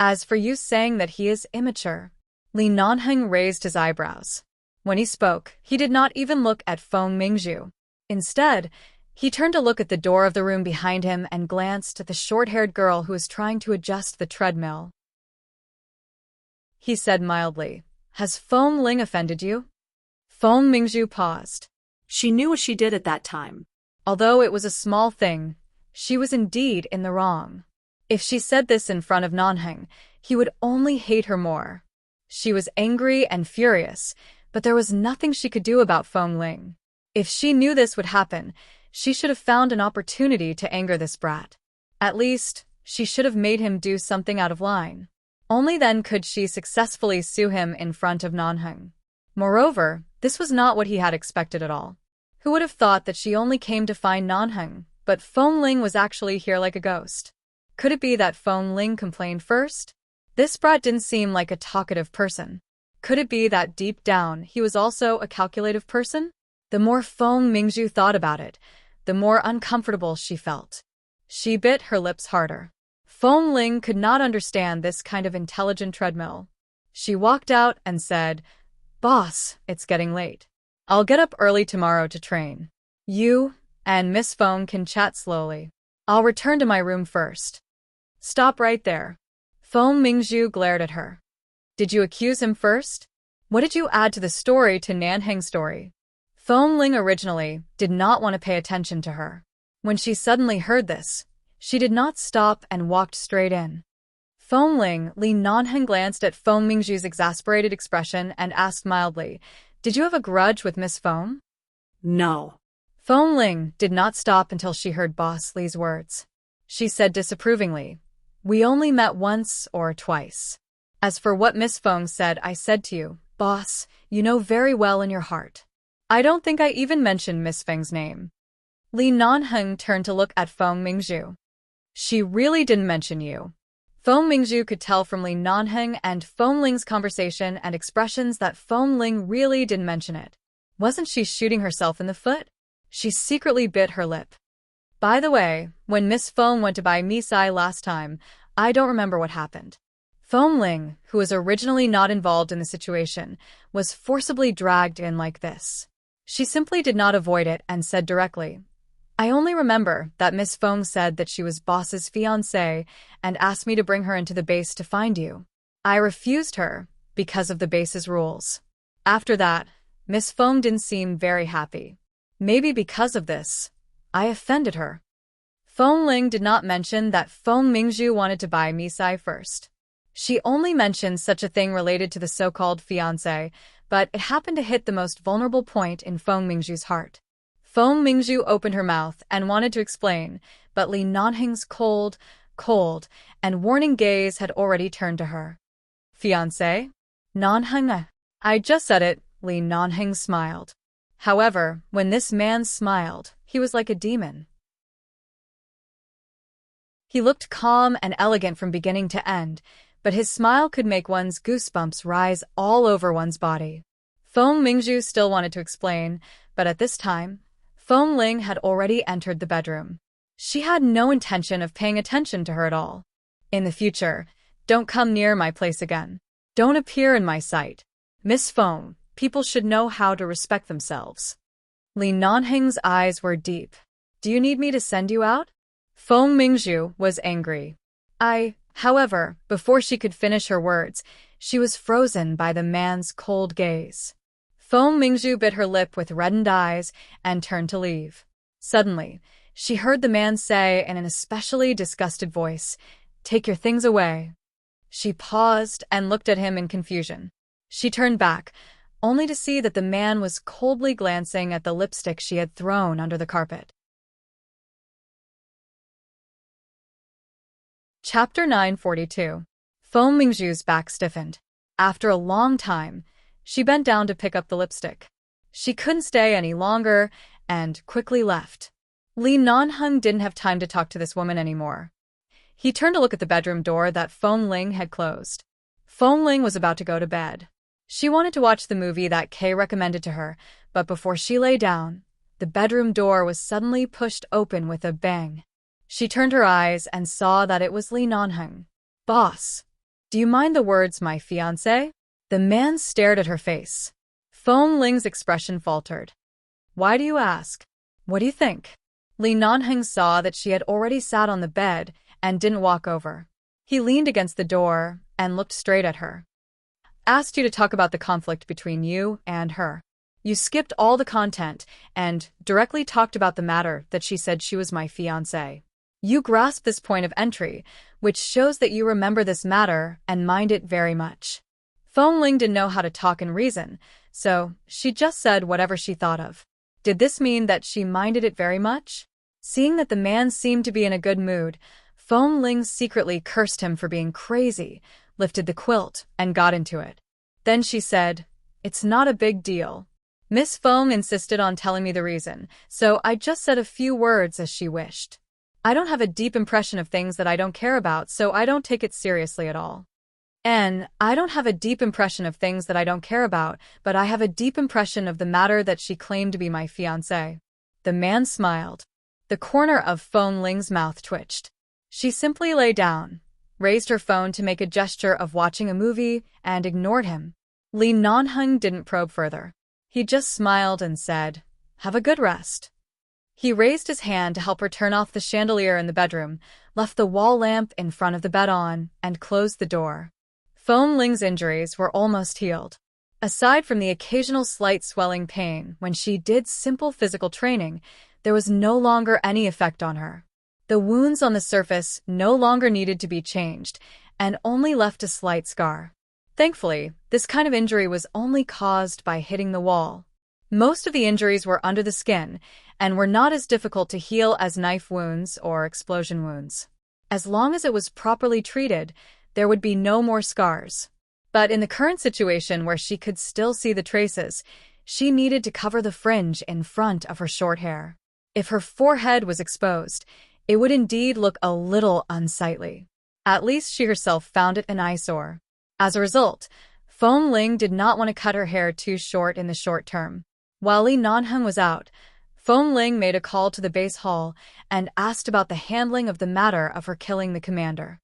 as for you saying that he is immature, Li Nanheng raised his eyebrows. When he spoke, he did not even look at Feng Mingzhu. Instead, he turned to look at the door of the room behind him and glanced at the short-haired girl who was trying to adjust the treadmill. He said mildly, "Has Feng Ling offended you?" Feng Mingzhu paused. She knew what she did at that time. Although it was a small thing, she was indeed in the wrong. If she said this in front of Nanheng, he would only hate her more. She was angry and furious, but there was nothing she could do about Feng Ling. If she knew this would happen, she should have found an opportunity to anger this brat. At least, she should have made him do something out of line. Only then could she successfully sue him in front of Nanheng. Moreover, this was not what he had expected at all. Who would have thought that she only came to find Nanheng, but Feng Ling was actually here like a ghost? Could it be that Feng Ling complained first? This brat didn't seem like a talkative person. Could it be that deep down he was also a calculative person? The more Feng Mingzhu thought about it, the more uncomfortable she felt. She bit her lips harder. Feng Ling could not understand this kind of intelligent treadmill. She walked out and said, "Boss, it's getting late. I'll get up early tomorrow to train. You and Miss Feng can chat slowly. I'll return to my room first." "Stop right there." Feng Mingzhu glared at her. "Did you accuse him first? What did you add to the story to Nanheng's story?" Feng Ling originally did not want to pay attention to her. When she suddenly heard this, she did not stop and walked straight in. Feng Ling, Li Nanheng glanced at Feng Mingzhu's exasperated expression and asked mildly, "Did you have a grudge with Miss Feng?" "No." Feng Ling did not stop until she heard Boss Li's words. She said disapprovingly, "We only met once or twice. As for what Miss Feng said, I said to you, boss, you know very well in your heart. I don't think I even mentioned Miss Feng's name." Li Nanheng turned to look at Feng Mingzhu. "She really didn't mention you." Feng Mingzhu could tell from Li Nanheng and Feng Ling's conversation and expressions that Feng Ling really didn't mention it. Wasn't she shooting herself in the foot? She secretly bit her lip. "By the way, when Miss Feng went to buy misai last time, I don't remember what happened." Feng Ling, who was originally not involved in the situation, was forcibly dragged in like this. She simply did not avoid it and said directly, "I only remember that Miss Feng said that she was boss's fiancée and asked me to bring her into the base to find you. I refused her because of the base's rules. After that, Miss Feng didn't seem very happy. Maybe because of this, I offended her." Feng Ling did not mention that Feng Mingzhu wanted to buy misai first. She only mentioned such a thing related to the so-called fiancé, but it happened to hit the most vulnerable point in Feng Mingzhu's heart. Feng Mingzhu opened her mouth and wanted to explain, but Li Nanheng's cold, and warning gaze had already turned to her. Fiancé? Nanheng? I just said it, Li Nanheng smiled. However, when this man smiled, he was like a demon. He looked calm and elegant from beginning to end, but his smile could make one's goosebumps rise all over one's body. Feng Mingzhu still wanted to explain, but at this time, Feng Ling had already entered the bedroom. She had no intention of paying attention to her at all. In the future, don't come near my place again. Don't appear in my sight. Miss Feng, people should know how to respect themselves. Li Nanheng's eyes were deep. Do you need me to send you out? Feng Mingzhu was angry. However, before she could finish her words, she was frozen by the man's cold gaze. Feng Mingzhu bit her lip with reddened eyes and turned to leave. Suddenly, she heard the man say in an especially disgusted voice, "Take your things away." She paused and looked at him in confusion. She turned back, only to see that the man was coldly glancing at the lipstick she had thrown under the carpet. Chapter 942. Feng Mingzhu's back stiffened. After a long time, she bent down to pick up the lipstick. She couldn't stay any longer and quickly left. Li Nanheng didn't have time to talk to this woman anymore. He turned to look at the bedroom door that Feng Ling had closed. Feng Ling was about to go to bed. She wanted to watch the movie that Kay recommended to her, but before she lay down, the bedroom door was suddenly pushed open with a bang. She turned her eyes and saw that it was Li Nanheng. "Boss, do you mind the words, my fiancé?" The man stared at her face. Feng Ling's expression faltered. "Why do you ask? What do you think?" Li Nanheng saw that she had already sat on the bed and didn't walk over. He leaned against the door and looked straight at her. "Asked you to talk about the conflict between you and her. You skipped all the content and directly talked about the matter that she said she was my fiancé. You grasped this point of entry, which shows that you remember this matter and mind it very much." Feng Ling didn't know how to talk and reason, so she just said whatever she thought of. Did this mean that she minded it very much? Seeing that the man seemed to be in a good mood, Feng Ling secretly cursed him for being crazy, lifted the quilt, and got into it. Then she said, "It's not a big deal. Miss Feng insisted on telling me the reason, so I just said a few words as she wished. I don't have a deep impression of things that I don't care about, so I don't take it seriously at all. And I don't have a deep impression of things that I don't care about, but I have a deep impression of the matter that she claimed to be my fiancé." The man smiled. The corner of Feng Ling's mouth twitched. She simply lay down, raised her phone to make a gesture of watching a movie, and ignored him. Li Nanheng didn't probe further. He just smiled and said, "Have a good rest." He raised his hand to help her turn off the chandelier in the bedroom, left the wall lamp in front of the bed on, and closed the door. Feng Ling's injuries were almost healed. Aside from the occasional slight swelling pain when she did simple physical training, there was no longer any effect on her. The wounds on the surface no longer needed to be changed, and only left a slight scar. Thankfully, this kind of injury was only caused by hitting the wall. Most of the injuries were under the skin, and were not as difficult to heal as knife wounds or explosion wounds. As long as it was properly treated, there would be no more scars. But in the current situation where she could still see the traces, she needed to cover the fringe in front of her short hair. If her forehead was exposed, it would indeed look a little unsightly. At least she herself found it an eyesore. As a result, Feng Ling did not want to cut her hair too short in the short term. While Li Nanheng was out, Feng Ling made a call to the base hall and asked about the handling of the matter of her killing the commander.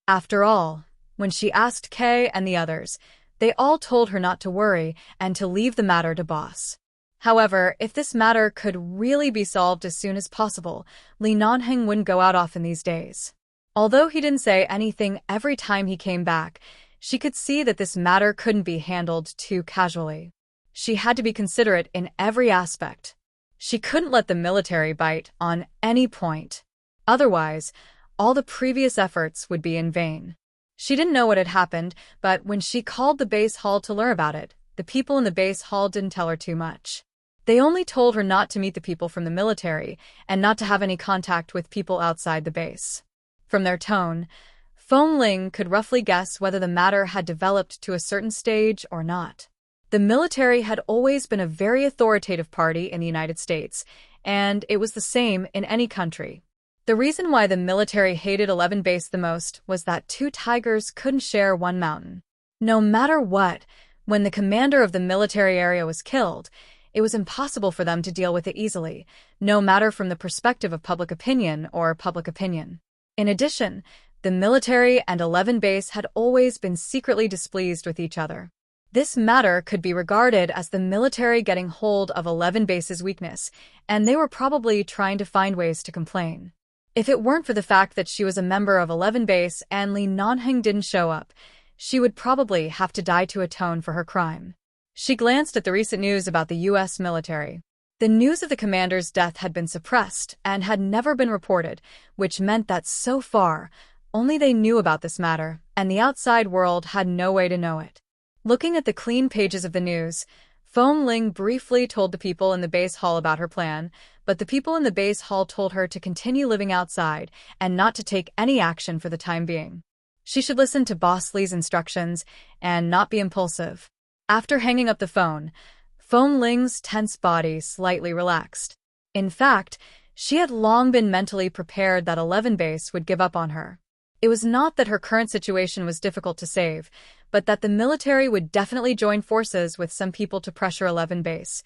After all, when she asked Kay and the others, they all told her not to worry and to leave the matter to boss. However, if this matter could really be solved as soon as possible, Li Nanheng wouldn't go out often these days. Although he didn't say anything every time he came back, she could see that this matter couldn't be handled too casually. She had to be considerate in every aspect. She couldn't let the military bite on any point. Otherwise, all the previous efforts would be in vain. She didn't know what had happened, but when she called the base hall to learn about it, the people in the base hall didn't tell her too much. They only told her not to meet the people from the military and not to have any contact with people outside the base. From their tone, Feng Ling could roughly guess whether the matter had developed to a certain stage or not. The military had always been a very authoritative party in the United States, and it was the same in any country. The reason why the military hated 11 Base the most was that two tigers couldn't share one mountain. No matter what, when the commander of the military area was killed, it was impossible for them to deal with it easily, no matter from the perspective of public opinion or public opinion. In addition, the military and 11 Base had always been secretly displeased with each other. This matter could be regarded as the military getting hold of 11 Base's weakness, and they were probably trying to find ways to complain. If it weren't for the fact that she was a member of 11 Base and Li Nanheng didn't show up, she would probably have to die to atone for her crime. She glanced at the recent news about the U.S. military. The news of the commander's death had been suppressed and had never been reported, which meant that so far, only they knew about this matter, and the outside world had no way to know it. Looking at the clean pages of the news, Feng Ling briefly told the people in the base hall about her plan, but the people in the base hall told her to continue living outside and not to take any action for the time being. She should listen to Boss Li's instructions and not be impulsive. After hanging up the phone, Feng Ling's tense body slightly relaxed. In fact, she had long been mentally prepared that 11 Base would give up on her. It was not that her current situation was difficult to save, but that the military would definitely join forces with some people to pressure 11 Base,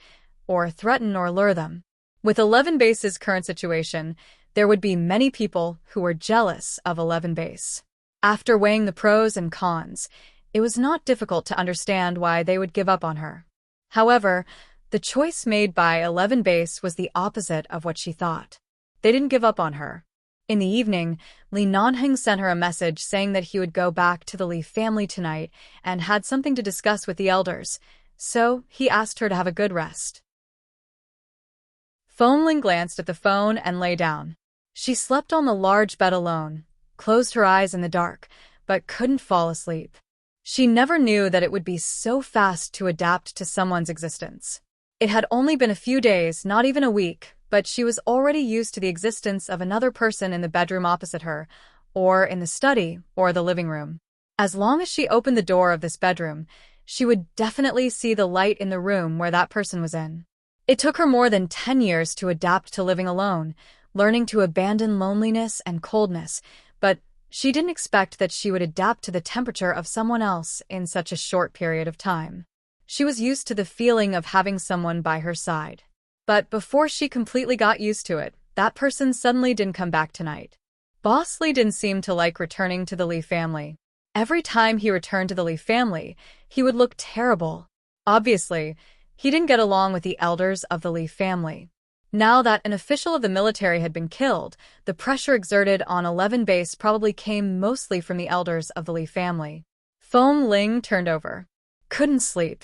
or threaten or lure them. With 11 Base's current situation, there would be many people who were jealous of 11 Base. After weighing the pros and cons, it was not difficult to understand why they would give up on her. However, the choice made by 11 Base was the opposite of what she thought. They didn't give up on her. In the evening, Li Nanheng sent her a message saying that he would go back to the Li family tonight and had something to discuss with the elders, so he asked her to have a good rest. Feng Ling glanced at the phone and lay down. She slept on the large bed alone, closed her eyes in the dark, but couldn't fall asleep. She never knew that it would be so fast to adapt to someone's existence. It had only been a few days, not even a week, but she was already used to the existence of another person in the bedroom opposite her, or in the study, or the living room. As long as she opened the door of this bedroom, she would definitely see the light in the room where that person was in. It took her more than 10 years to adapt to living alone, learning to abandon loneliness and coldness, but she didn't expect that she would adapt to the temperature of someone else in such a short period of time. She was used to the feeling of having someone by her side. But before she completely got used to it, that person suddenly didn't come back tonight. Boss Li didn't seem to like returning to the Li family. Every time he returned to the Li family, he would look terrible. Obviously, he didn't get along with the elders of the Li family. Now that an official of the military had been killed, the pressure exerted on 11 Base probably came mostly from the elders of the Li family. Feng Ling turned over. Couldn't sleep.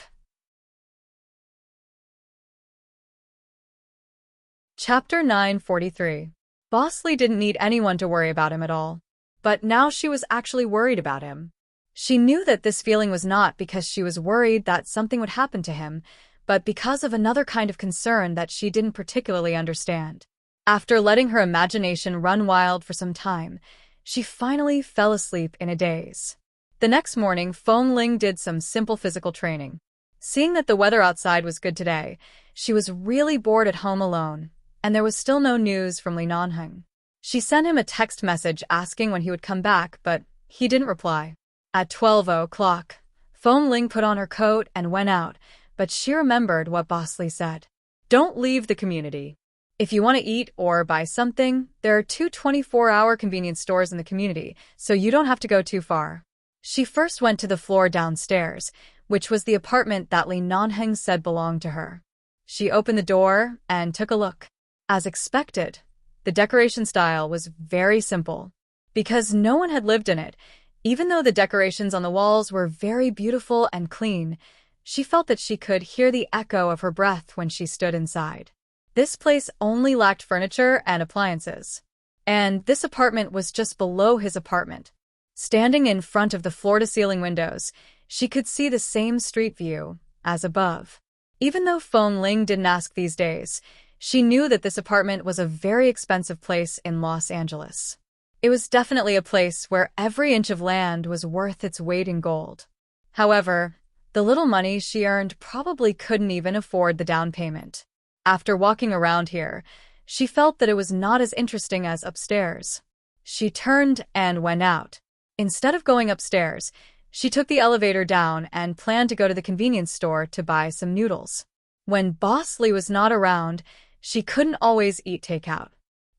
Chapter 943. Boss Li didn't need anyone to worry about him at all. But now she was actually worried about him. She knew that this feeling was not because she was worried that something would happen to him, but because of another kind of concern that she didn't particularly understand. After letting her imagination run wild for some time, she finally fell asleep in a daze. The next morning, Feng Ling did some simple physical training. Seeing that the weather outside was good today, she was really bored at home alone, and there was still no news from Li Nanheng. She sent him a text message asking when he would come back, but he didn't reply. At 12 o'clock, Feng Ling put on her coat and went out, but she remembered what Boss Li said. Don't leave the community. If you want to eat or buy something, there are 2 24-hour convenience stores in the community, so you don't have to go too far. She first went to the floor downstairs, which was the apartment that Li Nanheng said belonged to her. She opened the door and took a look. As expected, the decoration style was very simple. Because no one had lived in it, even though the decorations on the walls were very beautiful and clean, she felt that she could hear the echo of her breath when she stood inside. This place only lacked furniture and appliances. And this apartment was just below his apartment. Standing in front of the floor-to-ceiling windows, she could see the same street view as above. Even though Feng Ling didn't ask these days, she knew that this apartment was a very expensive place in Los Angeles. It was definitely a place where every inch of land was worth its weight in gold. However, the little money she earned probably couldn't even afford the down payment. After walking around here, she felt that it was not as interesting as upstairs. She turned and went out. Instead of going upstairs, she took the elevator down and planned to go to the convenience store to buy some noodles. When Boss Lee was not around, she couldn't always eat takeout.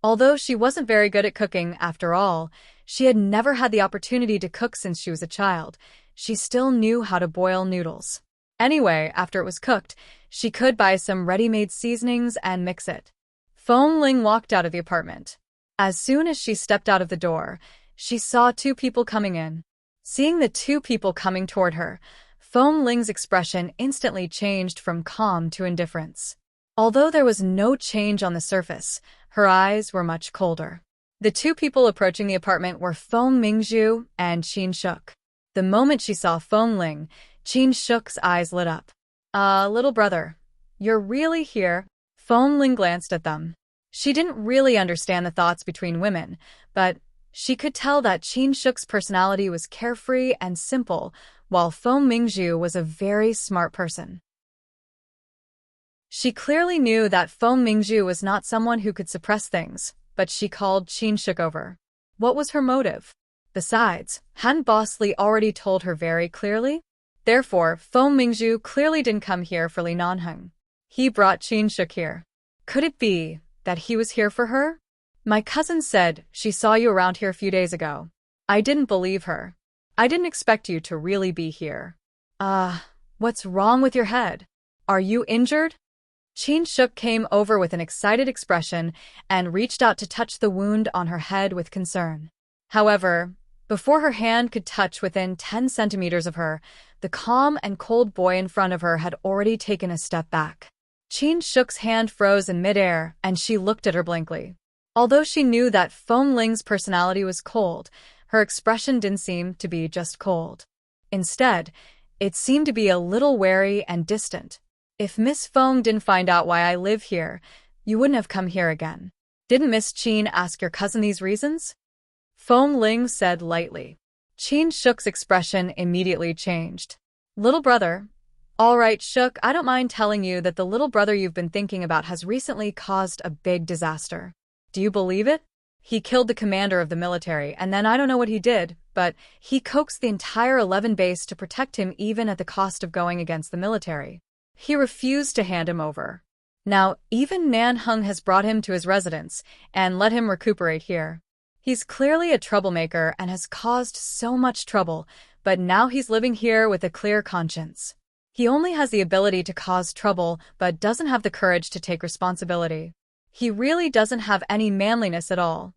Although she wasn't very good at cooking after all, she had never had the opportunity to cook since she was a child. She still knew how to boil noodles. Anyway, after it was cooked, she could buy some ready-made seasonings and mix it. Feng Ling walked out of the apartment. As soon as she stepped out of the door, she saw two people coming in. Seeing the two people coming toward her, Feng Ling's expression instantly changed from calm to indifference. Although there was no change on the surface, her eyes were much colder. The two people approaching the apartment were Feng Mingzhu and Qin Shuk. The moment she saw Feng Ling, Qin Shuk's eyes lit up. Little brother, you're really here?" Feng Ling glanced at them. She didn't really understand the thoughts between women, but she could tell that Qin Shuk's personality was carefree and simple, while Feng Mingzhu was a very smart person. She clearly knew that Feng Mingzhu was not someone who could suppress things, but she called Qin Shuk over. What was her motive? Besides, hadn't Boss Lee already told her very clearly? Therefore, Feng Mingzhu clearly didn't come here for Li Nanheng. He brought Qin Shuk here. Could it be that he was here for her? "My cousin said she saw you around here a few days ago." I didn't believe her. "I didn't expect you to really be here." What's wrong with your head? Are you injured?" Qin Shuk came over with an excited expression and reached out to touch the wound on her head with concern. However, before her hand could touch within 10 centimeters of her, the calm and cold boy in front of her had already taken a step back. Qin Shuk's hand froze in midair, and she looked at her blankly. Although she knew that Feng Ling's personality was cold, her expression didn't seem to be just cold. Instead, it seemed to be a little wary and distant. "If Miss Feng didn't find out why I live here, you wouldn't have come here again. Didn't Miss Qin ask your cousin these reasons?" Feng Ling said lightly. Qin Shuk's expression immediately changed. "Little brother." "All right, Shuk, I don't mind telling you that the little brother you've been thinking about has recently caused a big disaster. Do you believe it? He killed the commander of the military, and then I don't know what he did, but he coaxed the entire 11 base to protect him even at the cost of going against the military. He refused to hand him over. Now, even Nanheng has brought him to his residence and let him recuperate here. He's clearly a troublemaker and has caused so much trouble, but now he's living here with a clear conscience. He only has the ability to cause trouble, but doesn't have the courage to take responsibility. He really doesn't have any manliness at all."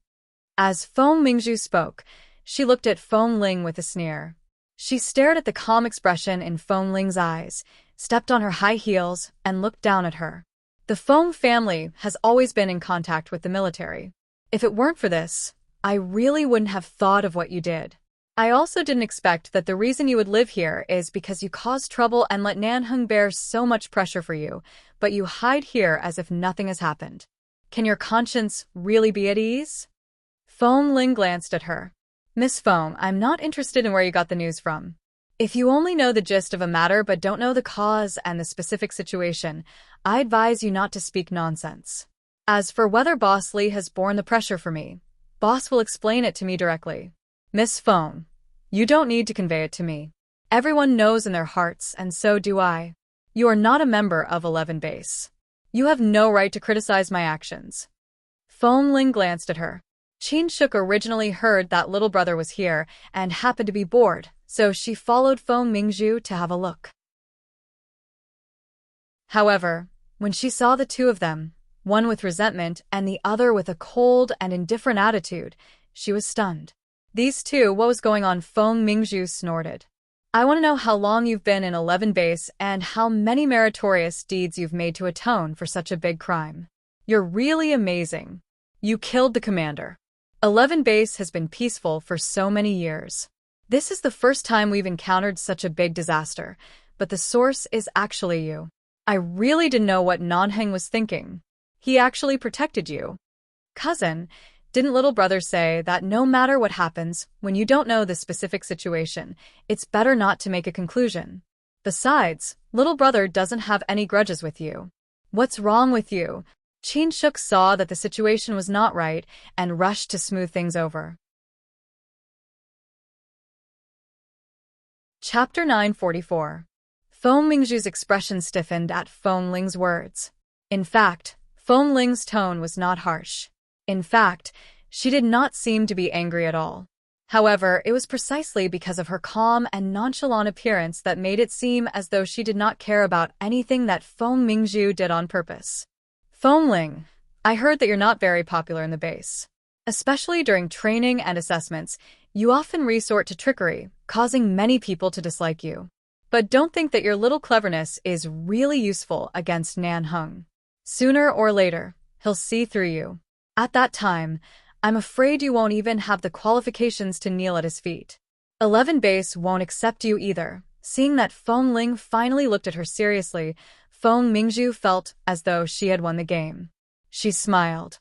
As Feng Mingzhu spoke, she looked at Feng Ling with a sneer. She stared at the calm expression in Feng Ling's eyes, stepped on her high heels, and looked down at her. "The Feng family has always been in contact with the military. If it weren't for this, I really wouldn't have thought of what you did. I also didn't expect that the reason you would live here is because you caused trouble and let Nanheng bear so much pressure for you, but you hide here as if nothing has happened. Can your conscience really be at ease?" Feng Ling glanced at her. "Miss Feng, I'm not interested in where you got the news from. If you only know the gist of a matter but don't know the cause and the specific situation, I advise you not to speak nonsense. As for whether Boss Lee has borne the pressure for me, Boss will explain it to me directly. Miss Feng, you don't need to convey it to me. Everyone knows in their hearts, and so do I. You are not a member of 11 Base. You have no right to criticize my actions." Feng Ling glanced at her. Qin Shuk originally heard that little brother was here and happened to be bored, so she followed Feng Mingzhu to have a look. However, when she saw the two of them, one with resentment and the other with a cold and indifferent attitude, she was stunned. "These two, what was going on?" Feng Mingzhu snorted. "I want to know how long you've been in 11 Base and how many meritorious deeds you've made to atone for such a big crime. You're really amazing. You killed the commander. 11 Base has been peaceful for so many years. This is the first time we've encountered such a big disaster, but the source is actually you. I really didn't know what Nanheng was thinking. He actually protected you. Cousin, didn't little brother say that no matter what happens, when you don't know the specific situation, it's better not to make a conclusion? Besides, little brother doesn't have any grudges with you. What's wrong with you? Shuk saw that the situation was not right and rushed to smooth things over. Chapter 944. Feng Mingzhu's expression stiffened at Feng Ling's words. In fact, Feng Ling's tone was not harsh. In fact, she did not seem to be angry at all. However, it was precisely because of her calm and nonchalant appearance that made it seem as though she did not care about anything that Feng Mingzhu did on purpose. Feng Ling, I heard that you're not very popular in the base. Especially during training and assessments, you often resort to trickery, causing many people to dislike you. But don't think that your little cleverness is really useful against Nanheng. Sooner or later, he'll see through you. At that time, I'm afraid you won't even have the qualifications to kneel at his feet. 11 base won't accept you either. Seeing that Feng Ling finally looked at her seriously, Feng Mingzhu felt as though she had won the game. She smiled.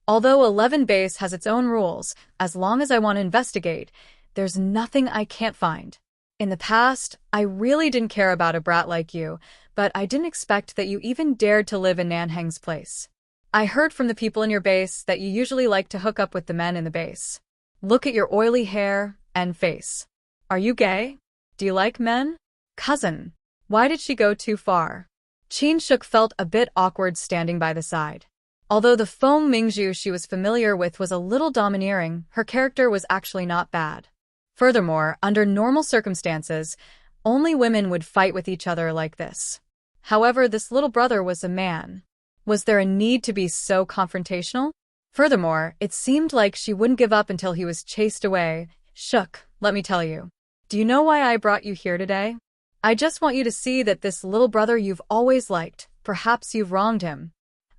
Although 11 base has its own rules, as long as I want to investigate, there's nothing I can't find. In the past, I really didn't care about a brat like you, but I didn't expect that you even dared to live in Nanheng's place. I heard from the people in your base that you usually like to hook up with the men in the base. Look at your oily hair and face. Are you gay? Do you like men? Cousin, why did she go too far? Shuk felt a bit awkward standing by the side. Although the Feng Mingzhu she was familiar with was a little domineering, her character was actually not bad. Furthermore, under normal circumstances, only women would fight with each other like this. However, this little brother was a man. Was there a need to be so confrontational? Furthermore, it seemed like she wouldn't give up until he was chased away. Shuk, let me tell you. Do you know why I brought you here today? I just want you to see that this little brother you've always liked, perhaps you've wronged him.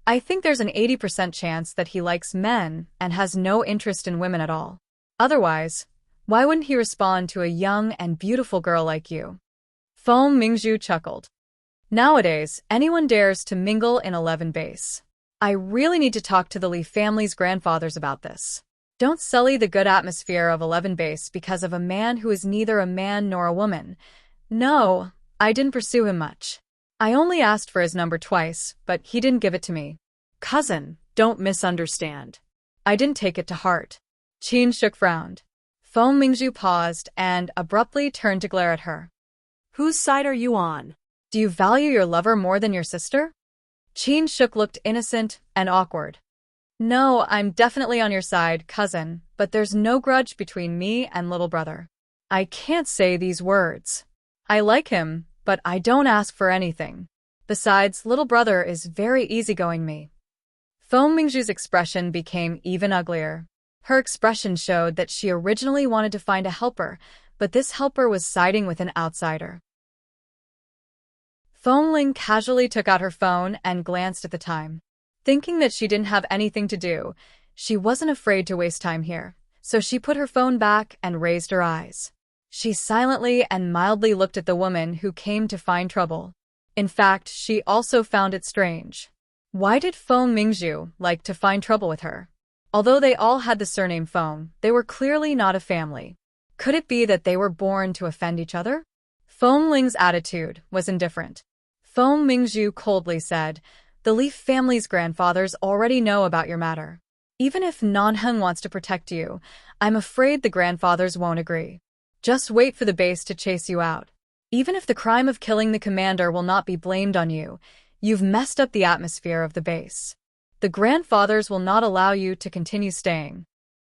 I think there's an 80% chance that he likes men and has no interest in women at all. Otherwise, why wouldn't he respond to a young and beautiful girl like you? Feng Mingzhu chuckled. Nowadays, anyone dares to mingle in 11 base. I really need to talk to the Li family's grandfathers about this. Don't sully the good atmosphere of 11 base because of a man who is neither a man nor a woman. No, I didn't pursue him much. I only asked for his number twice, but he didn't give it to me. Cousin, don't misunderstand. I didn't take it to heart. Shuk frowned. Feng Mingzhu paused and abruptly turned to glare at her. Whose side are you on? Do you value your lover more than your sister? Shuk looked innocent and awkward. No, I'm definitely on your side, cousin, but there's no grudge between me and little brother. I can't say these words. I like him, but I don't ask for anything. Besides, little brother is very easygoing me. Feng Mingzhu's expression became even uglier. Her expression showed that she originally wanted to find a helper, but this helper was siding with an outsider. Feng Ling casually took out her phone and glanced at the time. Thinking that she didn't have anything to do, she wasn't afraid to waste time here, so she put her phone back and raised her eyes. She silently and mildly looked at the woman who came to find trouble. In fact, she also found it strange. Why did Feng Mingzhu like to find trouble with her? Although they all had the surname Feng, they were clearly not a family. Could it be that they were born to offend each other? Feng Ling's attitude was indifferent. Feng Mingzhu coldly said, "The Li family's grandfathers already know about your matter. Even if Nanheng wants to protect you, I'm afraid the grandfathers won't agree. Just wait for the base to chase you out. Even if the crime of killing the commander will not be blamed on you, you've messed up the atmosphere of the base. The grandfathers will not allow you to continue staying."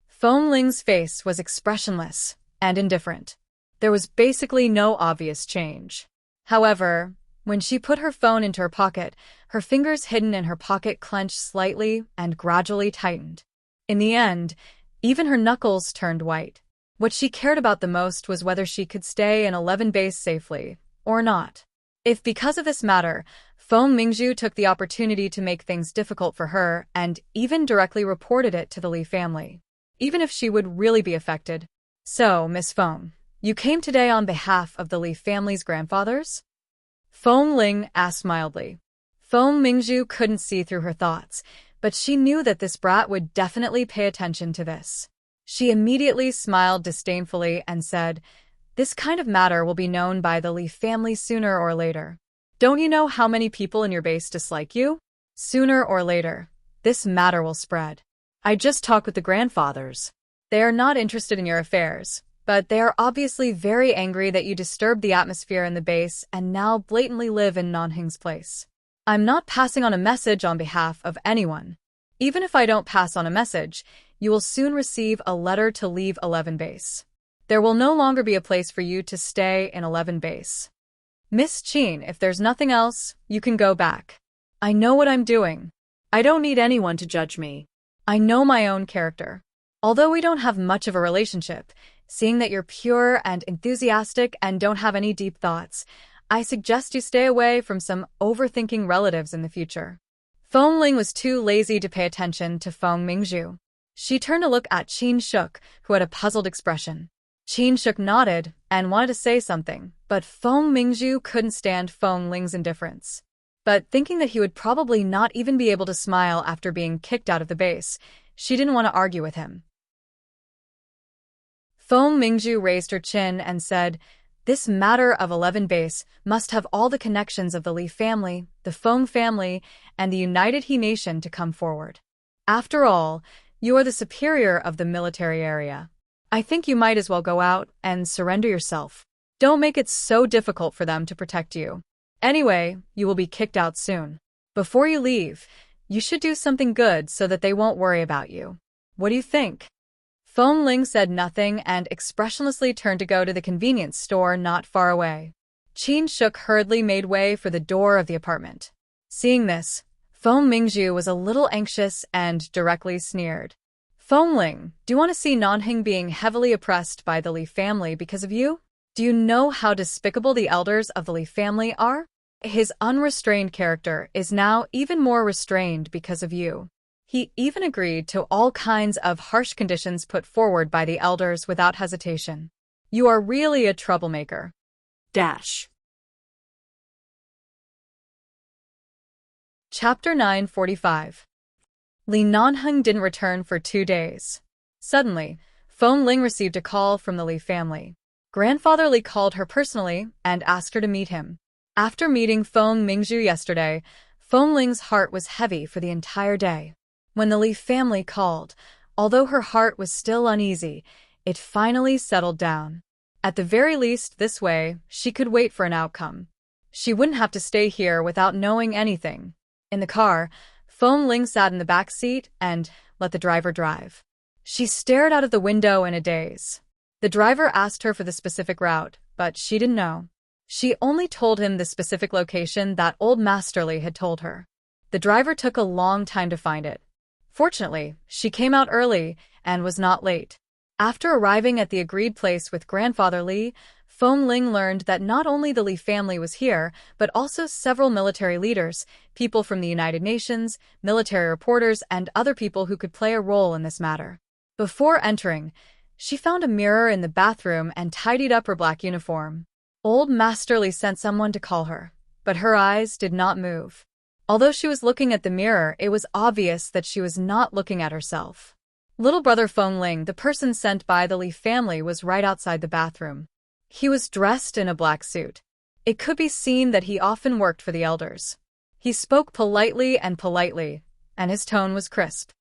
Feng Ling's face was expressionless and indifferent. There was basically no obvious change. However, when she put her phone into her pocket, her fingers hidden in her pocket clenched slightly and gradually tightened. In the end, even her knuckles turned white. What she cared about the most was whether she could stay in 11 base safely or not. If because of this matter, Feng Mingzhu took the opportunity to make things difficult for her and even directly reported it to the Li family, even if she would really be affected. So, Miss Feng, you came today on behalf of the Li family's grandfathers? Feng Ling asked mildly. Feng Mingzhu couldn't see through her thoughts, but she knew that this brat would definitely pay attention to this. She immediately smiled disdainfully and said, "This kind of matter will be known by the Li family sooner or later. Don't you know how many people in your base dislike you? Sooner or later, this matter will spread. I just talked with the grandfathers. They are not interested in your affairs, but they are obviously very angry that you disturbed the atmosphere in the base and now blatantly live in Nanhing's place. I'm not passing on a message on behalf of anyone. Even if I don't pass on a message, you will soon receive a letter to leave 11 base. There will no longer be a place for you to stay in 11 base. Miss Qin, if there's nothing else, you can go back. I know what I'm doing. I don't need anyone to judge me. I know my own character. Although we don't have much of a relationship, seeing that you're pure and enthusiastic and don't have any deep thoughts, I suggest you stay away from some overthinking relatives in the future." Feng Ling was too lazy to pay attention to Feng Mingzhu. She turned to look at Qin Shuk, who had a puzzled expression. Qin Shuk nodded and wanted to say something, but Feng Mingzhu couldn't stand Feng Ling's indifference. But thinking that he would probably not even be able to smile after being kicked out of the base, she didn't want to argue with him. Feng Mingzhu raised her chin and said, "This matter of 11 base must have all the connections of the Li family, the Feng family, and the United He Nation to come forward. After all, you are the superior of the military area. I think you might as well go out and surrender yourself. Don't make it so difficult for them to protect you. Anyway, you will be kicked out soon. Before you leave, you should do something good so that they won't worry about you. What do you think?" Feng Ling said nothing and expressionlessly turned to go to the convenience store not far away. Qin Shuk hurriedly made way for the door of the apartment. Seeing this, Feng Mingzhu was a little anxious and directly sneered. "Feng Ling, do you want to see Nanhing being heavily oppressed by the Li family because of you? Do you know how despicable the elders of the Li family are? His unrestrained character is now even more restrained because of you. He even agreed to all kinds of harsh conditions put forward by the elders without hesitation. You are really a troublemaker." Chapter 945. Li Nanheng didn't return for 2 days. Suddenly, Feng Ling received a call from the Li family. Grandfather Li called her personally and asked her to meet him. After meeting Feng Mingzhu yesterday, Feng Ling's heart was heavy for the entire day. When the Li family called, although her heart was still uneasy, it finally settled down. At the very least, this way, she could wait for an outcome. She wouldn't have to stay here without knowing anything. In the car, Feng Ling sat in the back seat and let the driver drive. She stared out of the window in a daze. The driver asked her for the specific route, but she didn't know. She only told him the specific location that old Masterly had told her. The driver took a long time to find it. Fortunately, she came out early and was not late. After arriving at the agreed place with Grandfather Li, Feng Ling learned that not only the Li family was here, but also several military leaders, people from the United Nations, military reporters, and other people who could play a role in this matter. Before entering, she found a mirror in the bathroom and tidied up her black uniform. Old Masterly sent someone to call her, but her eyes did not move. Although she was looking at the mirror, it was obvious that she was not looking at herself. Little brother Feng Ling, the person sent by the Li family, was right outside the bathroom. He was dressed in a black suit. It could be seen that he often worked for the elders. He spoke politely, and his tone was crisp.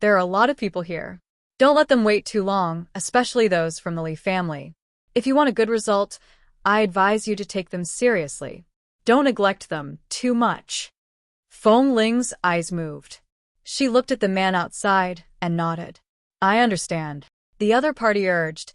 "There are a lot of people here. Don't let them wait too long, especially those from the Li family. If you want a good result, I advise you to take them seriously. Don't neglect them too much." Feng Ling's eyes moved. She looked at the man outside and nodded. "I understand." The other party urged,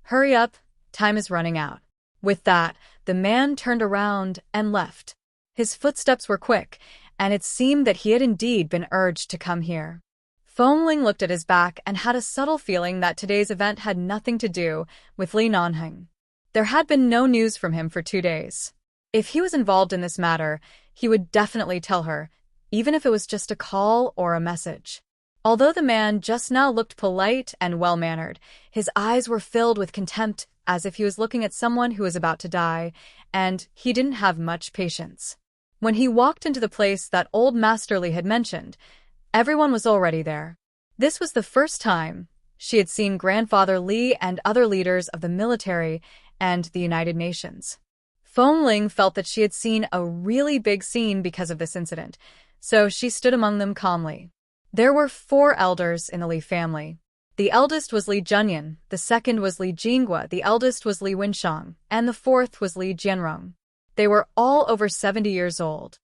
"Hurry up, time is running out." With that, the man turned around and left. His footsteps were quick, and it seemed that he had indeed been urged to come here. Feng Ling looked at his back and had a subtle feeling that today's event had nothing to do with Li Nanheng. There had been no news from him for 2 days. If he was involved in this matter, he would definitely tell her, even if it was just a call or a message. Although the man just now looked polite and well-mannered, his eyes were filled with contempt, as if he was looking at someone who was about to die, and he didn't have much patience. When he walked into the place that old Master Li had mentioned, everyone was already there. This was the first time she had seen Grandfather Li and other leaders of the military and the United Nations. Feng felt that she had seen a really big scene because of this incident, so she stood among them calmly. There were 4 elders in the Li family. The eldest was Li Junyan, the second was Li Jinghua, the eldest was Li Wenshang, and the fourth was Li Jianrong. They were all over 70 years old.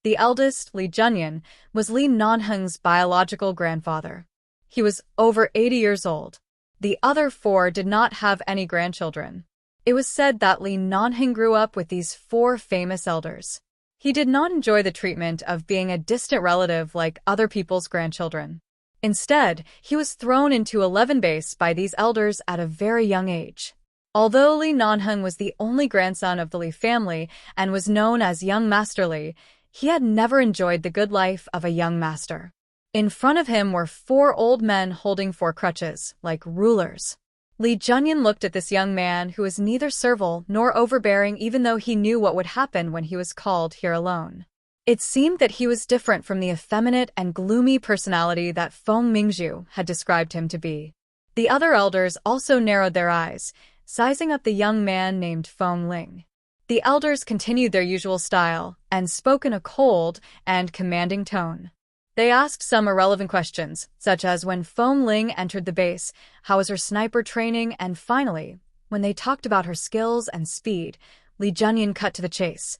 The eldest, Li Junyan, was Li Nanheng's biological grandfather. He was over 80 years old. The other 4 did not have any grandchildren. It was said that Li Nanheng grew up with these 4 famous elders. He did not enjoy the treatment of being a distant relative like other people's grandchildren. Instead, he was thrown into 11 base by these elders at a very young age. Although Li Nanheng was the only grandson of the Li family and was known as Young Master Li, he had never enjoyed the good life of a young master. In front of him were 4 old men holding 4 crutches, like rulers. Li Junyan looked at this young man who was neither servile nor overbearing, even though he knew what would happen when he was called here alone. It seemed that he was different from the effeminate and gloomy personality that Feng Mingzhu had described him to be. The other elders also narrowed their eyes, sizing up the young man named Feng Ling. The elders continued their usual style and spoke in a cold and commanding tone. They asked some irrelevant questions, such as when Feng Ling entered the base, how was her sniper training, and finally, when they talked about her skills and speed, Li Junyan cut to the chase.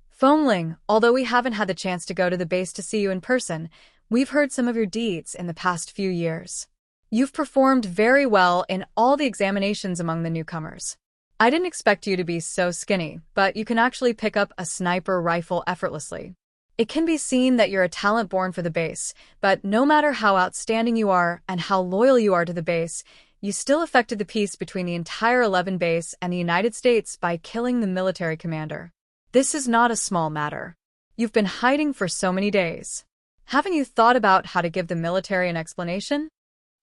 Feng Ling, although we haven't had the chance to go to the base to see you in person, we've heard some of your deeds in the past few years. You've performed very well in all the examinations among the newcomers. I didn't expect you to be so skinny, but you can actually pick up a sniper rifle effortlessly. It can be seen that you're a talent born for the base, but no matter how outstanding you are and how loyal you are to the base, you still affected the peace between the entire 11 base and the United States by killing the military commander. This is not a small matter. You've been hiding for so many days. Haven't you thought about how to give the military an explanation?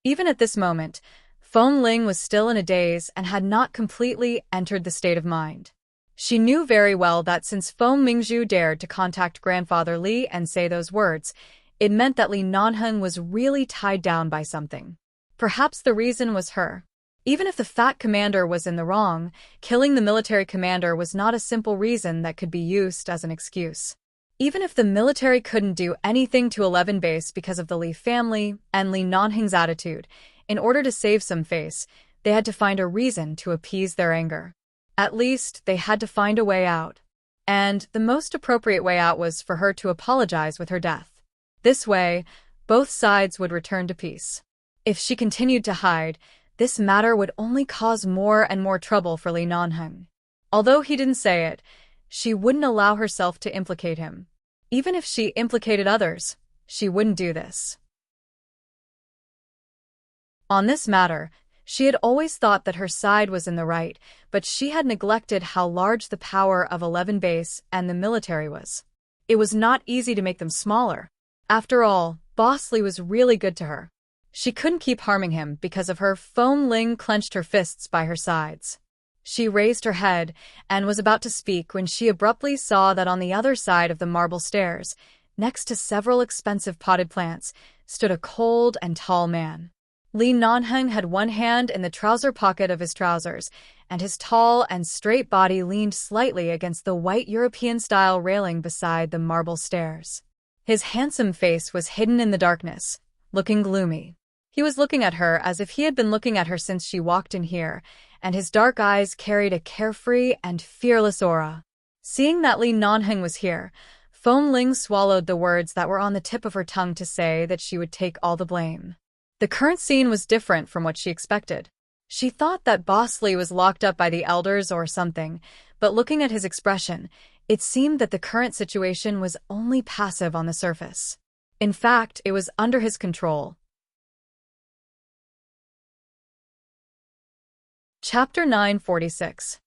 Even at this moment, Feng Ling was still in a daze and had not completely entered the state of mind. She knew very well that since Feng Mingzhu dared to contact Grandfather Li and say those words, it meant that Li Nanheng was really tied down by something. Perhaps the reason was her. Even if the fat commander was in the wrong, killing the military commander was not a simple reason that could be used as an excuse. Even if the military couldn't do anything to 11 base because of the Li family and Li Nanheng's attitude, in order to save some face, they had to find a reason to appease their anger. At least, they had to find a way out. And the most appropriate way out was for her to apologize with her death. This way, both sides would return to peace. If she continued to hide, this matter would only cause more and more trouble for Li Nanheng. Although he didn't say it, she wouldn't allow herself to implicate him. Even if she implicated others, she wouldn't do this. On this matter, she had always thought that her side was in the right, but she had neglected how large the power of 11 base and the military was. It was not easy to make them smaller. After all, Boss Li was really good to her. She couldn't keep harming him because of her. Feng Ling clenched her fists by her sides. She raised her head and was about to speak when she abruptly saw that on the other side of the marble stairs, next to several expensive potted plants, stood a cold and tall man. Li Nanheng had one hand in the trouser pocket of his trousers, and his tall and straight body leaned slightly against the white European-style railing beside the marble stairs. His handsome face was hidden in the darkness, looking gloomy. He was looking at her as if he had been looking at her since she walked in here, and his dark eyes carried a carefree and fearless aura. Seeing that Li Nanheng was here, Feng Ling swallowed the words that were on the tip of her tongue to say that she would take all the blame. The current scene was different from what she expected. She thought that Boss Li was locked up by the elders or something, but looking at his expression, it seemed that the current situation was only passive on the surface. In fact, it was under his control. Chapter 946.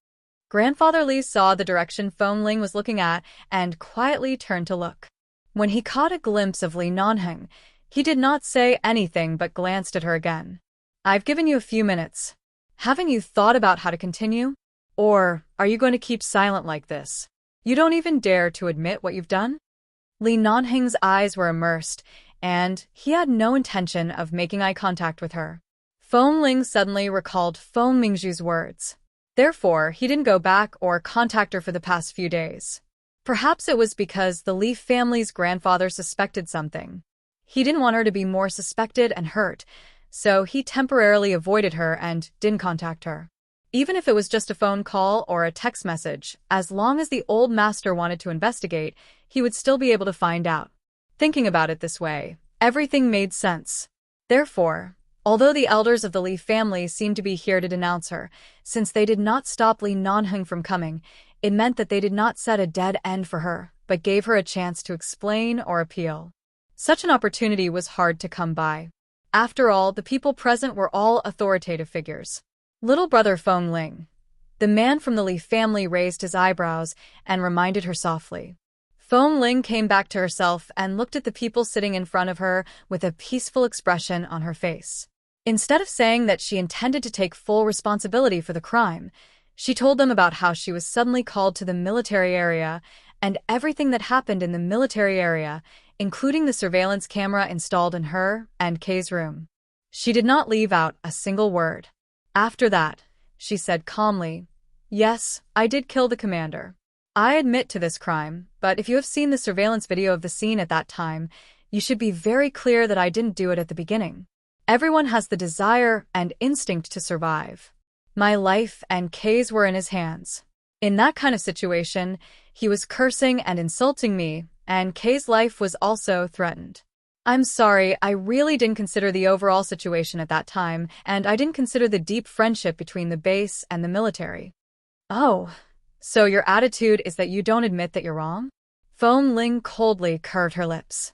Grandfather Li saw the direction Feng Ling was looking at and quietly turned to look. When he caught a glimpse of Li Nanheng, he did not say anything but glanced at her again. I've given you a few minutes. Haven't you thought about how to continue? Or are you going to keep silent like this? You don't even dare to admit what you've done? Li Nanheng's eyes were immersed, and he had no intention of making eye contact with her. Feng Ling suddenly recalled Feng Mingzhu's words. Therefore, he didn't go back or contact her for the past few days. Perhaps it was because the Li family's grandfather suspected something. He didn't want her to be more suspected and hurt, so he temporarily avoided her and didn't contact her. Even if it was just a phone call or a text message, as long as the old master wanted to investigate, he would still be able to find out. Thinking about it this way, everything made sense. Therefore, although the elders of the Li family seemed to be here to denounce her, since they did not stop Li Nanheng from coming, it meant that they did not set a dead end for her, but gave her a chance to explain or appeal. Such an opportunity was hard to come by. After all, the people present were all authoritative figures. Little brother Feng Ling. The man from the Li family raised his eyebrows and reminded her softly. Feng Ling came back to herself and looked at the people sitting in front of her with a peaceful expression on her face. Instead of saying that she intended to take full responsibility for the crime, she told them about how she was suddenly called to the military area and everything that happened in the military area, including the surveillance camera installed in her and Kay's room. She did not leave out a single word. After that, she said calmly, "Yes, I did kill the commander. I admit to this crime, but if you have seen the surveillance video of the scene at that time, you should be very clear that I didn't do it at the beginning. Everyone has the desire and instinct to survive. My life and Kay's were in his hands. In that kind of situation, he was cursing and insulting me, and Kay's life was also threatened. I'm sorry, I really didn't consider the overall situation at that time, and I didn't consider the deep friendship between the base and the military." "Oh, so your attitude is that you don't admit that you're wrong?" Feng Ling coldly curved her lips.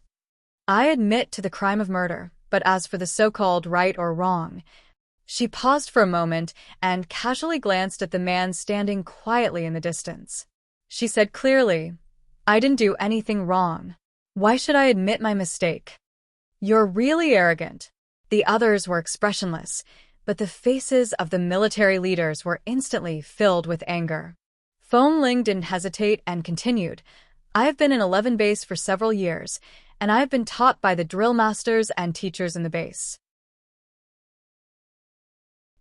"I admit to the crime of murder, but as for the so-called right or wrong..." She paused for a moment and casually glanced at the man standing quietly in the distance. She said clearly, "I didn't do anything wrong. Why should I admit my mistake?" "You're really arrogant." The others were expressionless, but the faces of the military leaders were instantly filled with anger. Feng Ling didn't hesitate and continued, "I have been in 11 base for several years, and I have been taught by the drill masters and teachers in the base.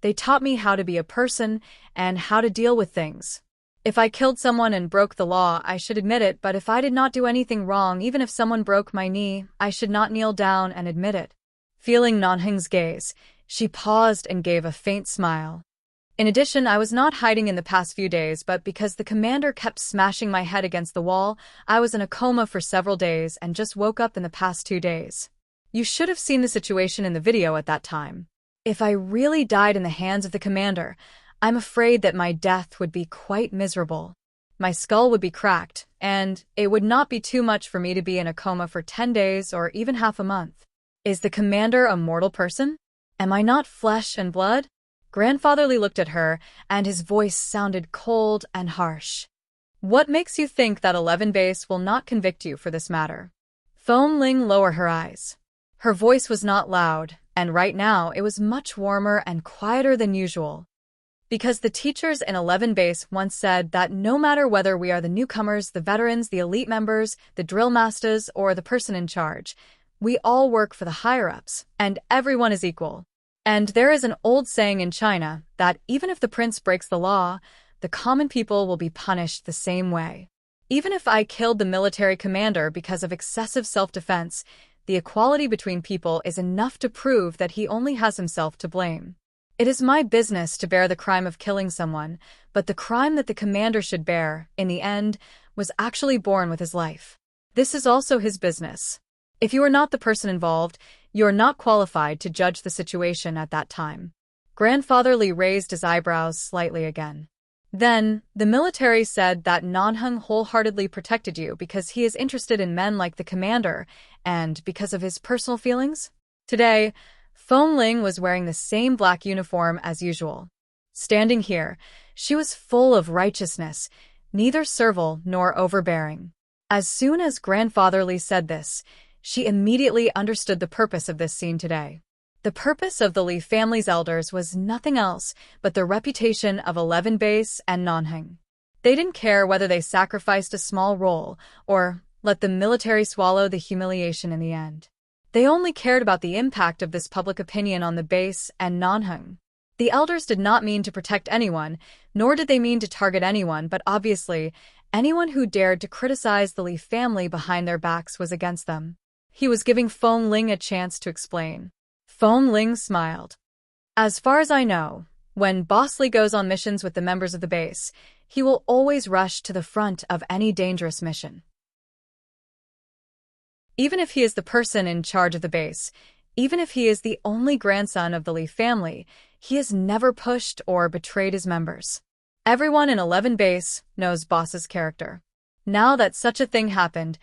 They taught me how to be a person and how to deal with things. If I killed someone and broke the law, I should admit it, but if I did not do anything wrong, even if someone broke my knee, I should not kneel down and admit it." Feeling Nanheng's gaze, she paused and gave a faint smile. "In addition, I was not hiding in the past few days, but because the commander kept smashing my head against the wall, I was in a coma for several days and just woke up in the past 2 days. You should have seen the situation in the video at that time. If I really died in the hands of the commander, I'm afraid that my death would be quite miserable. My skull would be cracked, and it would not be too much for me to be in a coma for 10 days or even half a month. Is the commander a mortal person? Am I not flesh and blood?" Grandfather Li looked at her, and his voice sounded cold and harsh. "What makes you think that 11 base will not convict you for this matter?" Feng Ling lowered her eyes. Her voice was not loud, and right now it was much warmer and quieter than usual. "Because the teachers in 11 base once said that no matter whether we are the newcomers, the veterans, the elite members, the drill masters, or the person in charge, we all work for the higher-ups, and everyone is equal. And there is an old saying in China that even if the prince breaks the law, the common people will be punished the same way. Even if I killed the military commander because of excessive self-defense, the equality between people is enough to prove that he only has himself to blame. It is my business to bear the crime of killing someone, but the crime that the commander should bear, in the end, was actually born with his life. This is also his business. If you are not the person involved, you are not qualified to judge the situation at that time." Grandfather Li raised his eyebrows slightly again. "Then, the military said that Nanheng wholeheartedly protected you because he is interested in men like the commander and because of his personal feelings?" Today, Feng Ling was wearing the same black uniform as usual. Standing here, she was full of righteousness, neither servile nor overbearing. As soon as Grandfather Li said this, she immediately understood the purpose of this scene today. The purpose of the Li family's elders was nothing else but the reputation of 11 base and Nanheng. They didn't care whether they sacrificed a small role or let the military swallow the humiliation in the end. They only cared about the impact of this public opinion on the base and Nanheng. The elders did not mean to protect anyone, nor did they mean to target anyone, but obviously, anyone who dared to criticize the Li family behind their backs was against them. He was giving Feng Ling a chance to explain. Feng Ling smiled. As far as I know, when Boss Li goes on missions with the members of the base, he will always rush to the front of any dangerous mission. Even if he is the person in charge of the base, even if he is the only grandson of the Li family, he has never pushed or betrayed his members. Everyone in 11 base knows Boss's character. Now that such a thing happened,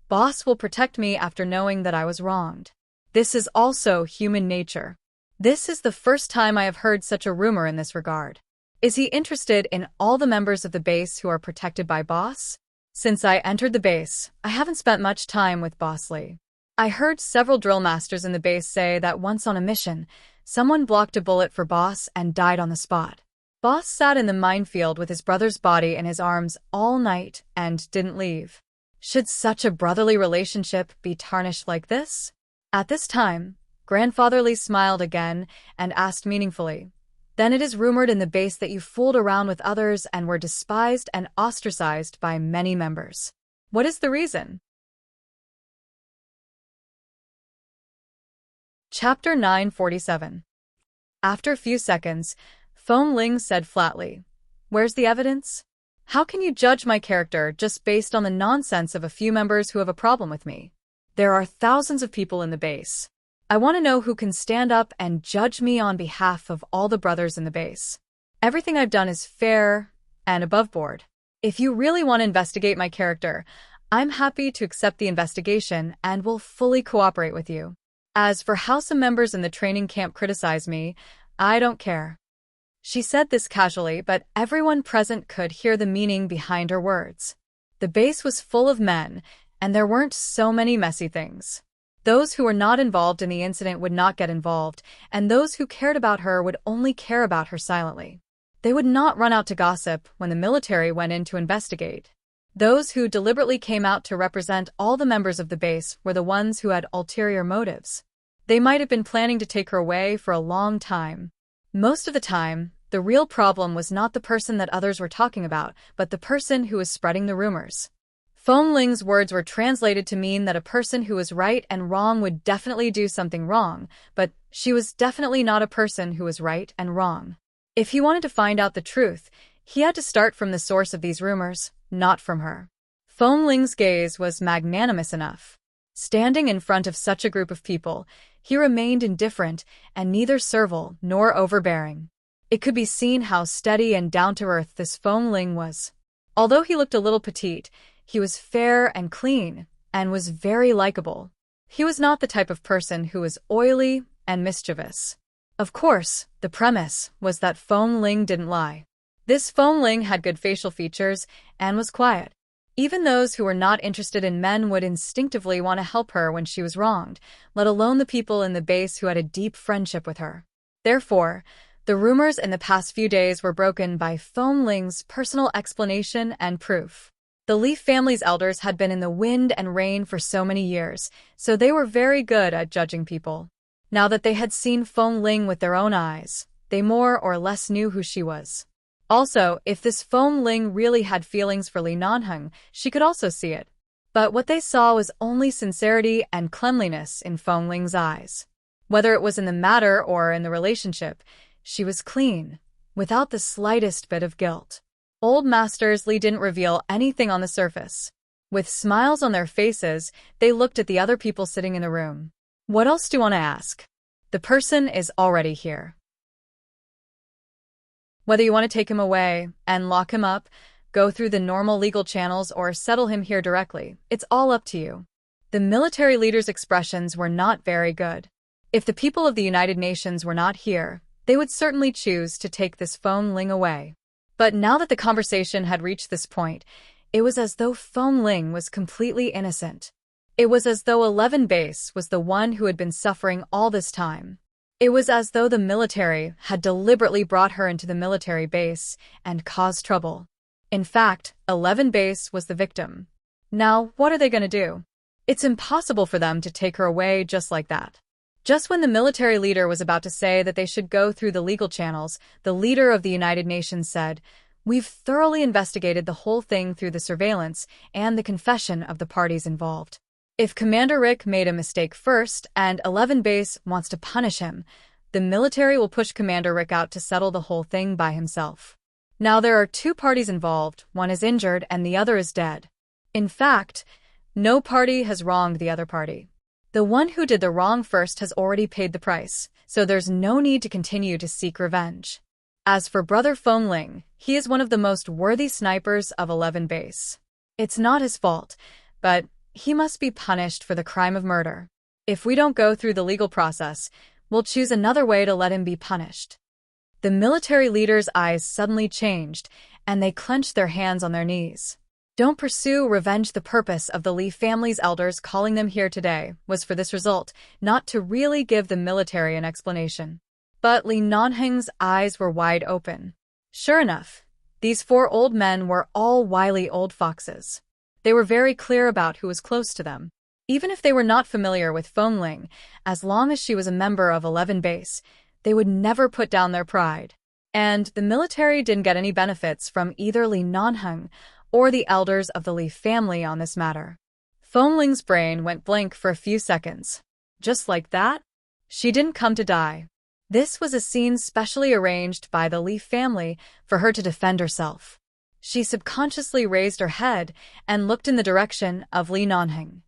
Boss will protect me after knowing that I was wronged. This is also human nature. This is the first time I have heard such a rumor in this regard. Is he interested in all the members of the base who are protected by Boss? Since I entered the base, I haven't spent much time with Boss Li. I heard several drill masters in the base say that once on a mission, someone blocked a bullet for Boss and died on the spot. Boss sat in the minefield with his brother's body in his arms all night and didn't leave. Should such a brotherly relationship be tarnished like this? At this time, Grandfather Li smiled again and asked meaningfully, "Then it is rumored in the base that you fooled around with others and were despised and ostracized by many members. What is the reason?" Chapter 947. After a few seconds, Feng Ling said flatly, "Where's the evidence? How can you judge my character just based on the nonsense of a few members who have a problem with me? There are thousands of people in the base. I want to know who can stand up and judge me on behalf of all the brothers in the base. Everything I've done is fair and above board. If you really want to investigate my character, I'm happy to accept the investigation and will fully cooperate with you. As for how some members in the training camp criticize me, I don't care." She said this casually, but everyone present could hear the meaning behind her words. The base was full of men, and there weren't so many messy things. Those who were not involved in the incident would not get involved, and those who cared about her would only care about her silently. They would not run out to gossip when the military went in to investigate. Those who deliberately came out to represent all the members of the base were the ones who had ulterior motives. They might have been planning to take her away for a long time. Most of the time, the real problem was not the person that others were talking about, but the person who was spreading the rumors. Feng Ling's words were translated to mean that a person who was right and wrong would definitely do something wrong, but she was definitely not a person who was right and wrong. If he wanted to find out the truth, he had to start from the source of these rumors, not from her. Feng Ling's gaze was magnanimous enough. Standing in front of such a group of people, he remained indifferent and neither servile nor overbearing. It could be seen how steady and down-to-earth this Feng Ling was. Although he looked a little petite, he was fair and clean, and was very likable. He was not the type of person who was oily and mischievous. Of course, the premise was that Feng Ling didn't lie. This Feng Ling had good facial features and was quiet. Even those who were not interested in men would instinctively want to help her when she was wronged, let alone the people in the base who had a deep friendship with her. Therefore, the rumors in the past few days were broken by Feng Ling's personal explanation and proof. The Li family's elders had been in the wind and rain for so many years, so they were very good at judging people. Now that they had seen Feng Ling with their own eyes, they more or less knew who she was. Also, if this Feng Ling really had feelings for Li Nanheng, she could also see it. But what they saw was only sincerity and cleanliness in Feng Ling's eyes. Whether it was in the matter or in the relationship, she was clean, without the slightest bit of guilt. Old Masters Li didn't reveal anything on the surface. With smiles on their faces, they looked at the other people sitting in the room. What else do you want to ask? The person is already here. Whether you want to take him away and lock him up, go through the normal legal channels, or settle him here directly, it's all up to you. The military leader's expressions were not very good. If the people of the United Nations were not here, they would certainly choose to take this Feng Ling away. But now that the conversation had reached this point, It was as though Feng Ling was completely innocent. It was as though 11 Base was the one who had been suffering all this time. It was as though the military had deliberately brought her into the military base and caused trouble. In fact, 11 Base was the victim. Now, what are they going to do? It's impossible for them to take her away just like that. Just when the military leader was about to say that they should go through the legal channels, the leader of the United Nations said, "We've thoroughly investigated the whole thing through the surveillance and the confession of the parties involved. If Commander Rick made a mistake first and 11 Base wants to punish him, the military will push Commander Rick out to settle the whole thing by himself. Now there are two parties involved, one is injured and the other is dead. In fact, no party has wronged the other party. The one who did the wrong first has already paid the price, so there's no need to continue to seek revenge. As for Brother Feng Ling, he is one of the most worthy snipers of 11 Base. It's not his fault, but he must be punished for the crime of murder. If we don't go through the legal process, we'll choose another way to let him be punished." The military leader's eyes suddenly changed, and they clenched their hands on their knees. Don't pursue revenge. The purpose of the Li family's elders calling them here today was for this result, not to really give the military an explanation. But Li Nanheng's eyes were wide open. Sure enough, these 4 old men were all wily old foxes. They were very clear about who was close to them. Even if they were not familiar with Feng Ling, as long as she was a member of 11 Base, they would never put down their pride. And the military didn't get any benefits from either Li Nanheng or the elders of the Li family on this matter. Feng Ling's brain went blank for a few seconds. Just like that? She didn't come to die. This was a scene specially arranged by the Li family for her to defend herself. She subconsciously raised her head and looked in the direction of Li Nanheng.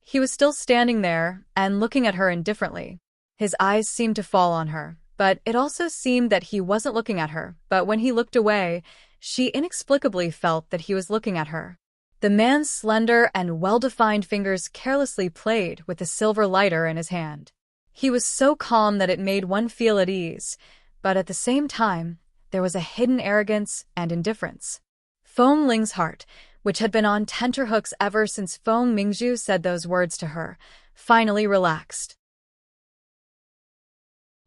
He was still standing there and looking at her indifferently. His eyes seemed to fall on her, but it also seemed that he wasn't looking at her. But when he looked away, she inexplicably felt that he was looking at her. The man's slender and well-defined fingers carelessly played with the silver lighter in his hand. He was so calm that it made one feel at ease, but at the same time, there was a hidden arrogance and indifference. Feng Ling's heart, which had been on tenterhooks ever since Feng Mingzhu said those words to her, finally relaxed.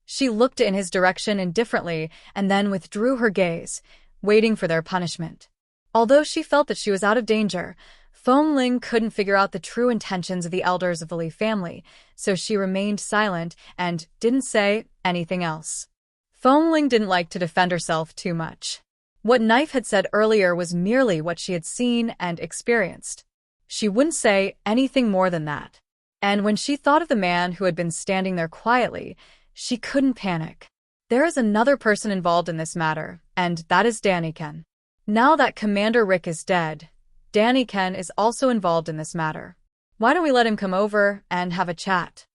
She looked in his direction indifferently and then withdrew her gaze, waiting for their punishment. Although she felt that she was out of danger, Feng Ling couldn't figure out the true intentions of the elders of the Li family, so she remained silent and didn't say anything else. Feng Ling didn't like to defend herself too much. What Knife had said earlier was merely what she had seen and experienced. She wouldn't say anything more than that. And when she thought of the man who had been standing there quietly, she couldn't panic. There is another person involved in this matter, and that is Danny Ken. Now that Commander Rick is dead, Danny Ken is also involved in this matter. Why don't we let him come over and have a chat?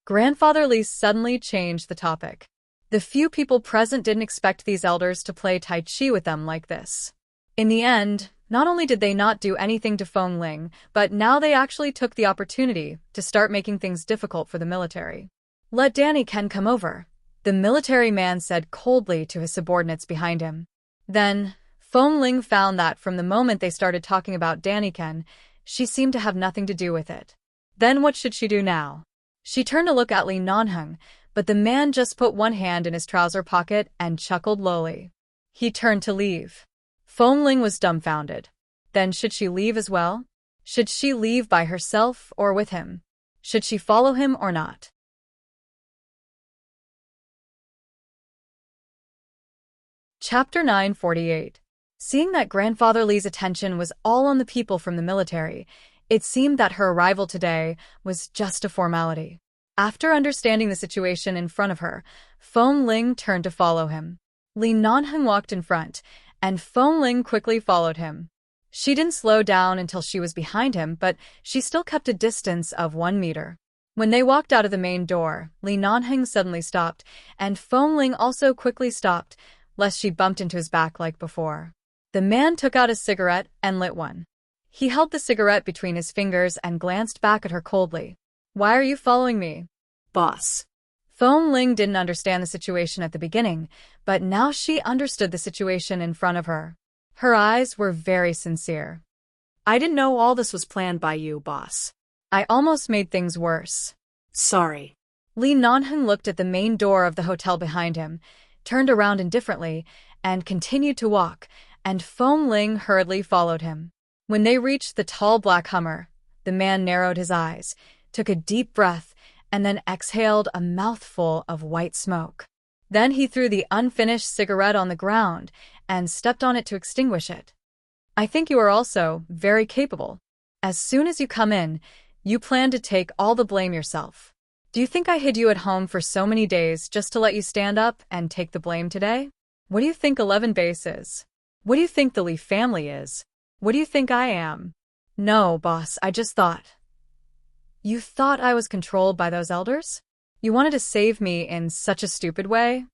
Grandfather Li suddenly changed the topic. The few people present didn't expect these elders to play Tai Chi with them like this. In the end, not only did they not do anything to Feng Ling, but now they actually took the opportunity to start making things difficult for the military. "Let Danny Ken come over," the military man said coldly to his subordinates behind him. Then, Feng Ling found that from the moment they started talking about Danny Ken, she seemed to have nothing to do with it. Then what should she do now? She turned to look at Li Nanheng, but the man just put one hand in his trouser pocket and chuckled lowly. He turned to leave. Feng Ling was dumbfounded. Then should she leave as well? Should she leave by herself or with him? Should she follow him or not? Chapter 948. Seeing that Grandfather Li's attention was all on the people from the military, it seemed that her arrival today was just a formality. After understanding the situation in front of her, Feng Ling turned to follow him. Li Nanheng walked in front, and Feng Ling quickly followed him. She didn't slow down until she was behind him, but she still kept a distance of 1 meter. When they walked out of the main door, Li Nanheng suddenly stopped, and Feng Ling also quickly stopped, lest she bumped into his back like before. The man took out a cigarette and lit one. He held the cigarette between his fingers and glanced back at her coldly. "Why are you following me?" Boss. Feng Ling didn't understand the situation at the beginning, but now she understood the situation in front of her. Her eyes were very sincere. I didn't know all this was planned by you, boss. I almost made things worse. Sorry. Li Nanheng looked at the main door of the hotel behind him, turned around indifferently, and continued to walk, and Feng Ling hurriedly followed him. When they reached the tall black Hummer, the man narrowed his eyes, took a deep breath, and then exhaled a mouthful of white smoke. Then he threw the unfinished cigarette on the ground and stepped on it to extinguish it. I think you are also very capable. As soon as you come in, you plan to take all the blame yourself. Do you think I hid you at home for so many days just to let you stand up and take the blame today? What do you think 11 Base is? What do you think the Lee family is? What do you think I am? No, boss, I just thought. You thought I was controlled by those elders? You wanted to save me in such a stupid way?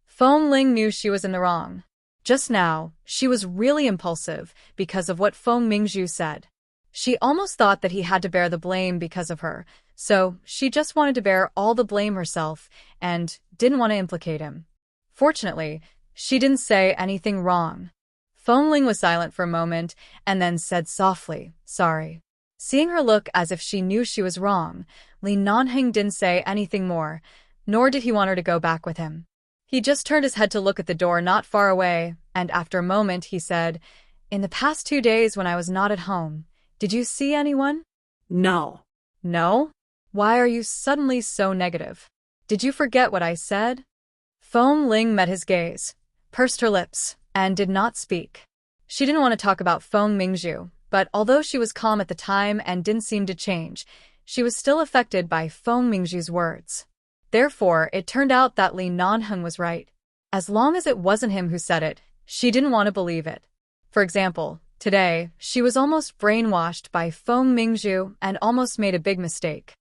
Feng Ling knew she was in the wrong. Just now, she was really impulsive because of what Feng Mingzhu said. She almost thought that he had to bear the blame because of her, so she just wanted to bear all the blame herself and didn't want to implicate him. Fortunately, she didn't say anything wrong. Feng Ling was silent for a moment and then said softly, "Sorry." Seeing her look as if she knew she was wrong, Li Nanheng didn't say anything more, nor did he want her to go back with him. He just turned his head to look at the door not far away, and after a moment he said, "In the past 2 days when I was not at home, did you see anyone?" No. No? Why are you suddenly so negative? Did you forget what I said? Feng Ling met his gaze, pursed her lips, and did not speak. She didn't want to talk about Feng Mingzhu, but although she was calm at the time and didn't seem to change, she was still affected by Feng Mingzhu's words. Therefore, it turned out that Li Nanheng was right. As long as it wasn't him who said it, she didn't want to believe it. For example, today, she was almost brainwashed by Feng Mingzhu and almost made a big mistake.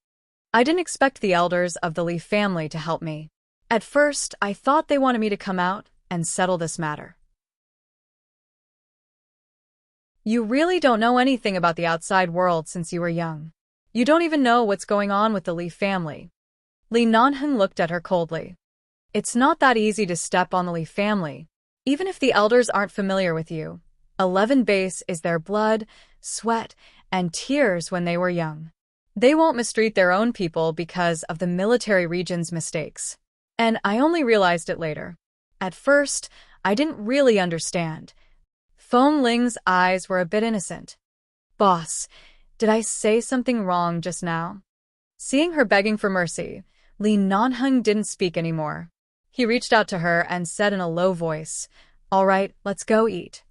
I didn't expect the elders of the Li family to help me. At first, I thought they wanted me to come out and settle this matter. You really don't know anything about the outside world since you were young. You don't even know what's going on with the Li family. Li Nanheng looked at her coldly. It's not that easy to step on the Li family. Even if the elders aren't familiar with you, 11 Base is their blood, sweat, and tears when they were young. They won't mistreat their own people because of the military region's mistakes. And I only realized it later. At first, I didn't really understand. Feng Ling's eyes were a bit innocent. Boss, did I say something wrong just now? Seeing her begging for mercy, Li Nanheng didn't speak anymore. He reached out to her and said in a low voice, "All right, let's go eat."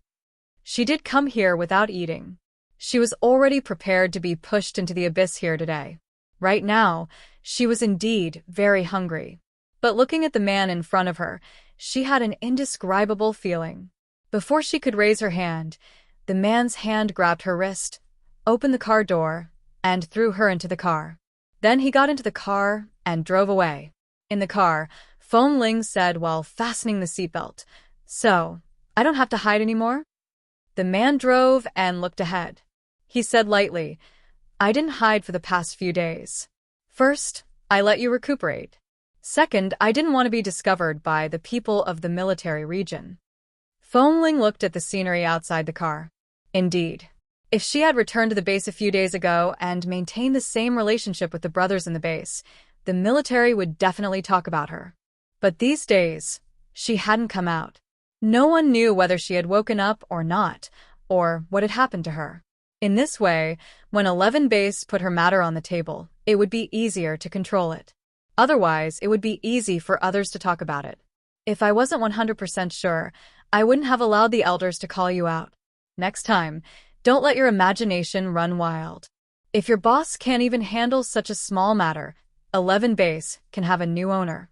She did come here without eating. She was already prepared to be pushed into the abyss here today. Right now, she was indeed very hungry. But looking at the man in front of her, she had an indescribable feeling. Before she could raise her hand, the man's hand grabbed her wrist, opened the car door, and threw her into the car. Then he got into the car and drove away. In the car, Feng Ling said while fastening the seatbelt, "So, I don't have to hide anymore?" The man drove and looked ahead. He said lightly, "I didn't hide for the past few days. First, I let you recuperate. Second, I didn't want to be discovered by the people of the military region." Feng Ling looked at the scenery outside the car. Indeed, if she had returned to the base a few days ago and maintained the same relationship with the brothers in the base, the military would definitely talk about her. But these days, she hadn't come out. No one knew whether she had woken up or not, or what had happened to her. In this way, when 11 Base put her matter on the table, it would be easier to control it. Otherwise, it would be easy for others to talk about it. If I wasn't 100% sure, I wouldn't have allowed the elders to call you out. Next time, don't let your imagination run wild. If your boss can't even handle such a small matter, 11 Base can have a new owner.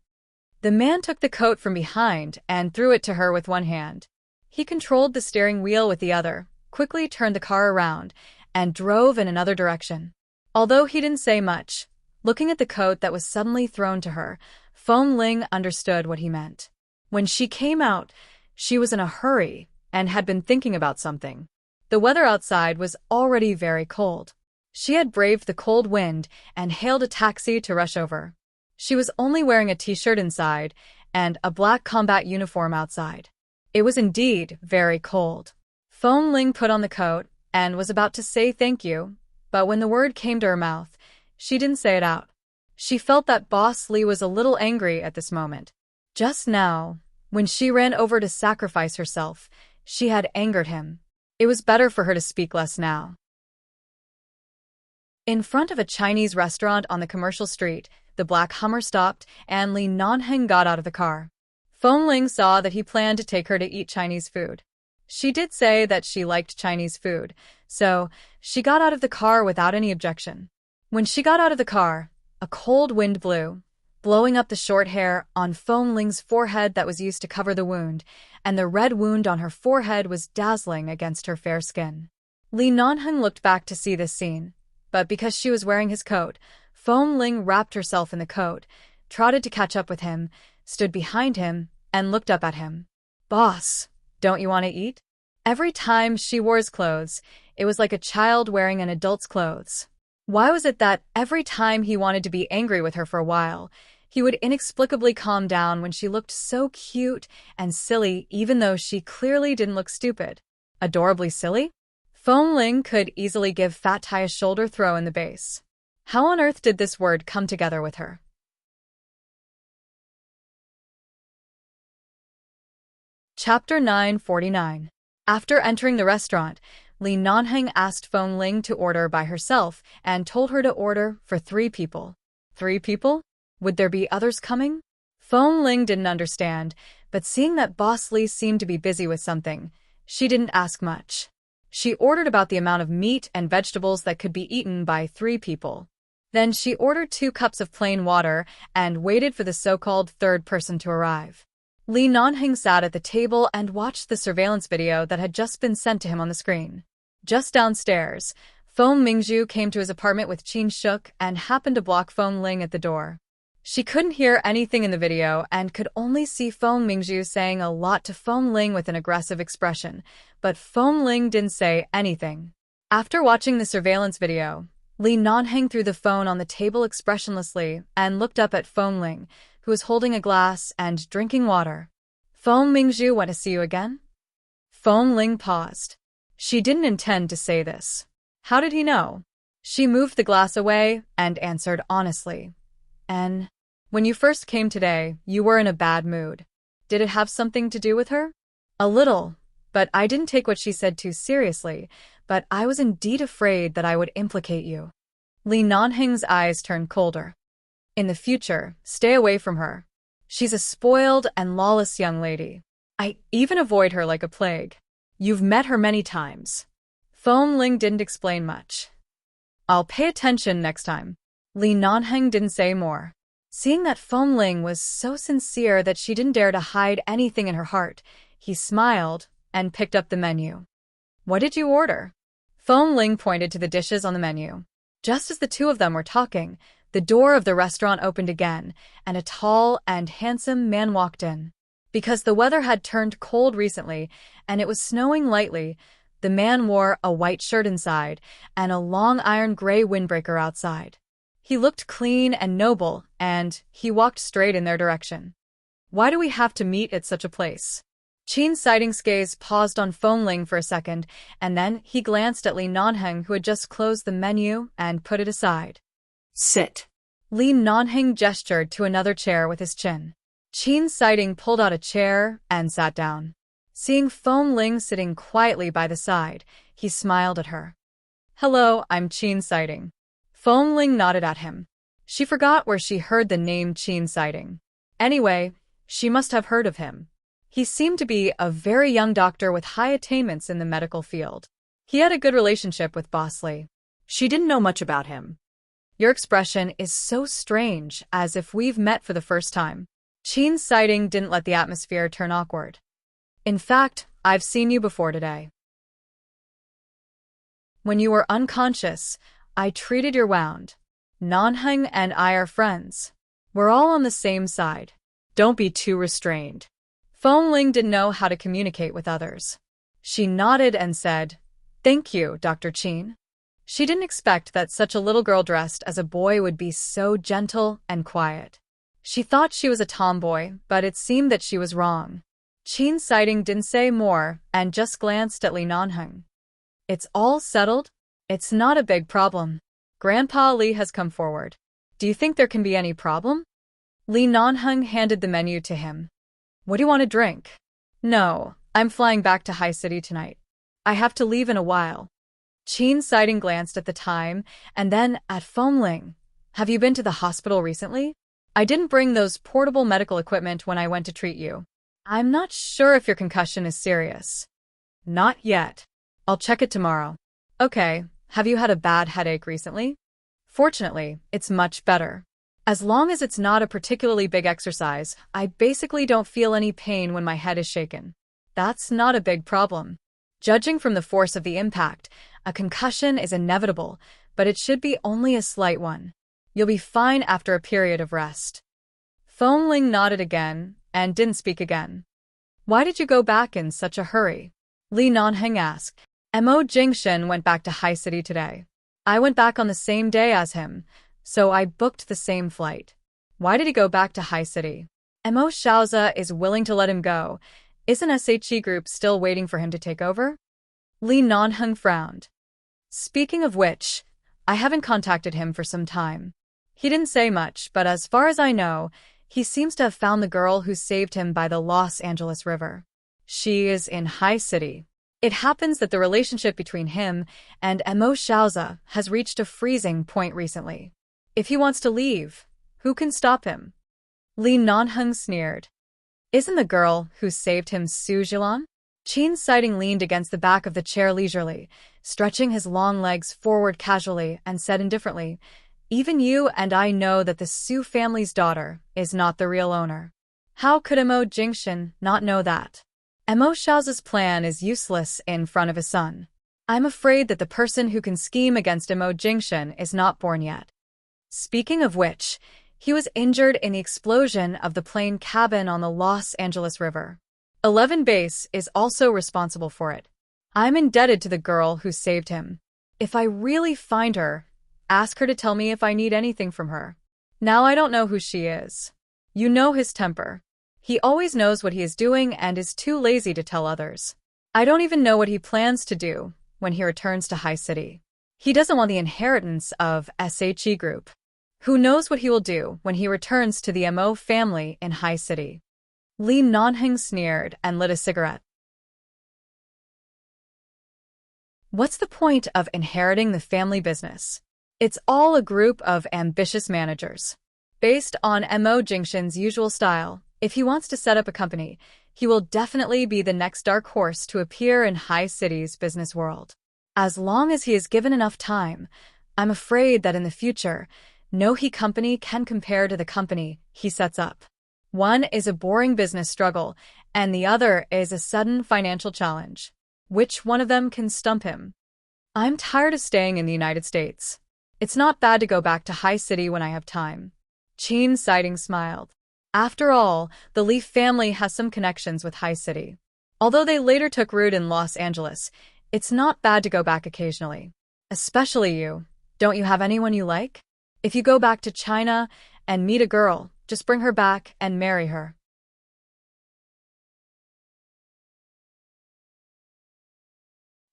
The man took the coat from behind and threw it to her with one hand. He controlled the steering wheel with the other, quickly turned the car around, and drove in another direction. Although he didn't say much, looking at the coat that was suddenly thrown to her, Feng Ling understood what he meant. When she came out, she was in a hurry and had been thinking about something. The weather outside was already very cold. She had braved the cold wind and hailed a taxi to rush over. She was only wearing a t-shirt inside and a black combat uniform outside. It was indeed very cold. Feng Ling put on the coat and was about to say thank you, but when the word came to her mouth, she didn't say it out. She felt that Boss Lee was a little angry at this moment. Just now, when she ran over to sacrifice herself, she had angered him. It was better for her to speak less now. In front of a Chinese restaurant on the commercial street, the black Hummer stopped and Li Nanheng got out of the car. Feng Ling saw that he planned to take her to eat Chinese food. She did say that she liked Chinese food, so she got out of the car without any objection. When she got out of the car, a cold wind blew, blowing up the short hair on Feng Ling's forehead that was used to cover the wound, and the red wound on her forehead was dazzling against her fair skin. Li Nanheng looked back to see this scene, but because she was wearing his coat, Feng Ling wrapped herself in the coat, trotted to catch up with him, stood behind him, and looked up at him. "Boss, don't you want to eat?" Every time she wore his clothes, it was like a child wearing an adult's clothes. Why was it that every time he wanted to be angry with her for a while, he would inexplicably calm down when she looked so cute and silly even though she clearly didn't look stupid? Adorably silly? Feng Ling could easily give Fat Tai a shoulder throw in the base. How on earth did this word come together with her? Chapter 949. After entering the restaurant, Li Nanheng asked Feng Ling to order by herself and told her to order for 3 people. 3 people? Would there be others coming? Feng Ling didn't understand, but seeing that Boss Lee seemed to be busy with something, she didn't ask much. She ordered about the amount of meat and vegetables that could be eaten by 3 people. Then she ordered 2 cups of plain water and waited for the so-called third person to arrive. Li Nanheng sat at the table and watched the surveillance video that had just been sent to him on the screen. Just downstairs, Feng Mingzhu came to his apartment with Qin Shuk and happened to block Feng Ling at the door. She couldn't hear anything in the video and could only see Feng Mingzhu saying a lot to Feng Ling with an aggressive expression, but Feng Ling didn't say anything. After watching the surveillance video, Li Nanheng threw the phone on the table expressionlessly and looked up at Feng Ling, who was holding a glass and drinking water. "Feng Mingzhu, want to see you again?" Feng Ling paused. She didn't intend to say this. How did he know? She moved the glass away and answered honestly. When you first came today, you were in a bad mood. Did it have something to do with her?" "A little, but I didn't take what she said too seriously, but I was indeed afraid that I would implicate you." Li Nanheng's eyes turned colder. "In the future, stay away from her. She's a spoiled and lawless young lady. I even avoid her like a plague." "You've met her many times." Feng Ling didn't explain much. "I'll pay attention next time." Li Nanheng didn't say more. Seeing that Feng Ling was so sincere that she didn't dare to hide anything in her heart, he smiled and picked up the menu. "What did you order?" Feng Ling pointed to the dishes on the menu. Just as the two of them were talking, the door of the restaurant opened again, and a tall and handsome man walked in. Because the weather had turned cold recently, and it was snowing lightly, the man wore a white shirt inside and a long iron gray windbreaker outside. He looked clean and noble, and he walked straight in their direction. "Why do we have to meet at such a place?" Qin Sighting's gaze paused on Feng Ling for a second, and then he glanced at Li Nanheng, who had just closed the menu and put it aside. "Sit." Li Nanheng gestured to another chair with his chin. Qin Sighting pulled out a chair and sat down. Seeing Feng Ling sitting quietly by the side, he smiled at her. "Hello, I'm Qin Sighting." Feng Ling nodded at him. She forgot where she heard the name Qin Sighting. Anyway, she must have heard of him. He seemed to be a very young doctor with high attainments in the medical field. He had a good relationship with Boss Lee. She didn't know much about him. "Your expression is so strange, as if we've met for the first time." Qin Sighting didn't let the atmosphere turn awkward. "In fact, I've seen you before today. When you were unconscious, I treated your wound. Nanheng and I are friends. We're all on the same side." "Don't be too restrained." Feng Ling didn't know how to communicate with others. She nodded and said, "Thank you, Dr. Qin." She didn't expect that such a little girl dressed as a boy would be so gentle and quiet. She thought she was a tomboy, but it seemed that she was wrong. Qin Sighting didn't say more and just glanced at Li Nanheng. It's all settled? It's not a big problem. Grandpa Li has come forward. Do you think there can be any problem? Li Nanheng handed the menu to him. What do you want to drink? No, I'm flying back to High City tonight. I have to leave in a while. Qin Siding glanced at the time and then at Fengling. Have you been to the hospital recently? I didn't bring those portable medical equipment when I went to treat you. I'm not sure if your concussion is serious. Not yet. I'll check it tomorrow. Okay, have you had a bad headache recently? Fortunately, it's much better. As long as it's not a particularly big exercise, I basically don't feel any pain when my head is shaken. That's not a big problem. Judging from the force of the impact, a concussion is inevitable, but it should be only a slight one. You'll be fine after a period of rest. Fengling nodded again and didn't speak again. Why did you go back in such a hurry? Li Nanheng asked. Mo Jingshen went back to High City today. I went back on the same day as him, so I booked the same flight. Why did he go back to High City? Mo Shaoza is willing to let him go. Isn't SHE Group still waiting for him to take over? Li Nanheng frowned. Speaking of which, I haven't contacted him for some time. He didn't say much, but as far as I know, he seems to have found the girl who saved him by the Los Angeles River. She is in High City. It happens that the relationship between him and Mo Shaoza has reached a freezing point recently. If he wants to leave, who can stop him? Li Nanheng sneered. Isn't the girl who saved him Su Zhilan? Qin Siding leaned against the back of the chair leisurely, stretching his long legs forward casually, and said indifferently, Even you and I know that the Su family's daughter is not the real owner. How could Mo Jingshen not know that? Mo Shaoza's plan is useless in front of his son. I'm afraid that the person who can scheme against Mo Jingshen is not born yet. Speaking of which, he was injured in the explosion of the plane cabin on the Los Angeles River. 11 Base is also responsible for it. I'm indebted to the girl who saved him. If I really find her, ask her to tell me if I need anything from her. Now I don't know who she is. You know his temper. He always knows what he is doing and is too lazy to tell others. I don't even know what he plans to do when he returns to High City. He doesn't want the inheritance of SHE Group. Who knows what he will do when he returns to the Mo family in High City? Li Nanheng sneered and lit a cigarette. What's the point of inheriting the family business? It's all a group of ambitious managers. Based on Mo Jingshen's usual style, if he wants to set up a company, he will definitely be the next dark horse to appear in High City's business world. As long as he is given enough time, I'm afraid that in the future, no he company can compare to the company he sets up. One is a boring business struggle, and the other is a sudden financial challenge. Which one of them can stump him? I'm tired of staying in the United States. It's not bad to go back to High City when I have time. Qin Siding smiled. After all, the Leaf family has some connections with High City. Although they later took root in Los Angeles, it's not bad to go back occasionally. Especially you. Don't you have anyone you like? If you go back to China and meet a girl, just bring her back and marry her.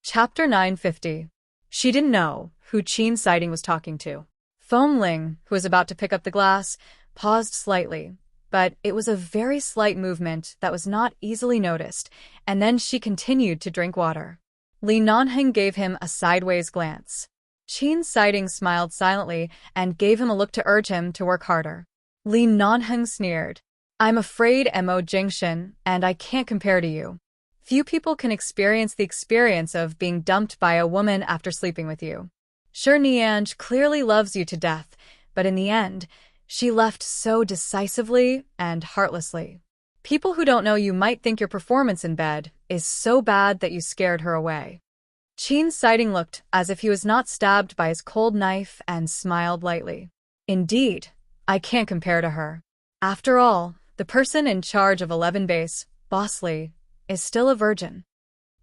Chapter 950. She didn't know who Qin Siding was talking to. Fengling, who was about to pick up the glass, paused slightly, but it was a very slight movement that was not easily noticed, and then she continued to drink water. Li Nanheng gave him a sideways glance. Qin Siding smiled silently and gave him a look to urge him to work harder. Li Nanheng sneered. I'm afraid Mo Jingshen, and I can't compare to you. Few people can experience the experience of being dumped by a woman after sleeping with you. Sure, Nianj clearly loves you to death, but in the end, she left so decisively and heartlessly. People who don't know you might think your performance in bed is so bad that you scared her away. Qin Siding looked as if he was not stabbed by his cold knife and smiled lightly. Indeed, I can't compare to her. After all, the person in charge of 11 Base, Boss Li, is still a virgin.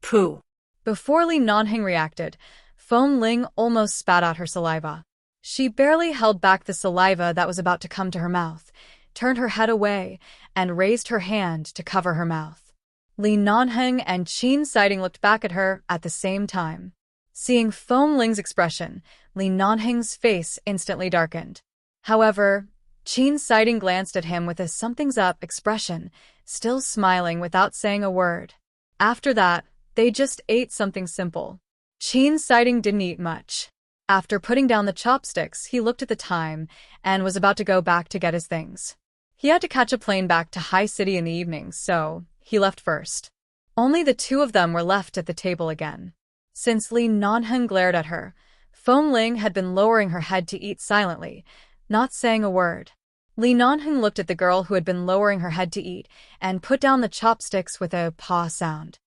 Pooh. Before Li Nanheng reacted, Fengling almost spat out her saliva. She barely held back the saliva that was about to come to her mouth, turned her head away, and raised her hand to cover her mouth. Li Nanheng and Qin Siding looked back at her at the same time. Seeing Foam Ling's expression, Li Nanheng's face instantly darkened. However, Qin Siding glanced at him with a something's-up expression, still smiling without saying a word. After that, they just ate something simple. Qin Siding didn't eat much. After putting down the chopsticks, he looked at the time and was about to go back to get his things. He had to catch a plane back to High City in the evening, so he left first. Only the two of them were left at the table again. Since Li Nanheng glared at her, Foam Ling had been lowering her head to eat silently, not saying a word. Li Nanheng looked at the girl who had been lowering her head to eat and put down the chopsticks with a paw sound.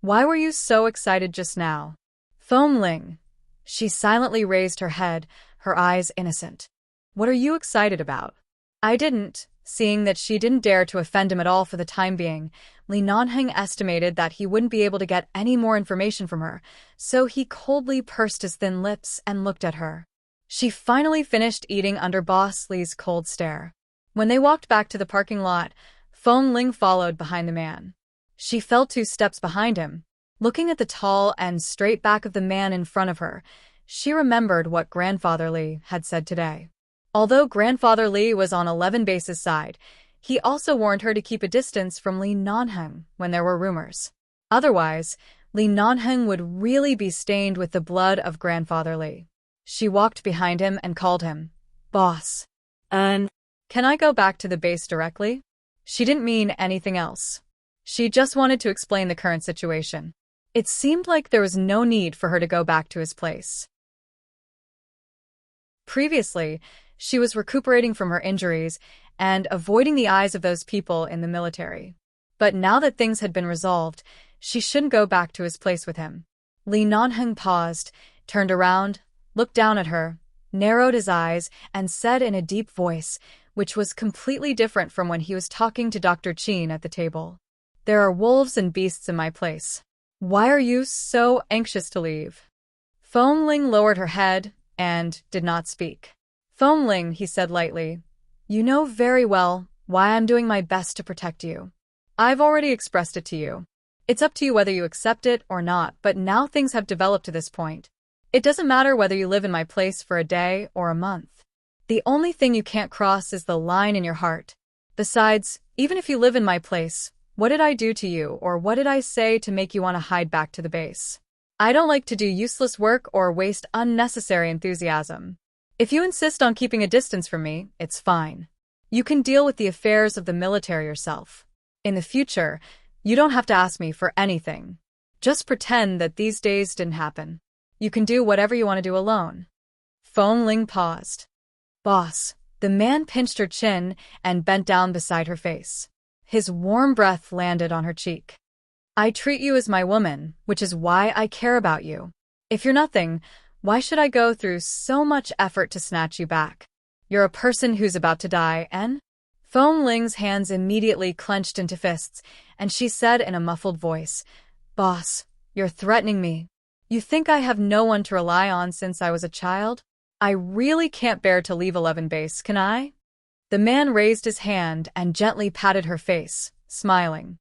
"Why were you so excited just now?" "Foam Ling." She silently raised her head, her eyes innocent. "What are you excited about?" "I didn't." Seeing that she didn't dare to offend him at all for the time being, Li Nanheng estimated that he wouldn't be able to get any more information from her, so he coldly pursed his thin lips and looked at her. She finally finished eating under Boss Li's cold stare. When they walked back to the parking lot, Foam Ling followed behind the man. She fell 2 steps behind him. Looking at the tall and straight back of the man in front of her, she remembered what Grandfather Li had said today. Although Grandfather Li was on 11 Base's side, he also warned her to keep a distance from Li Nanheng when there were rumors. Otherwise, Li Nanheng would really be stained with the blood of Grandfather Li. She walked behind him and called him, "Boss." "Can I go back to the base directly?" She didn't mean anything else. She just wanted to explain the current situation. It seemed like there was no need for her to go back to his place. Previously, she was recuperating from her injuries and avoiding the eyes of those people in the military. But now that things had been resolved, she shouldn't go back to his place with him. Li Nanheng paused, turned around, looked down at her, narrowed his eyes, and said in a deep voice, which was completely different from when he was talking to Dr. Qin at the table, "There are wolves and beasts in my place. Why are you so anxious to leave?" Foam Ling lowered her head and did not speak. "Foam Ling," he said lightly, "you know very well why I'm doing my best to protect you. I've already expressed it to you. It's up to you whether you accept it or not, but now things have developed to this point. It doesn't matter whether you live in my place for a day or a month. The only thing you can't cross is the line in your heart. Besides, even if you live in my place, what did I do to you or what did I say to make you want to hide back to the base? I don't like to do useless work or waste unnecessary enthusiasm. If you insist on keeping a distance from me, it's fine. You can deal with the affairs of the military yourself. In the future, you don't have to ask me for anything. Just pretend that these days didn't happen. You can do whatever you want to do alone." Foam Ling paused. "Boss." The man pinched her chin and bent down beside her face. His warm breath landed on her cheek. "I treat you as my woman, which is why I care about you. If you're nothing, why should I go through so much effort to snatch you back? You're a person who's about to die, and?" Foam Ling's hands immediately clenched into fists, and she said in a muffled voice, "Boss, you're threatening me. You think I have no one to rely on since I was a child? I really can't bear to leave 11 Base, can I?" The man raised his hand and gently patted her face, smiling.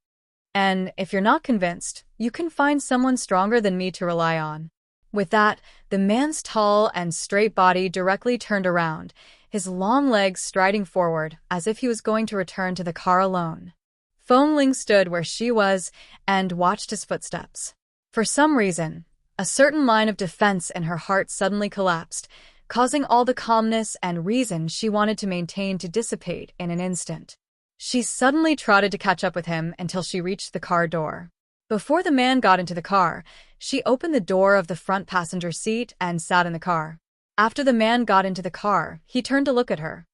"And if you're not convinced, you can find someone stronger than me to rely on." With that, the man's tall and straight body directly turned around, his long legs striding forward as if he was going to return to the car alone. Foam Ling stood where she was and watched his footsteps. For some reason, a certain line of defense in her heart suddenly collapsed, causing all the calmness and reason she wanted to maintain to dissipate in an instant. She suddenly trotted to catch up with him until she reached the car door. Before the man got into the car, she opened the door of the front passenger seat and sat in the car. After the man got into the car, he turned to look at her.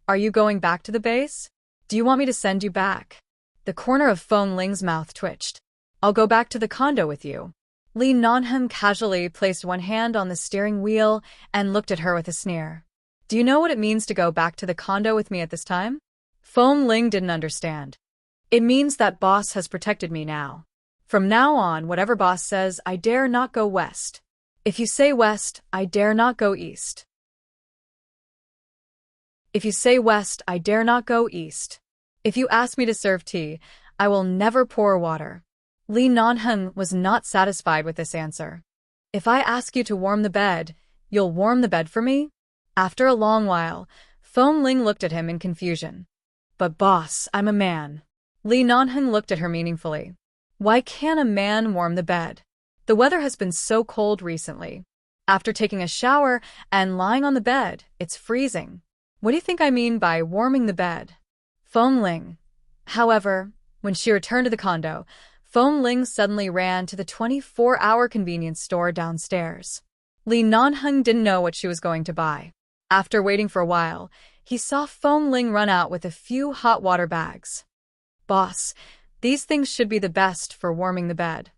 "Are you going back to the base? Do you want me to send you back?" The corner of Foam Ling's mouth twitched. "I'll go back to the condo with you." Li Nanheng casually placed one hand on the steering wheel and looked at her with a sneer. "Do you know what it means to go back to the condo with me at this time?" Foam Ling didn't understand. "It means that boss has protected me now. From now on, whatever boss says, I dare not go west. If you say west, I dare not go east. If you say west, I dare not go east. If you ask me to serve tea, I will never pour water." Li Nanheng was not satisfied with this answer. If I ask you to warm the bed, you'll warm the bed for me? After a long while, Feng Ling looked at him in confusion. But boss, I'm a man. Li Nanheng looked at her meaningfully. Why can't a man warm the bed? The weather has been so cold recently. After taking a shower and lying on the bed, it's freezing. What do you think I mean by warming the bed? Feng Ling. However, when she returned to the condo, Feng Ling suddenly ran to the 24-hour convenience store downstairs. Li Nanheng didn't know what she was going to buy. After waiting for a while, he saw Feng Ling run out with a few hot water bags. Boss, these things should be the best for warming the bed.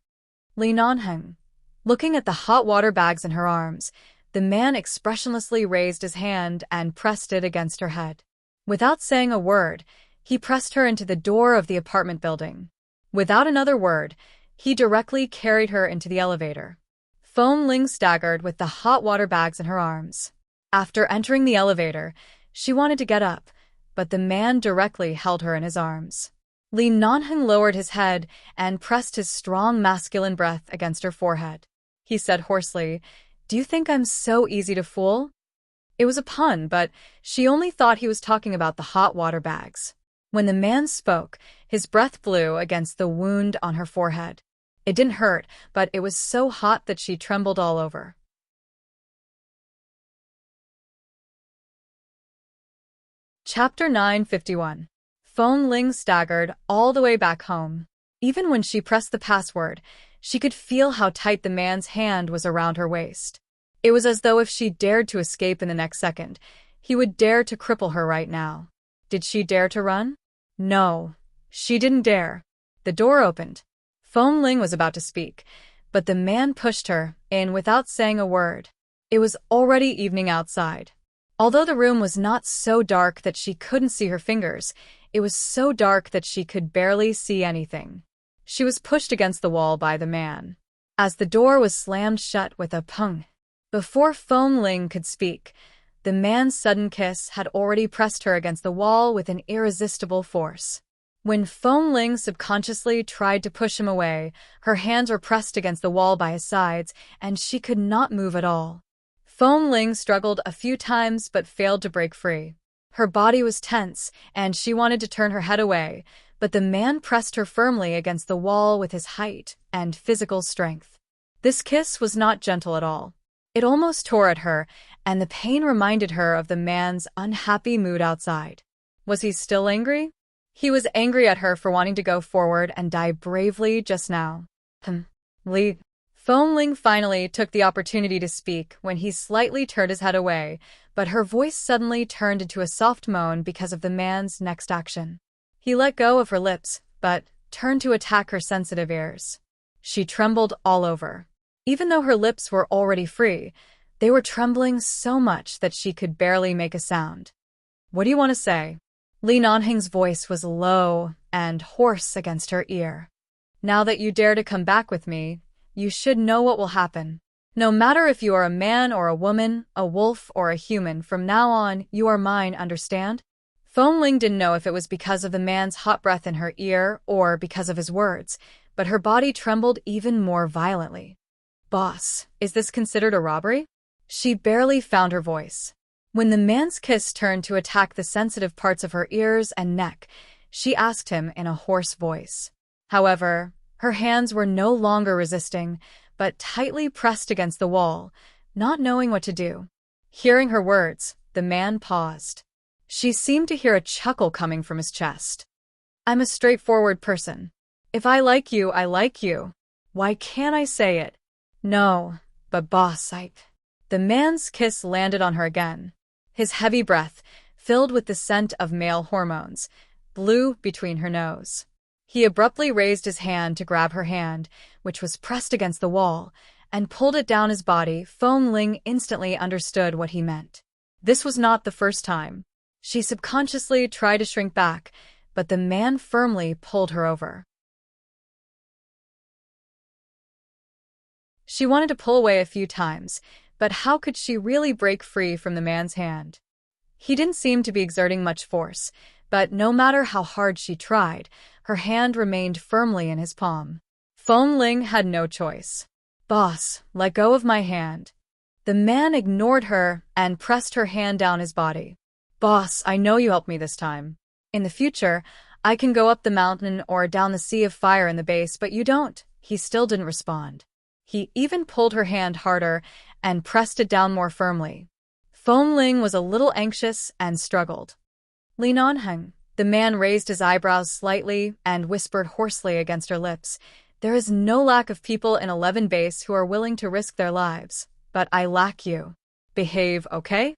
Li Nanheng. Looking at the hot water bags in her arms, the man expressionlessly raised his hand and pressed it against her head. Without saying a word, he pressed her into the door of the apartment building. Without another word, he directly carried her into the elevator. Feng Ling staggered with the hot water bags in her arms. After entering the elevator, she wanted to get up, but the man directly held her in his arms. Li Nanheng lowered his head and pressed his strong masculine breath against her forehead. He said hoarsely, "Do you think I'm so easy to fool?" It was a pun, but she only thought he was talking about the hot water bags. When the man spoke, his breath blew against the wound on her forehead. It didn't hurt, but it was so hot that she trembled all over. Chapter 951. Feng Ling staggered all the way back home. Even when she pressed the password, she could feel how tight the man's hand was around her waist. It was as though if she dared to escape in the next second, he would dare to cripple her right now. Did she dare to run? No, she didn't dare. The door opened. Feng Ling was about to speak, but the man pushed her in without saying a word. It was already evening outside. Although the room was not so dark that she couldn't see her fingers, it was so dark that she could barely see anything. She was pushed against the wall by the man. As the door was slammed shut with a pung, before Feng Ling could speak, the man's sudden kiss had already pressed her against the wall with an irresistible force. When Feng Ling subconsciously tried to push him away, her hands were pressed against the wall by his sides, and she could not move at all. Feng Ling struggled a few times but failed to break free. Her body was tense, and she wanted to turn her head away, but the man pressed her firmly against the wall with his height and physical strength. This kiss was not gentle at all. It almost tore at her, and the pain reminded her of the man's unhappy mood outside. Was he still angry? He was angry at her for wanting to go forward and die bravely just now. Li. Feng Ling finally took the opportunity to speak when he slightly turned his head away, but her voice suddenly turned into a soft moan because of the man's next action. He let go of her lips, but turned to attack her sensitive ears. She trembled all over. Even though her lips were already free, they were trembling so much that she could barely make a sound. What do you want to say? Li Nanheng's voice was low and hoarse against her ear. Now that you dare to come back with me, you should know what will happen. No matter if you are a man or a woman, a wolf or a human, from now on, you are mine, understand? Feng Ling didn't know if it was because of the man's hot breath in her ear or because of his words, but her body trembled even more violently. Boss, is this considered a robbery? She barely found her voice. When the man's kiss turned to attack the sensitive parts of her ears and neck, she asked him in a hoarse voice. However, her hands were no longer resisting, but tightly pressed against the wall, not knowing what to do. Hearing her words, the man paused. She seemed to hear a chuckle coming from his chest. I'm a straightforward person. If I like you, I like you. Why can't I say it? No, but boss, The man's kiss landed on her again. His heavy breath, filled with the scent of male hormones, blew between her nose. He abruptly raised his hand to grab her hand, which was pressed against the wall, and pulled it down his body. Feng Ling instantly understood what he meant. This was not the first time. She subconsciously tried to shrink back, but the man firmly pulled her over. She wanted to pull away a few times, but how could she really break free from the man's hand? He didn't seem to be exerting much force, but no matter how hard she tried, her hand remained firmly in his palm. Feng Ling had no choice. Boss, let go of my hand. The man ignored her and pressed her hand down his body. Boss, I know you helped me this time. In the future, I can go up the mountain or down the sea of fire in the base, but you don't. He still didn't respond. He even pulled her hand harder and pressed it down more firmly. Feng Ling was a little anxious and struggled. Li Nanheng. The man raised his eyebrows slightly and whispered hoarsely against her lips. There is no lack of people in 11 base who are willing to risk their lives, but I lack you. Behave, okay?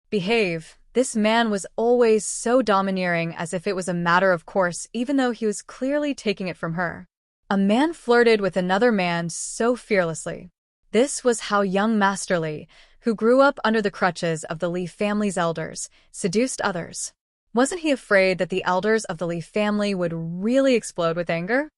Behave. This man was always so domineering, as if it was a matter of course, even though he was clearly taking it from her. A man flirted with another man so fearlessly. This was how young Master Li, who grew up under the crutches of the Li family's elders, seduced others. Wasn't he afraid that the elders of the Li family would really explode with anger?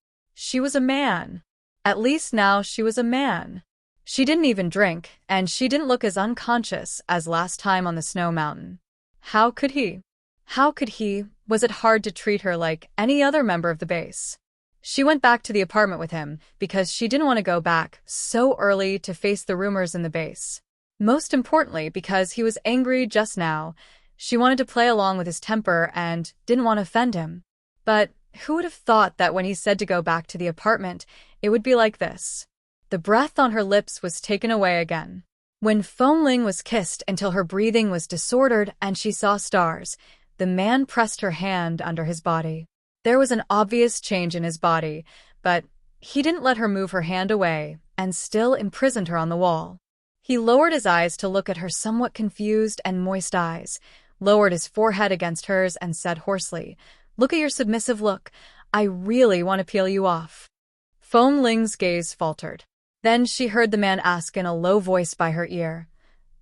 She was a man. At least now she was a man. She didn't even drink, and she didn't look as unconscious as last time on the snow mountain. How could he? How could he? Was it hard to treat her like any other member of the base? She went back to the apartment with him because she didn't want to go back so early to face the rumors in the base. Most importantly, because he was angry just now. She wanted to play along with his temper and didn't want to offend him. But who would have thought that when he said to go back to the apartment, it would be like this? The breath on her lips was taken away again. When Feng Ling was kissed until her breathing was disordered and she saw stars, the man pressed her hand under his body. There was an obvious change in his body, but he didn't let her move her hand away and still imprisoned her on the wall. He lowered his eyes to look at her somewhat confused and moist eyes, lowered his forehead against hers and said hoarsely, "Look at your submissive look. I really want to peel you off." Feng Ling's gaze faltered. Then she heard the man ask in a low voice by her ear,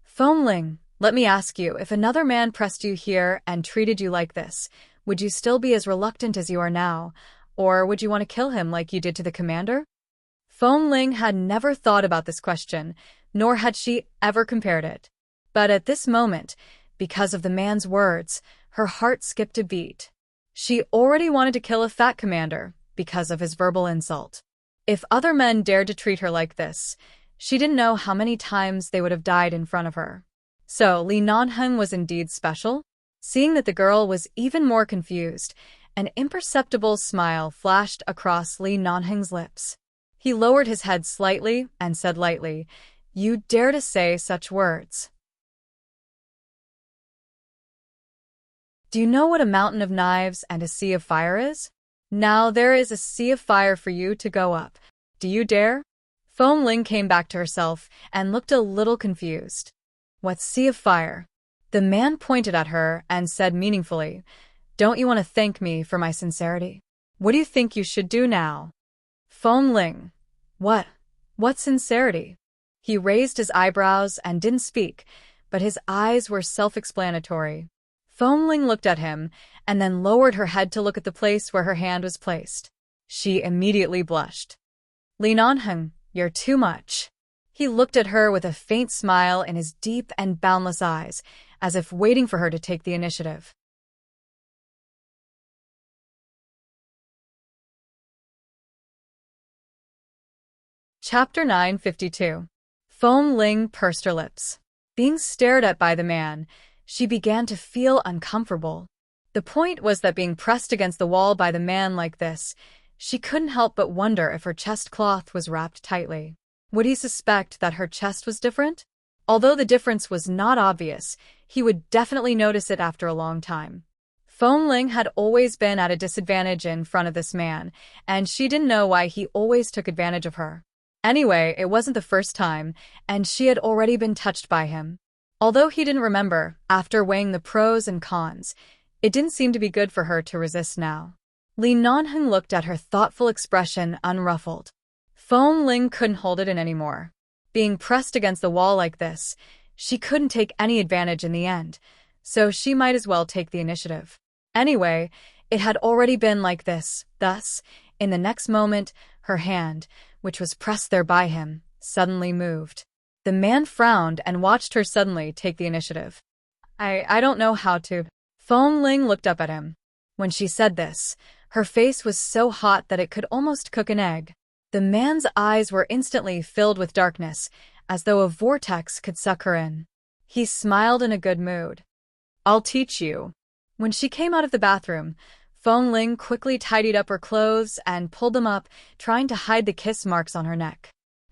"Feng Ling, let me ask you, if another man pressed you here and treated you like this, would you still be as reluctant as you are now, or would you want to kill him like you did to the commander?" Feng Ling had never thought about this question, nor had she ever compared it. But at this moment, because of the man's words, her heart skipped a beat. She already wanted to kill a fat commander because of his verbal insult. If other men dared to treat her like this, she didn't know how many times they would have died in front of her. So Li Nanheng was indeed special? Seeing that the girl was even more confused, an imperceptible smile flashed across Li Nanheng's lips. He lowered his head slightly and said lightly, "You dare to say such words? Do you know what a mountain of knives and a sea of fire is? Now there is a sea of fire for you to go up. Do you dare?" Feng Ling came back to herself and looked a little confused. "What sea of fire?" The man pointed at her and said meaningfully, "Don't you want to thank me for my sincerity? What do you think you should do now?" Feng Ling. What? What sincerity? He raised his eyebrows and didn't speak, but his eyes were self-explanatory. Feng Ling looked at him and then lowered her head to look at the place where her hand was placed. She immediately blushed. "Li Nanheng, you're too much." He looked at her with a faint smile in his deep and boundless eyes, as if waiting for her to take the initiative. Chapter 952. Feng Ling pursed her lips. Being stared at by the man, she began to feel uncomfortable. The point was that being pressed against the wall by the man like this, she couldn't help but wonder if her chest cloth was wrapped tightly. Would he suspect that her chest was different? Although the difference was not obvious, he would definitely notice it after a long time. Feng Ling had always been at a disadvantage in front of this man, and she didn't know why he always took advantage of her. Anyway, it wasn't the first time, and she had already been touched by him. Although he didn't remember, after weighing the pros and cons, it didn't seem to be good for her to resist now. Li Nanheng looked at her thoughtful expression unruffled. Feng Ling couldn't hold it in anymore. Being pressed against the wall like this, she couldn't take any advantage in the end, so she might as well take the initiative. Anyway, it had already been like this. Thus, in the next moment, her hand, which was pressed there by him, suddenly moved. The man frowned and watched her suddenly take the initiative. I don't know how to. Feng Ling looked up at him. When she said this, her face was so hot that it could almost cook an egg. The The man's eyes were instantly filled with darkness, as though a vortex could suck her in. He smiled in a good mood. "I'll teach you." When she came out of the bathroom, Feng Ling quickly tidied up her clothes and pulled them up, trying to hide the kiss marks on her neck.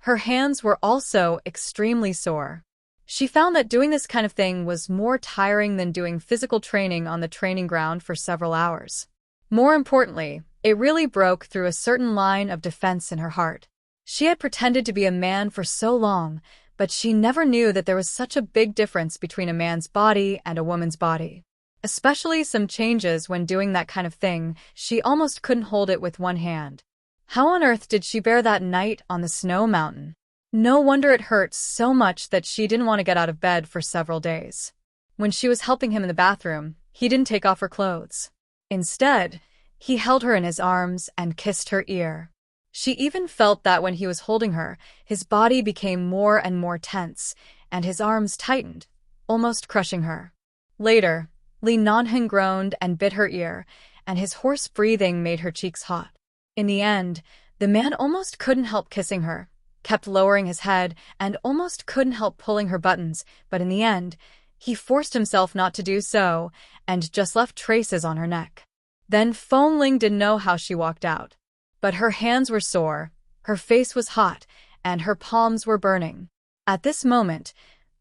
Her hands were also extremely sore. She found that doing this kind of thing was more tiring than doing physical training on the training ground for several hours. More importantly, it really broke through a certain line of defense in her heart. She had pretended to be a man for so long, but she never knew that there was such a big difference between a man's body and a woman's body. Especially some changes when doing that kind of thing, she almost couldn't hold it with one hand. How on earth did she bear that night on the snow mountain? No wonder it hurt so much that she didn't want to get out of bed for several days. When she was helping him in the bathroom, he didn't take off her clothes. Instead, he held her in his arms and kissed her ear. She even felt that when he was holding her, his body became more and more tense, and his arms tightened, almost crushing her. Later, Li Nanheng groaned and bit her ear, and his hoarse breathing made her cheeks hot. In the end, the man almost couldn't help kissing her, kept lowering his head, and almost couldn't help pulling her buttons, but in the end, he forced himself not to do so, and just left traces on her neck. Then Feng Ling didn't know how she walked out. But her hands were sore, her face was hot, and her palms were burning. At this moment,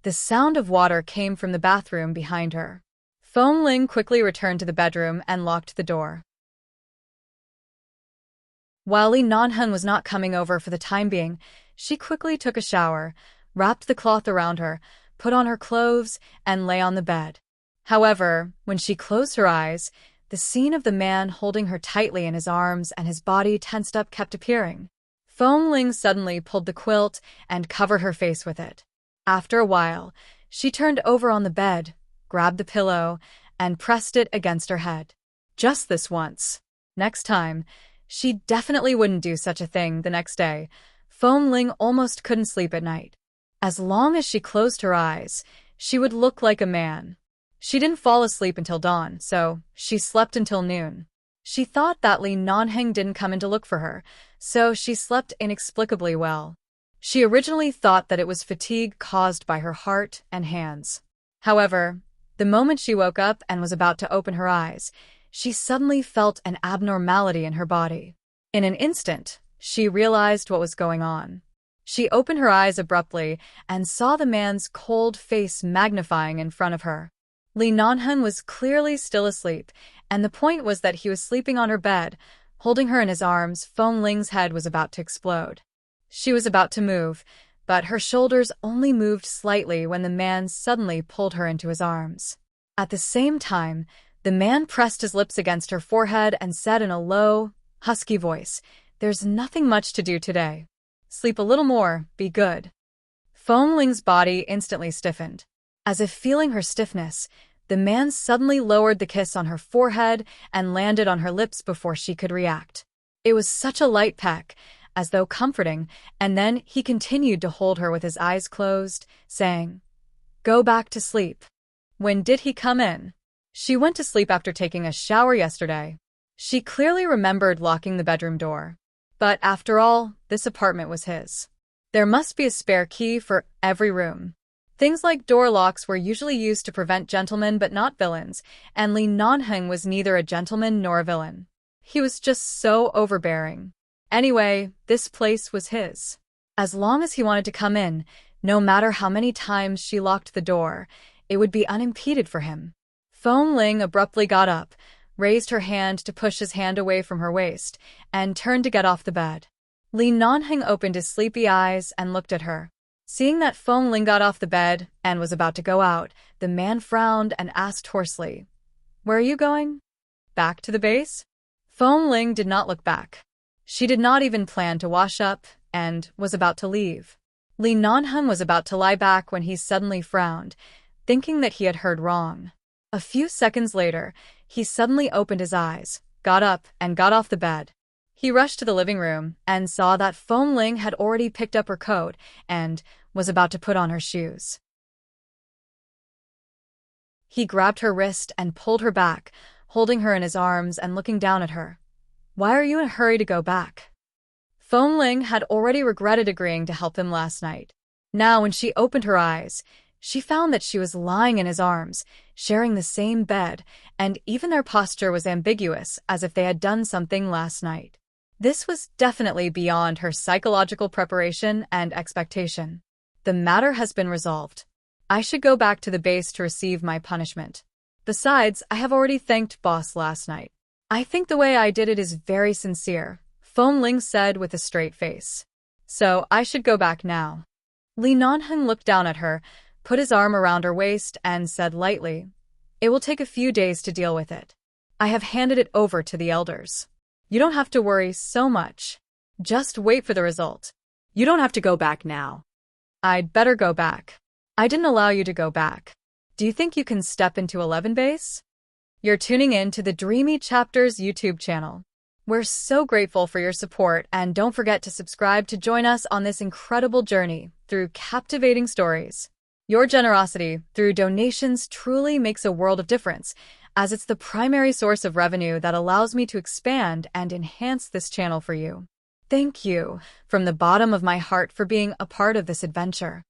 the sound of water came from the bathroom behind her. Feng Ling quickly returned to the bedroom and locked the door. While Li Nanheng was not coming over for the time being, she quickly took a shower, wrapped the cloth around her, put on her clothes, and lay on the bed. However, when she closed her eyes, the scene of the man holding her tightly in his arms and his body tensed up kept appearing. Feng Ling suddenly pulled the quilt and covered her face with it. After a while, she turned over on the bed, grabbed the pillow, and pressed it against her head. Just this once. Next time, she definitely wouldn't do such a thing the next day. Feng Ling almost couldn't sleep at night. As long as she closed her eyes, she would look like a man. She didn't fall asleep until dawn, so she slept until noon. She thought that Li Nanheng didn't come in to look for her, so she slept inexplicably well. She originally thought that it was fatigue caused by her heart and hands. However, the moment she woke up and was about to open her eyes, she suddenly felt an abnormality in her body. In an instant, she realized what was going on. She opened her eyes abruptly and saw the man's cold face magnifying in front of her. Li Nanheng was clearly still asleep, and the point was that he was sleeping on her bed, holding her in his arms. Feng Ling's head was about to explode. She was about to move, but her shoulders only moved slightly when the man suddenly pulled her into his arms. At the same time, the man pressed his lips against her forehead and said in a low, husky voice, "There's nothing much to do today. Sleep a little more, be good." Feng Ling's body instantly stiffened. As if feeling her stiffness, the man suddenly lowered the kiss on her forehead and landed on her lips before she could react. It was such a light peck, as though comforting, and then he continued to hold her with his eyes closed, saying, "Go back to sleep." When did he come in? She went to sleep after taking a shower yesterday. She clearly remembered locking the bedroom door. But after all, this apartment was his. There must be a spare key for every room. Things like door locks were usually used to prevent gentlemen but not villains, and Li Nanheng was neither a gentleman nor a villain. He was just so overbearing. Anyway, this place was his. As long as he wanted to come in, no matter how many times she locked the door, it would be unimpeded for him. Feng Ling abruptly got up, raised her hand to push his hand away from her waist, and turned to get off the bed. Li Nanheng opened his sleepy eyes and looked at her. Seeing that Feng Ling got off the bed and was about to go out, the man frowned and asked hoarsely, "Where are you going?" "Back to the base?" Feng Ling did not look back. She did not even plan to wash up and was about to leave. Li Nanheng was about to lie back when he suddenly frowned, thinking that he had heard wrong. A few seconds later, he suddenly opened his eyes, got up, and got off the bed. He rushed to the living room and saw that Feng Ling had already picked up her coat and was about to put on her shoes. He grabbed her wrist and pulled her back, holding her in his arms and looking down at her. "Why are you in a hurry to go back?" Feng Ling had already regretted agreeing to help him last night. Now, when she opened her eyes, she found that she was lying in his arms, sharing the same bed, and even their posture was ambiguous, as if they had done something last night. This was definitely beyond her psychological preparation and expectation. The matter has been resolved. I should go back to the base to receive my punishment. Besides, I have already thanked Boss last night. I think the way I did it is very sincere, Feng Ling said with a straight face. So, I should go back now. Li Nanheng looked down at her, put his arm around her waist, and said lightly, "It will take a few days to deal with it. I have handed it over to the elders. You don't have to worry so much. Just wait for the result." You don't have to go back now. I'd better go back. I didn't allow you to go back. Do you think you can step into 11 base? You're tuning in to the Dreamy Chapters YouTube channel. We're so grateful for your support, and don't forget to subscribe to join us on this incredible journey through captivating stories. Your generosity through donations truly makes a world of difference, as it's the primary source of revenue that allows me to expand and enhance this channel for you. Thank you from the bottom of my heart for being a part of this adventure.